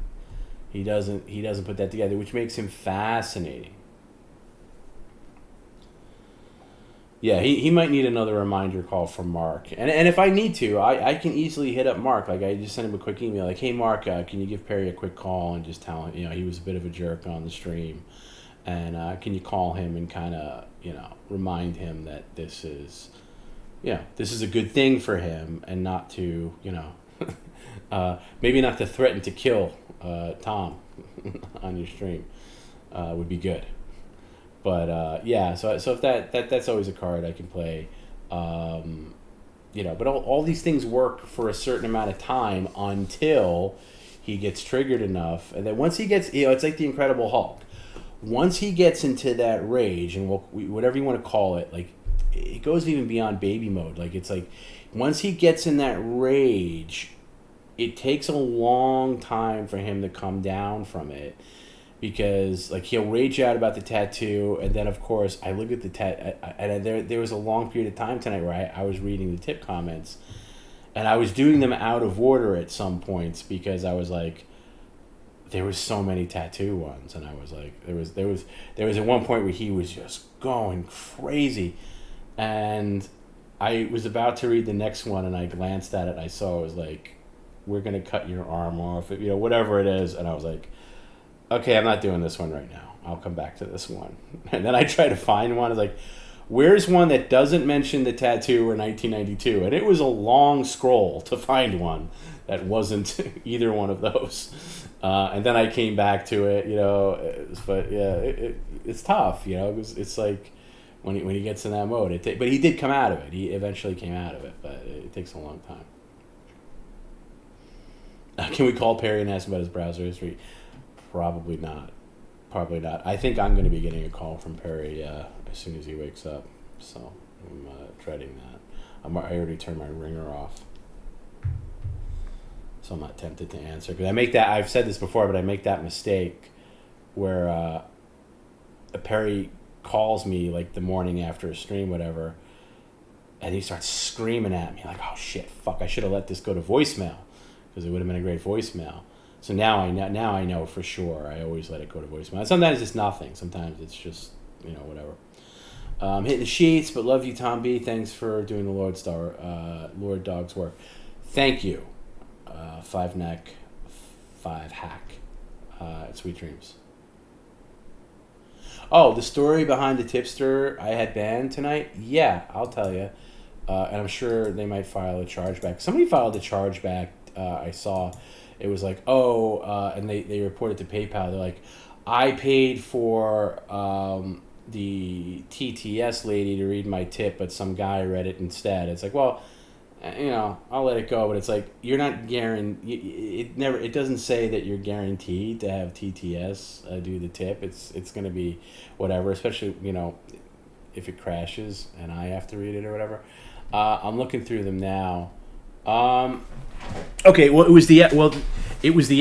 He doesn't put that together, which makes him fascinating. Yeah, he might need another reminder call from Mark. And if I need to, I can easily hit up Mark. Like, I just send him a quick email, like, hey, Mark, can you give Perry a quick call and just tell him, he was a bit of a jerk on the stream. And can you call him and kind of, remind him that this is a good thing for him, and not to, maybe not to threaten to kill Tom on your stream would be good. But yeah, so if that's always a card I can play. but all these things work for a certain amount of time until he gets triggered enough, and then once he gets, it's like the Incredible Hulk. Once he gets into that rage, and whatever you want to call it, like it goes even beyond baby mode. Like it's like once he gets in that rage, it takes a long time for him to come down from it, because like he'll rage out about the tattoo, and then of course I look at the and there was a long period of time tonight where I was reading the tip comments, and I was doing them out of order at some points because I was like, there was so many tattoo ones, and I was like, there was at one point where he was just going crazy, and I was about to read the next one, and I glanced at it, and I saw it was like, we're gonna cut your arm off, whatever it is, and I was like, okay, I'm not doing this one right now. I'll come back to this one, and then I try to find one. I was like, where's one that doesn't mention the tattoo or 1992? And it was a long scroll to find one that wasn't either one of those. And then I came back to it, but yeah, it's tough, it's like when he gets in that mode. But he did come out of it. He eventually came out of it, but it takes a long time. Can we call Perry and ask him about his browser history? Probably not. I think I'm going to be getting a call from Perry as soon as he wakes up. So I'm dreading that. I already turned my ringer off, so I'm not tempted to answer. Because I've said this before, but I make that mistake where Perry calls me like the morning after a stream, whatever, and he starts screaming at me like, "Oh shit, fuck! I should have let this go to voicemail, because it would have been a great voicemail." So now I know for sure. I always let it go to voicemail. And sometimes it's nothing. Sometimes it's just whatever. Hitting the sheets, but love you, TomB. Thanks for doing the Lord Dog's work. Thank you, 5neck, 5hack. Sweet dreams. Oh, the story behind the tipster I had banned tonight? Yeah, I'll tell you. And I'm sure they might file a chargeback. Somebody filed a chargeback. I saw it was like, and they reported to PayPal. They're like, I paid for the TTS lady to read my tip, but some guy read it instead. It's like, well, I'll let it go, but it's like you're not guaranteed. It doesn't say that you're guaranteed to have TTS do the tip. It's going to be whatever, especially if it crashes and I have to read it or whatever. I'm looking through them now. Okay, well, it was the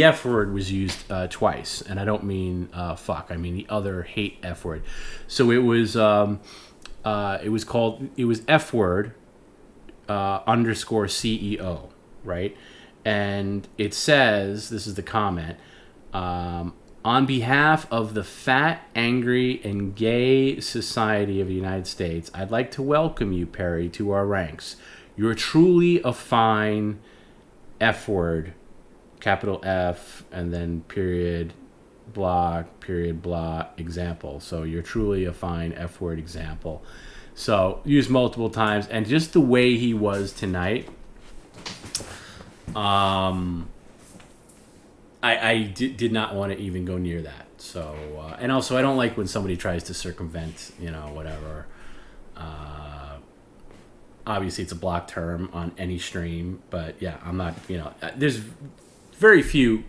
F word was used twice, and I don't mean fuck. I mean the other hate F word. So it was F word _CEO, right? And it says, this is the comment, on behalf of the fat, angry, and gay society of the United States, I'd like to welcome you, Perry, to our ranks. You're truly a fine F word, capital F, and then period, blah, example. So you're truly a fine F word example. So used multiple times, and just the way he was tonight, I did not want to even go near that. So and also I don't like when somebody tries to circumvent, whatever. Obviously, it's a block term on any stream, but yeah, I'm not. There's very few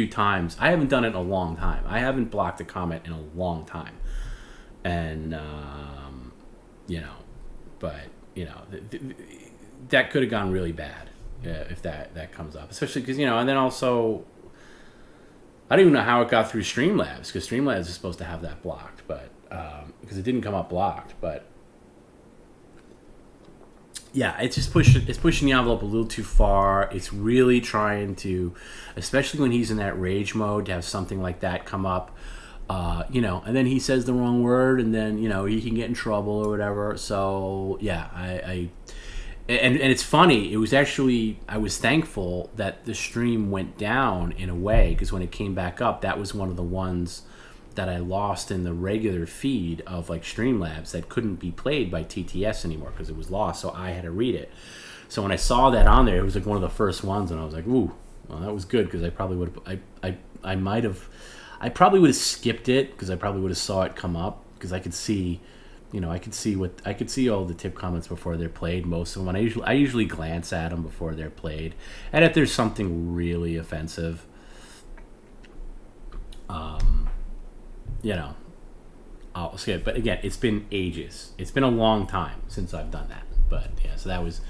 times. I haven't done it in a long time. I haven't blocked a comment in a long time, and that could have gone really bad if that comes up, especially because and then also I don't even know how it got through Streamlabs, because Streamlabs is supposed to have that blocked, but because it didn't come up blocked, but. Yeah, it's just pushing the envelope a little too far. It's really trying to, especially when he's in that rage mode, to have something like that come up, and then he says the wrong word, and then he can get in trouble or whatever. So yeah, and it's funny. It was actually, I was thankful that the stream went down in a way, because when it came back up, that was one of the ones that I lost in the regular feed of like Streamlabs that couldn't be played by TTS anymore because it was lost, so I had to read it. So when I saw that on there, it was like one of the first ones, and I was like, ooh, well, that was good, because I probably would have, I probably would have skipped it, because I probably would have saw it come up, because I could see I could see all the tip comments before they're played. Most of them, and I usually glance at them before they're played, and if there's something really offensive, I'll skip. But again, it's been ages. It's been a long time since I've done that. But yeah, so that was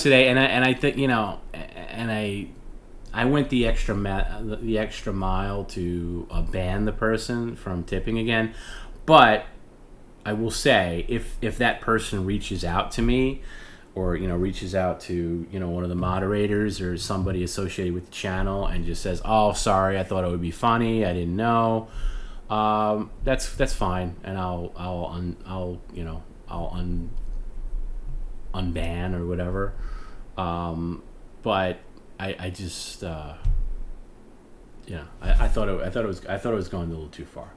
today, and I think I went the extra mile to ban the person from tipping again, but I will say if that person reaches out to me, or reaches out to one of the moderators or somebody associated with the channel and just says, "Oh, sorry, I thought it would be funny. I didn't know." That's fine, and I'll unban or whatever. But I just I thought it was going a little too far.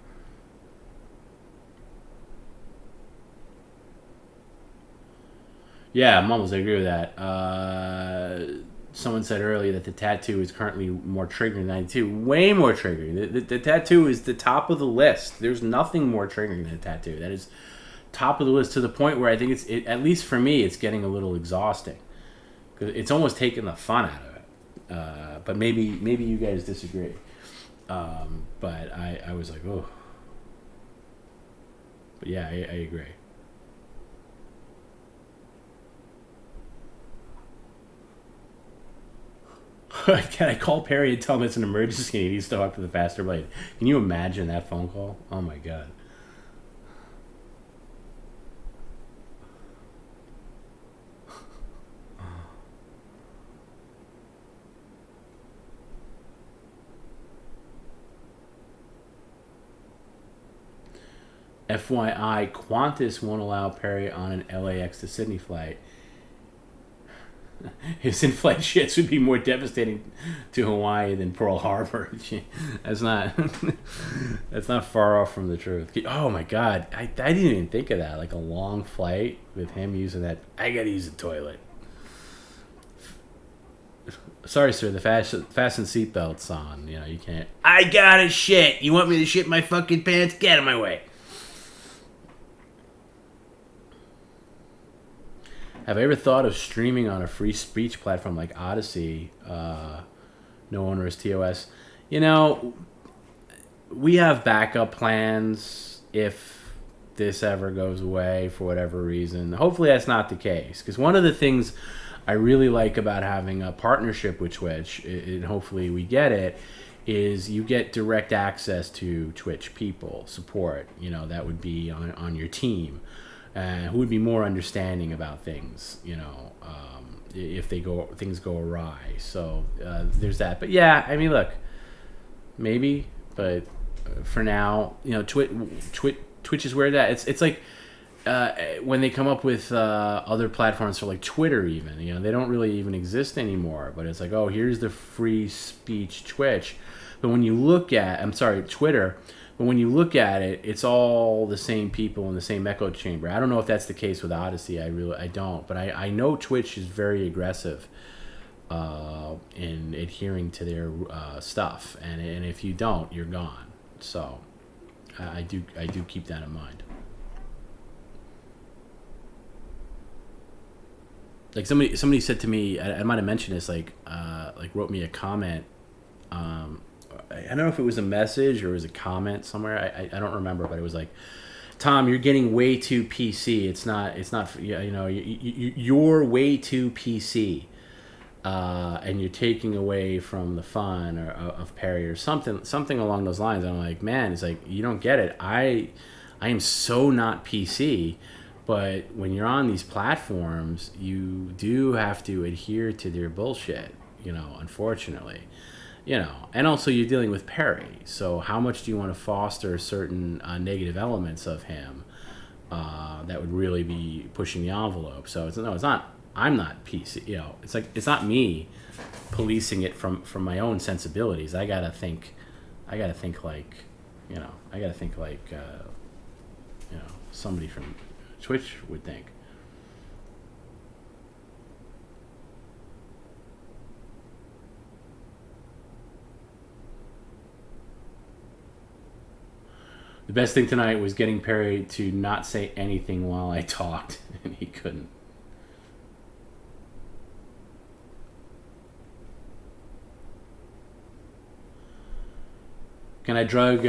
Yeah, Mumbles, I agree with that. Someone said earlier that the tattoo is currently more triggering than 92. Way more triggering. The tattoo is the top of the list. There's nothing more triggering than a tattoo. That is top of the list, to the point where I think at least for me, it's getting a little exhausting. 'Cause it's almost taking the fun out of it. But maybe you guys disagree. But I was like, oh. But yeah, I agree. Can I call Perry and tell him it's an emergency and he needs to talk to the faster blade? Can you imagine that phone call? Oh my god. FYI, Qantas won't allow Perry on an LAX to Sydney flight. His in-flight shits would be more devastating to Hawaii than Pearl Harbor. That's not far off from the truth. Oh my god, I didn't even think of that. Like a long flight with him using that. I gotta use the toilet. Sorry, sir. The fasten seatbelts on. You can't. I gotta shit. You want me to shit my fucking pants? Get out of my way. Have I ever thought of streaming on a free speech platform like Odyssey? No onerous TOS. We have backup plans if this ever goes away for whatever reason. Hopefully that's not the case. Because one of the things I really like about having a partnership with Twitch, and hopefully we get it, is you get direct access to Twitch people, support, that would be on your team. Who would be more understanding about things, if things go awry. So there's that. But yeah, I mean, look, maybe, but for now, Twitch is where that. It's like when they come up with other platforms for like Twitter, even they don't really even exist anymore. But it's like, oh, here's the free speech Twitch. But when you look at, Twitter. But when you look at it, it's all the same people in the same echo chamber. I don't know if that's the case with Odyssey. I don't. But I know Twitch is very aggressive in adhering to their stuff. And if you don't, you're gone. So I do keep that in mind. Like somebody said to me, I might have mentioned this, like wrote me a comment. I don't know if it was a message or it was a comment somewhere. I don't remember, but it was like, Tom, you're getting way too PC. It's not. You're way too PC, and you're taking away from the fun of Perry or something along those lines. And I'm like, man, it's like you don't get it. I am so not PC, but when you're on these platforms, you do have to adhere to their bullshit. Unfortunately. And also you're dealing with Perry. So how much do you want to foster certain negative elements of him that would really be pushing the envelope? So it's not. I'm not PC. It's like it's not me policing it from my own sensibilities. I gotta think like somebody from Twitch would think. The best thing tonight was getting Perry to not say anything while I talked, and he couldn't. Can I drug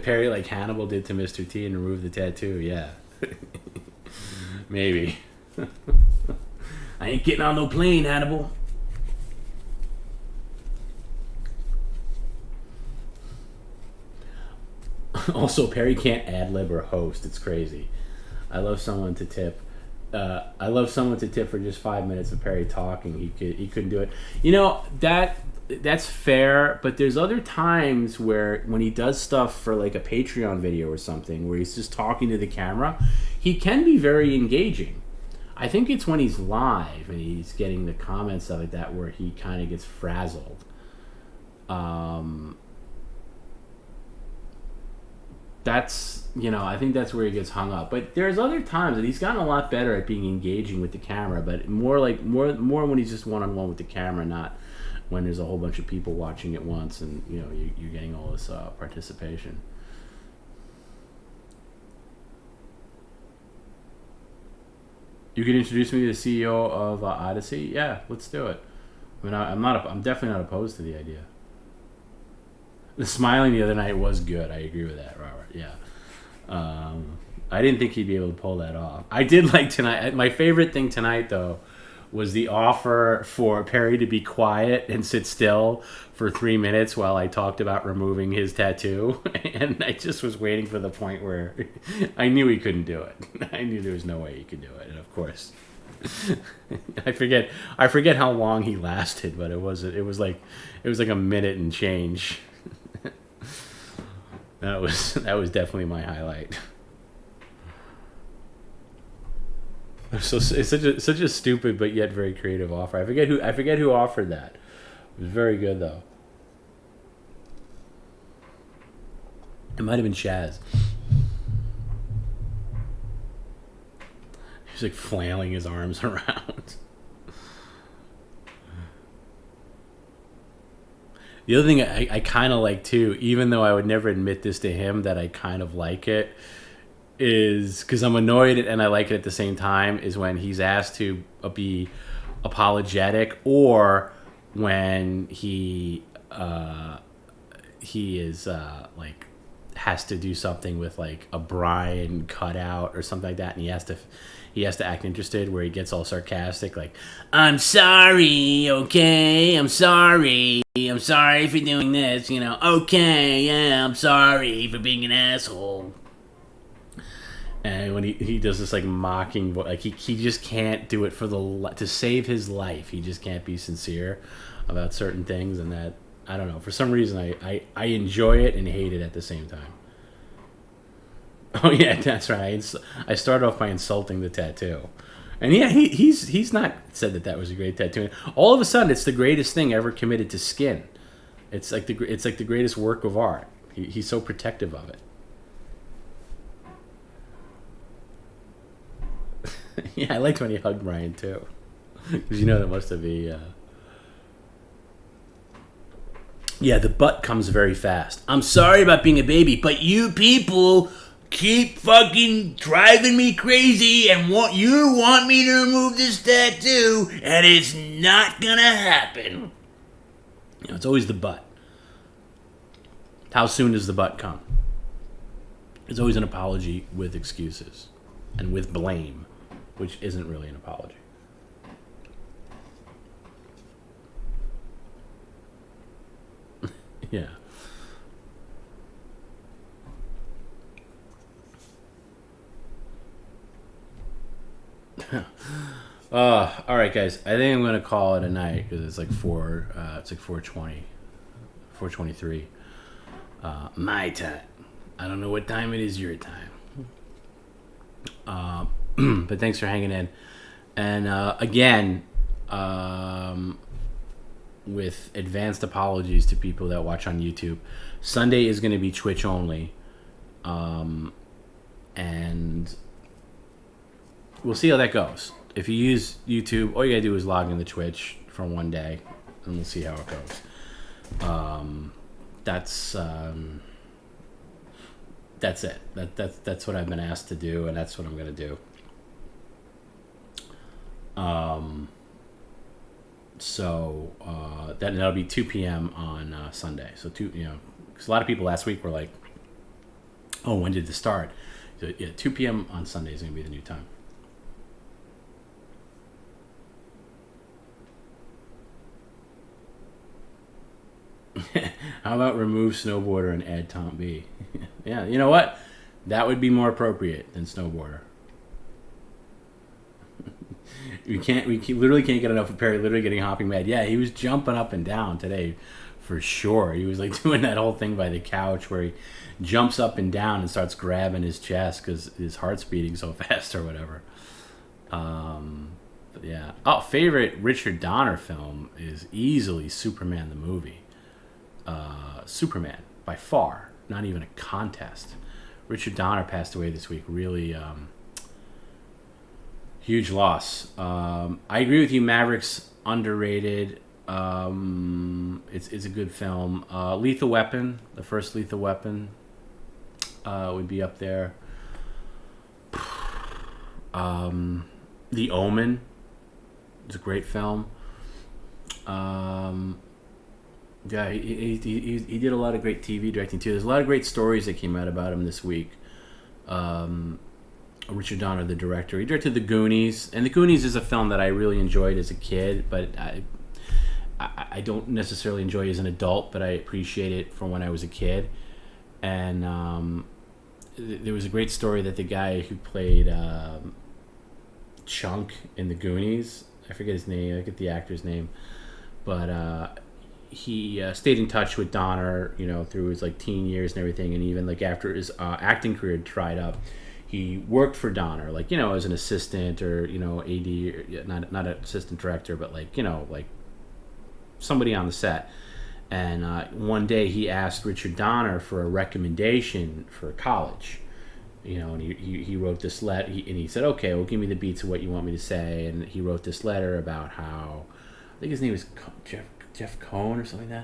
Perry like Hannibal did to Mr. T and remove the tattoo? Yeah. Maybe. I ain't getting on no plane, Hannibal. Also, Perry can't ad-lib or host. It's crazy. I love someone to tip. I love someone to tip for just 5 minutes of Perry talking. He couldn't do it. You know, that's fair, but there's other times where when he does stuff for like a Patreon video or something where he's just talking to the camera, he can be very engaging. I think it's when he's live and he's getting the comments, stuff like that, where he kind of gets frazzled. That's, I think that's where he gets hung up. But there's other times that he's gotten a lot better at being engaging with the camera, but more when he's just one-on-one with the camera, not when there's a whole bunch of people watching at once and, you're getting all this participation. You could introduce me to the CEO of Odyssey? Yeah, let's do it. I mean, I'm definitely not opposed to the idea. The smiling the other night was good. I agree with that, Robert. Yeah. I didn't think he'd be able to pull that off. I did like tonight. My favorite thing tonight, though, was the offer for Perry to be quiet and sit still for 3 minutes while I talked about removing his tattoo. And I just was waiting for the point where I knew he couldn't do it. I knew there was no way he could do it. And of course, I forget how long he lasted, but it was like a minute and change. That was definitely my highlight. So it's such a stupid but yet very creative offer. I forget who offered that. It was very good though. It might have been Shaz. He was like flailing his arms around. The other thing I kind of like too, even though I would never admit this to him that I kind of like it, is because I'm annoyed and I like it at the same time, is when he's asked to be apologetic or when he is like has to do something with like a Brian cutout or something like that, and he has to act interested, where he gets all sarcastic, like, I'm sorry, okay, I'm sorry for doing this, okay, yeah, I'm sorry for being an asshole. And when he does this like mocking voice, like he just can't do it to save his life. He just can't be sincere about certain things, and that, I don't know, for some reason I enjoy it and hate it at the same time. Oh yeah, that's right. I started off by insulting the tattoo, and yeah, he's not said that was a great tattoo. All of a sudden, it's the greatest thing ever committed to skin. It's like the greatest work of art. He's so protective of it. Yeah, I liked when he hugged Brian too, because that must have been. Yeah, the butt comes very fast. I'm sorry about being a baby, but you people keep fucking driving me crazy and you want me to remove this tattoo, and it's not gonna happen. It's always the butt. How soon does the butt come? It's always an apology with excuses and with blame, which isn't really an apology. Yeah. All right, guys. I think I'm gonna call it a night because it's like 4:20, 4:23. My time. I don't know what time it is your time. But thanks for hanging in. And again, with advanced apologies to people that watch on YouTube, Sunday is going to be Twitch only. And we'll see how that goes. If you use YouTube, all you gotta do is log into Twitch for one day, and we'll see how it goes. that's it. That's what I've been asked to do, and that's what I'm going to do. So that'll be 2 p.m. on Sunday. So because a lot of people last week were like, "Oh, when did this start?" So, yeah, 2 p.m. on Sunday is going to be the new time. How about remove snowboarder and add TomB? Yeah, you know what? That would be more appropriate than snowboarder. We literally can't get enough of Perry literally getting hopping mad. Yeah, he was jumping up and down today for sure. He was like doing that whole thing by the couch where he jumps up and down and starts grabbing his chest because his heart's beating so fast or whatever. But yeah. Oh, favorite Richard Donner film is easily Superman the movie. Superman, by far. Not even a contest. Richard Donner passed away this week. Really huge loss. I agree with you. Maverick's underrated. It's a good film. Lethal Weapon, the first Lethal Weapon, would be up there. The Omen is a great film. Yeah, he did a lot of great TV directing too. There's a lot of great stories that came out about him this week. Richard Donner, the director, he directed The Goonies, and The Goonies is a film that I really enjoyed as a kid, but I don't necessarily enjoy it as an adult, but I appreciate it from when I was a kid. And there was a great story that the guy who played Chunk in The Goonies, I forget his name, I forget the actor's name, but he stayed in touch with Donner, through his teen years and everything, and even after his acting career dried up, he worked for Donner, as an assistant or AD, or not an assistant director, but somebody on the set. And one day he asked Richard Donner for a recommendation for college, and he wrote this letter, and he said, "Okay, well, give me the beats of what you want me to say." And he wrote this letter about how, I think his name is Jeff Cohn or something like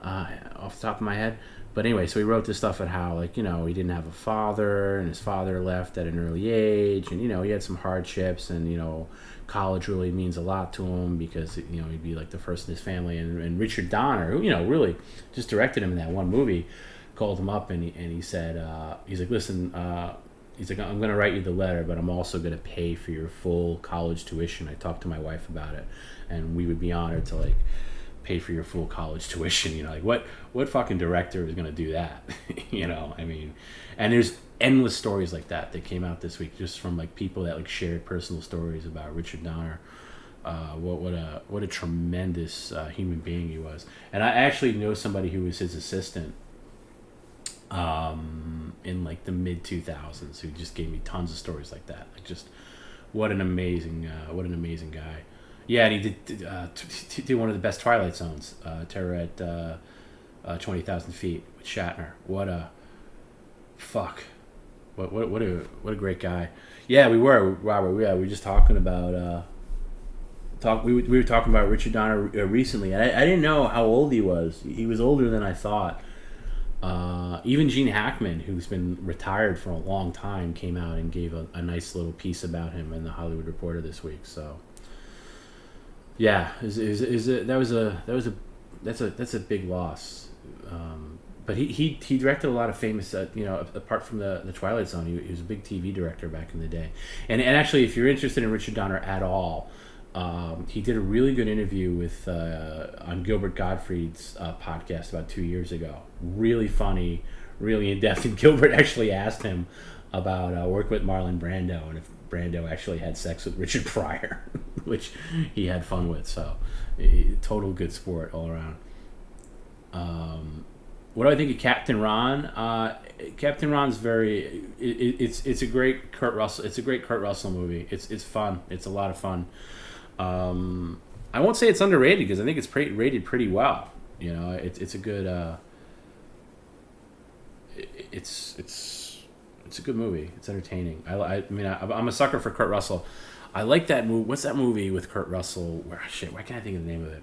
that, off the top of my head. But anyway, so he wrote this stuff at how, he didn't have a father, and his father left at an early age, and, he had some hardships, and, college really means a lot to him because, he'd be, the first in his family. And Richard Donner, who, really just directed him in that one movie, called him up, and he said, he's like, "Listen, he's like, I'm going to write you the letter, but I'm also going to pay for your full college tuition. I talked to my wife about it, and we would be honored to, pay for your full college tuition." What fucking director is going to do that? And there's endless stories like that came out this week just from people that shared personal stories about Richard Donner. What a tremendous human being he was. And I actually know somebody who was his assistant in the mid 2000s who just gave me tons of stories like that. Just what an amazing guy. Yeah, and he did one of the best Twilight Zones, Terror at 20,000 Feet with Shatner. What a great guy. Yeah, we were, Robert. Yeah, we were just talking about we were talking about Richard Donner recently. I didn't know how old he was. He was older than I thought. Even Gene Hackman, who's been retired for a long time, came out and gave a nice little piece about him in the Hollywood Reporter this week. So. Yeah, that's a big loss. But he directed a lot of famous, apart from the Twilight Zone, he was a big TV director back in the day. And actually, if you're interested in Richard Donner at all, he did a really good interview with on Gilbert Gottfried's podcast about 2 years ago. Really funny, really in depth. And Gilbert actually asked him about work with Marlon Brando and if Brando actually had sex with Richard Pryor, which he had fun with. So, total good sport all around. What do I think of Captain Ron? Captain Ron's it's a great Kurt Russell. It's a great Kurt Russell movie. It's fun. It's a lot of fun. I won't say it's underrated because I think it's rated pretty well. It's a good. It's a good movie. It's entertaining. I'm a sucker for Kurt Russell. I like that movie. What's that movie with Kurt Russell? Why can't I think of the name of it?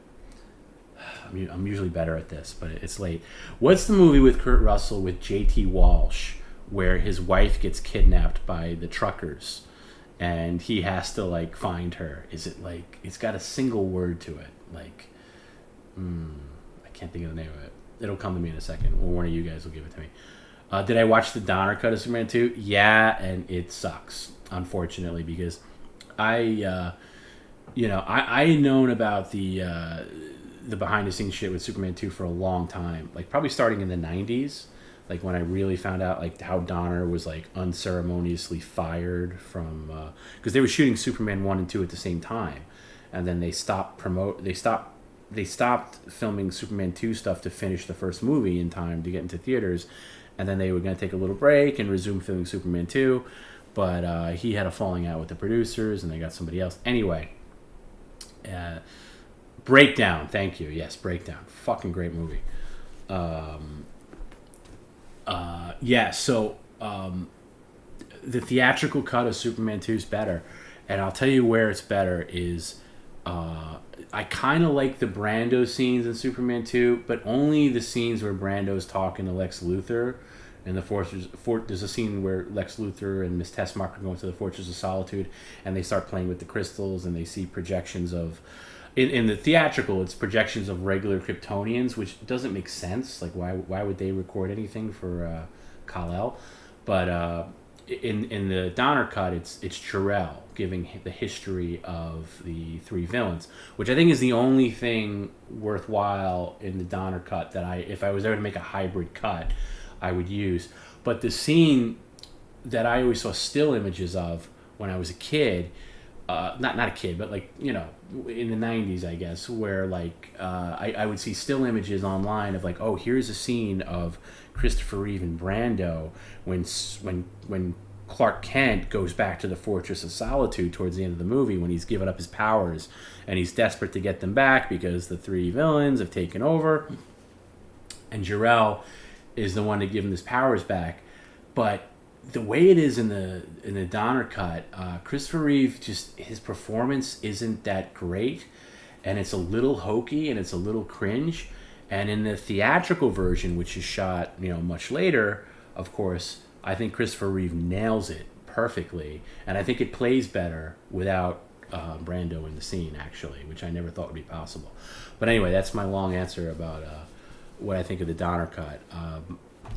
I'm usually better at this, but it's late. What's the movie with Kurt Russell with J.T. Walsh where his wife gets kidnapped by the truckers, and he has to like find her. Is it like it's got a single word to it? Like, I can't think of the name of it. It'll come to me in a second. Or one of you guys will give it to me. Did I watch the Donner cut of Superman 2? Yeah, and it sucks, unfortunately, because I had known about the behind the scenes shit with Superman 2 for a long time, like probably starting in the 90s, like when I really found out like how Donner was like unceremoniously fired from because they were shooting Superman 1 and 2 at the same time, and then they stopped filming Superman 2 stuff to finish the first movie in time to get into theaters, and then they were going to take a little break and resume filming Superman 2, but he had a falling out with the producers and they got somebody else. Anyway, Breakdown, thank you. Yes, Breakdown. Fucking great movie. The theatrical cut of Superman 2 is better, and I'll tell you where it's better is I kind of like the Brando scenes in Superman 2, but only the scenes where Brando's talking to Lex Luthor. And there's a scene where Lex Luthor and Miss Tessmacher are going to the Fortress of Solitude, and they start playing with the crystals, and they see projections of... In the theatrical, it's projections of regular Kryptonians, which doesn't make sense. Like, why would they record anything for Kal-El? But in the Donner cut, it's Jor-El giving the history of the three villains, which I think is the only thing worthwhile in the Donner cut that if I was ever to make a hybrid cut, I would use. But the scene that I always saw still images of when I was a kid, not a kid, but like, in the 90s, I guess, where like I would see still images online of like, oh, here's a scene of Christopher Reeve and Brando when Clark Kent goes back to the Fortress of Solitude towards the end of the movie, when he's given up his powers and he's desperate to get them back because the three villains have taken over, and Jor-El is the one to give him his powers back. But the way it is in the Donner cut, Christopher Reeve, just his performance isn't that great, and it's a little hokey and it's a little cringe. And in the theatrical version, which is shot much later, of course, I think Christopher Reeve nails it perfectly, and I think it plays better without Brando in the scene, actually, which I never thought would be possible. But anyway, that's my long answer about what I think of the Donner cut.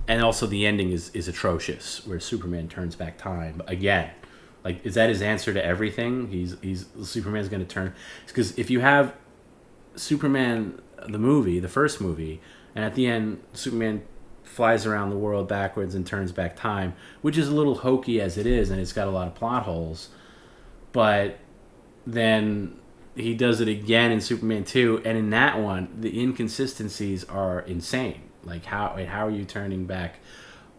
And also the ending is atrocious, where Superman turns back time again. Like, is that his answer to everything? Superman's going to turn... Because if you have Superman, the movie, the first movie, and at the end, Superman flies around the world backwards and turns back time, which is a little hokey as it is, and it's got a lot of plot holes, but then he does it again in Superman 2, and in that one, the inconsistencies are insane. Like, how are you turning back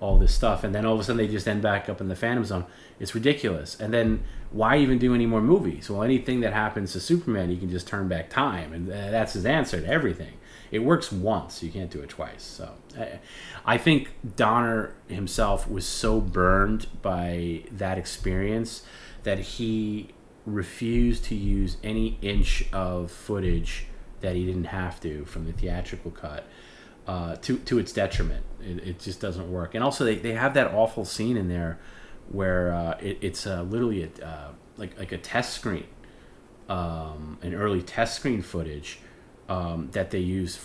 all this stuff? And then all of a sudden they just end back up in the Phantom Zone. It's ridiculous. And then why even do any more movies? Well, anything that happens to Superman, you can just turn back time. And that's his answer to everything. It works once. You can't do it twice. So I think Donner himself was so burned by that experience that he refused to use any inch of footage that he didn't have to from the theatrical cut. To its detriment. It just doesn't work. And also they have that awful scene in there where it's literally like a test screen, an early test screen footage that they use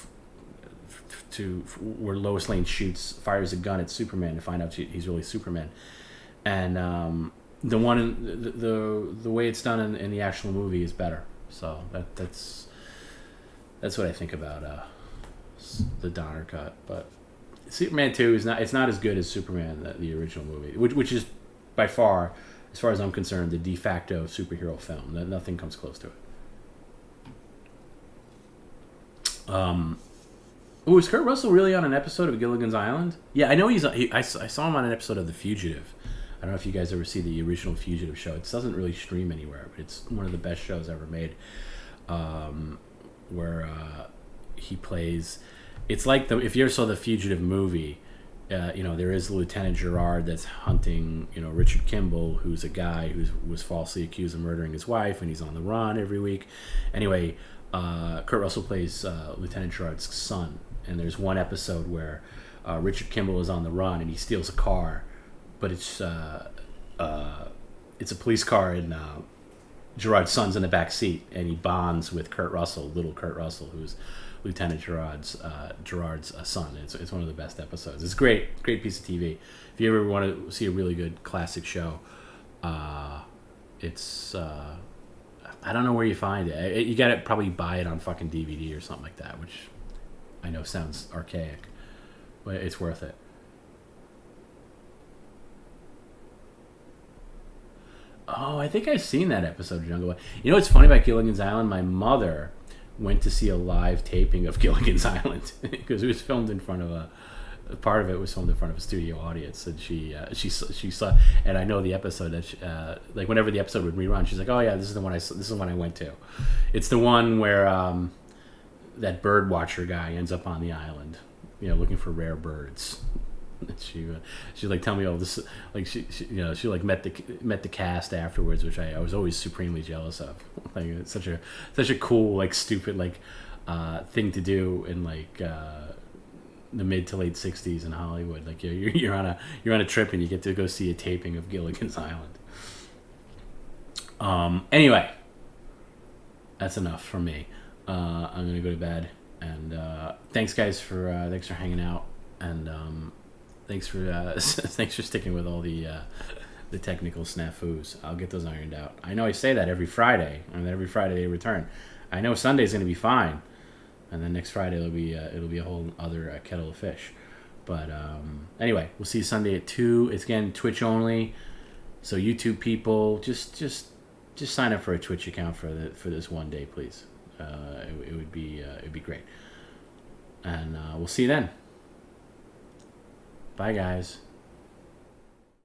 where Lois Lane fires a gun at Superman to find out he's really Superman. And the way it's done in the actual movie is better. So that's what I think about the Donner cut. But Superman 2 is not as good as Superman, the original movie, which is by far, as far as I'm concerned, the de facto superhero film. Nothing comes close to it. Is Kurt Russell really on an episode of Gilligan's Island? Yeah, I know I saw him on an episode of The Fugitive. I don't know if you guys ever see the original Fugitive show. It doesn't really stream anywhere, but it's one of the best shows ever made. Where he plays... It's like if you ever saw the Fugitive movie, there is Lieutenant Gerard that's hunting, Richard Kimball, who's a guy who was falsely accused of murdering his wife, and he's on the run every week. Anyway, Kurt Russell plays Lieutenant Gerard's son, and there's one episode where Richard Kimball is on the run, and he steals a car but it's a police car and Gerard's son's in the back seat, and he bonds with Kurt Russell, little Kurt Russell, who's Lieutenant Gerard's son. It's one of the best episodes. It's great piece of TV. If you ever want to see a really good classic show, it's I don't know where you find it. You got to probably buy it on fucking DVD or something like that, which I know sounds archaic, but it's worth it. Oh, I think I've seen that episode of Jungle Boy. You know what's funny about Gilligan's Island? My mother went to see a live taping of Gilligan's Island because it was filmed in front of a part of it was filmed in front of a studio audience, and she saw. And I know the episode that she, like whenever the episode would rerun, she's like, "Oh yeah, this is the one this is the one I went to." It's the one where that bird watcher guy ends up on the island, looking for rare birds. She like tell me all this, like she like met the cast afterwards, which I was always supremely jealous of. Like it's such a cool, like stupid, like thing to do in like the mid to late '60s in Hollywood. Like you're on a trip and you get to go see a taping of Gilligan's Island. Anyway, that's enough for me. I'm gonna go to bed, and thanks guys for hanging out, and thanks for sticking with all the technical snafus. I'll get those ironed out. I know I say that every Friday, and every Friday they return. I know Sunday's going to be fine, and then next Friday it'll be a whole other kettle of fish. But anyway, we'll see you Sunday at 2. It's again Twitch only, so YouTube people just sign up for a Twitch account for this one day, please. It would be great, and we'll see you then. Bye, guys.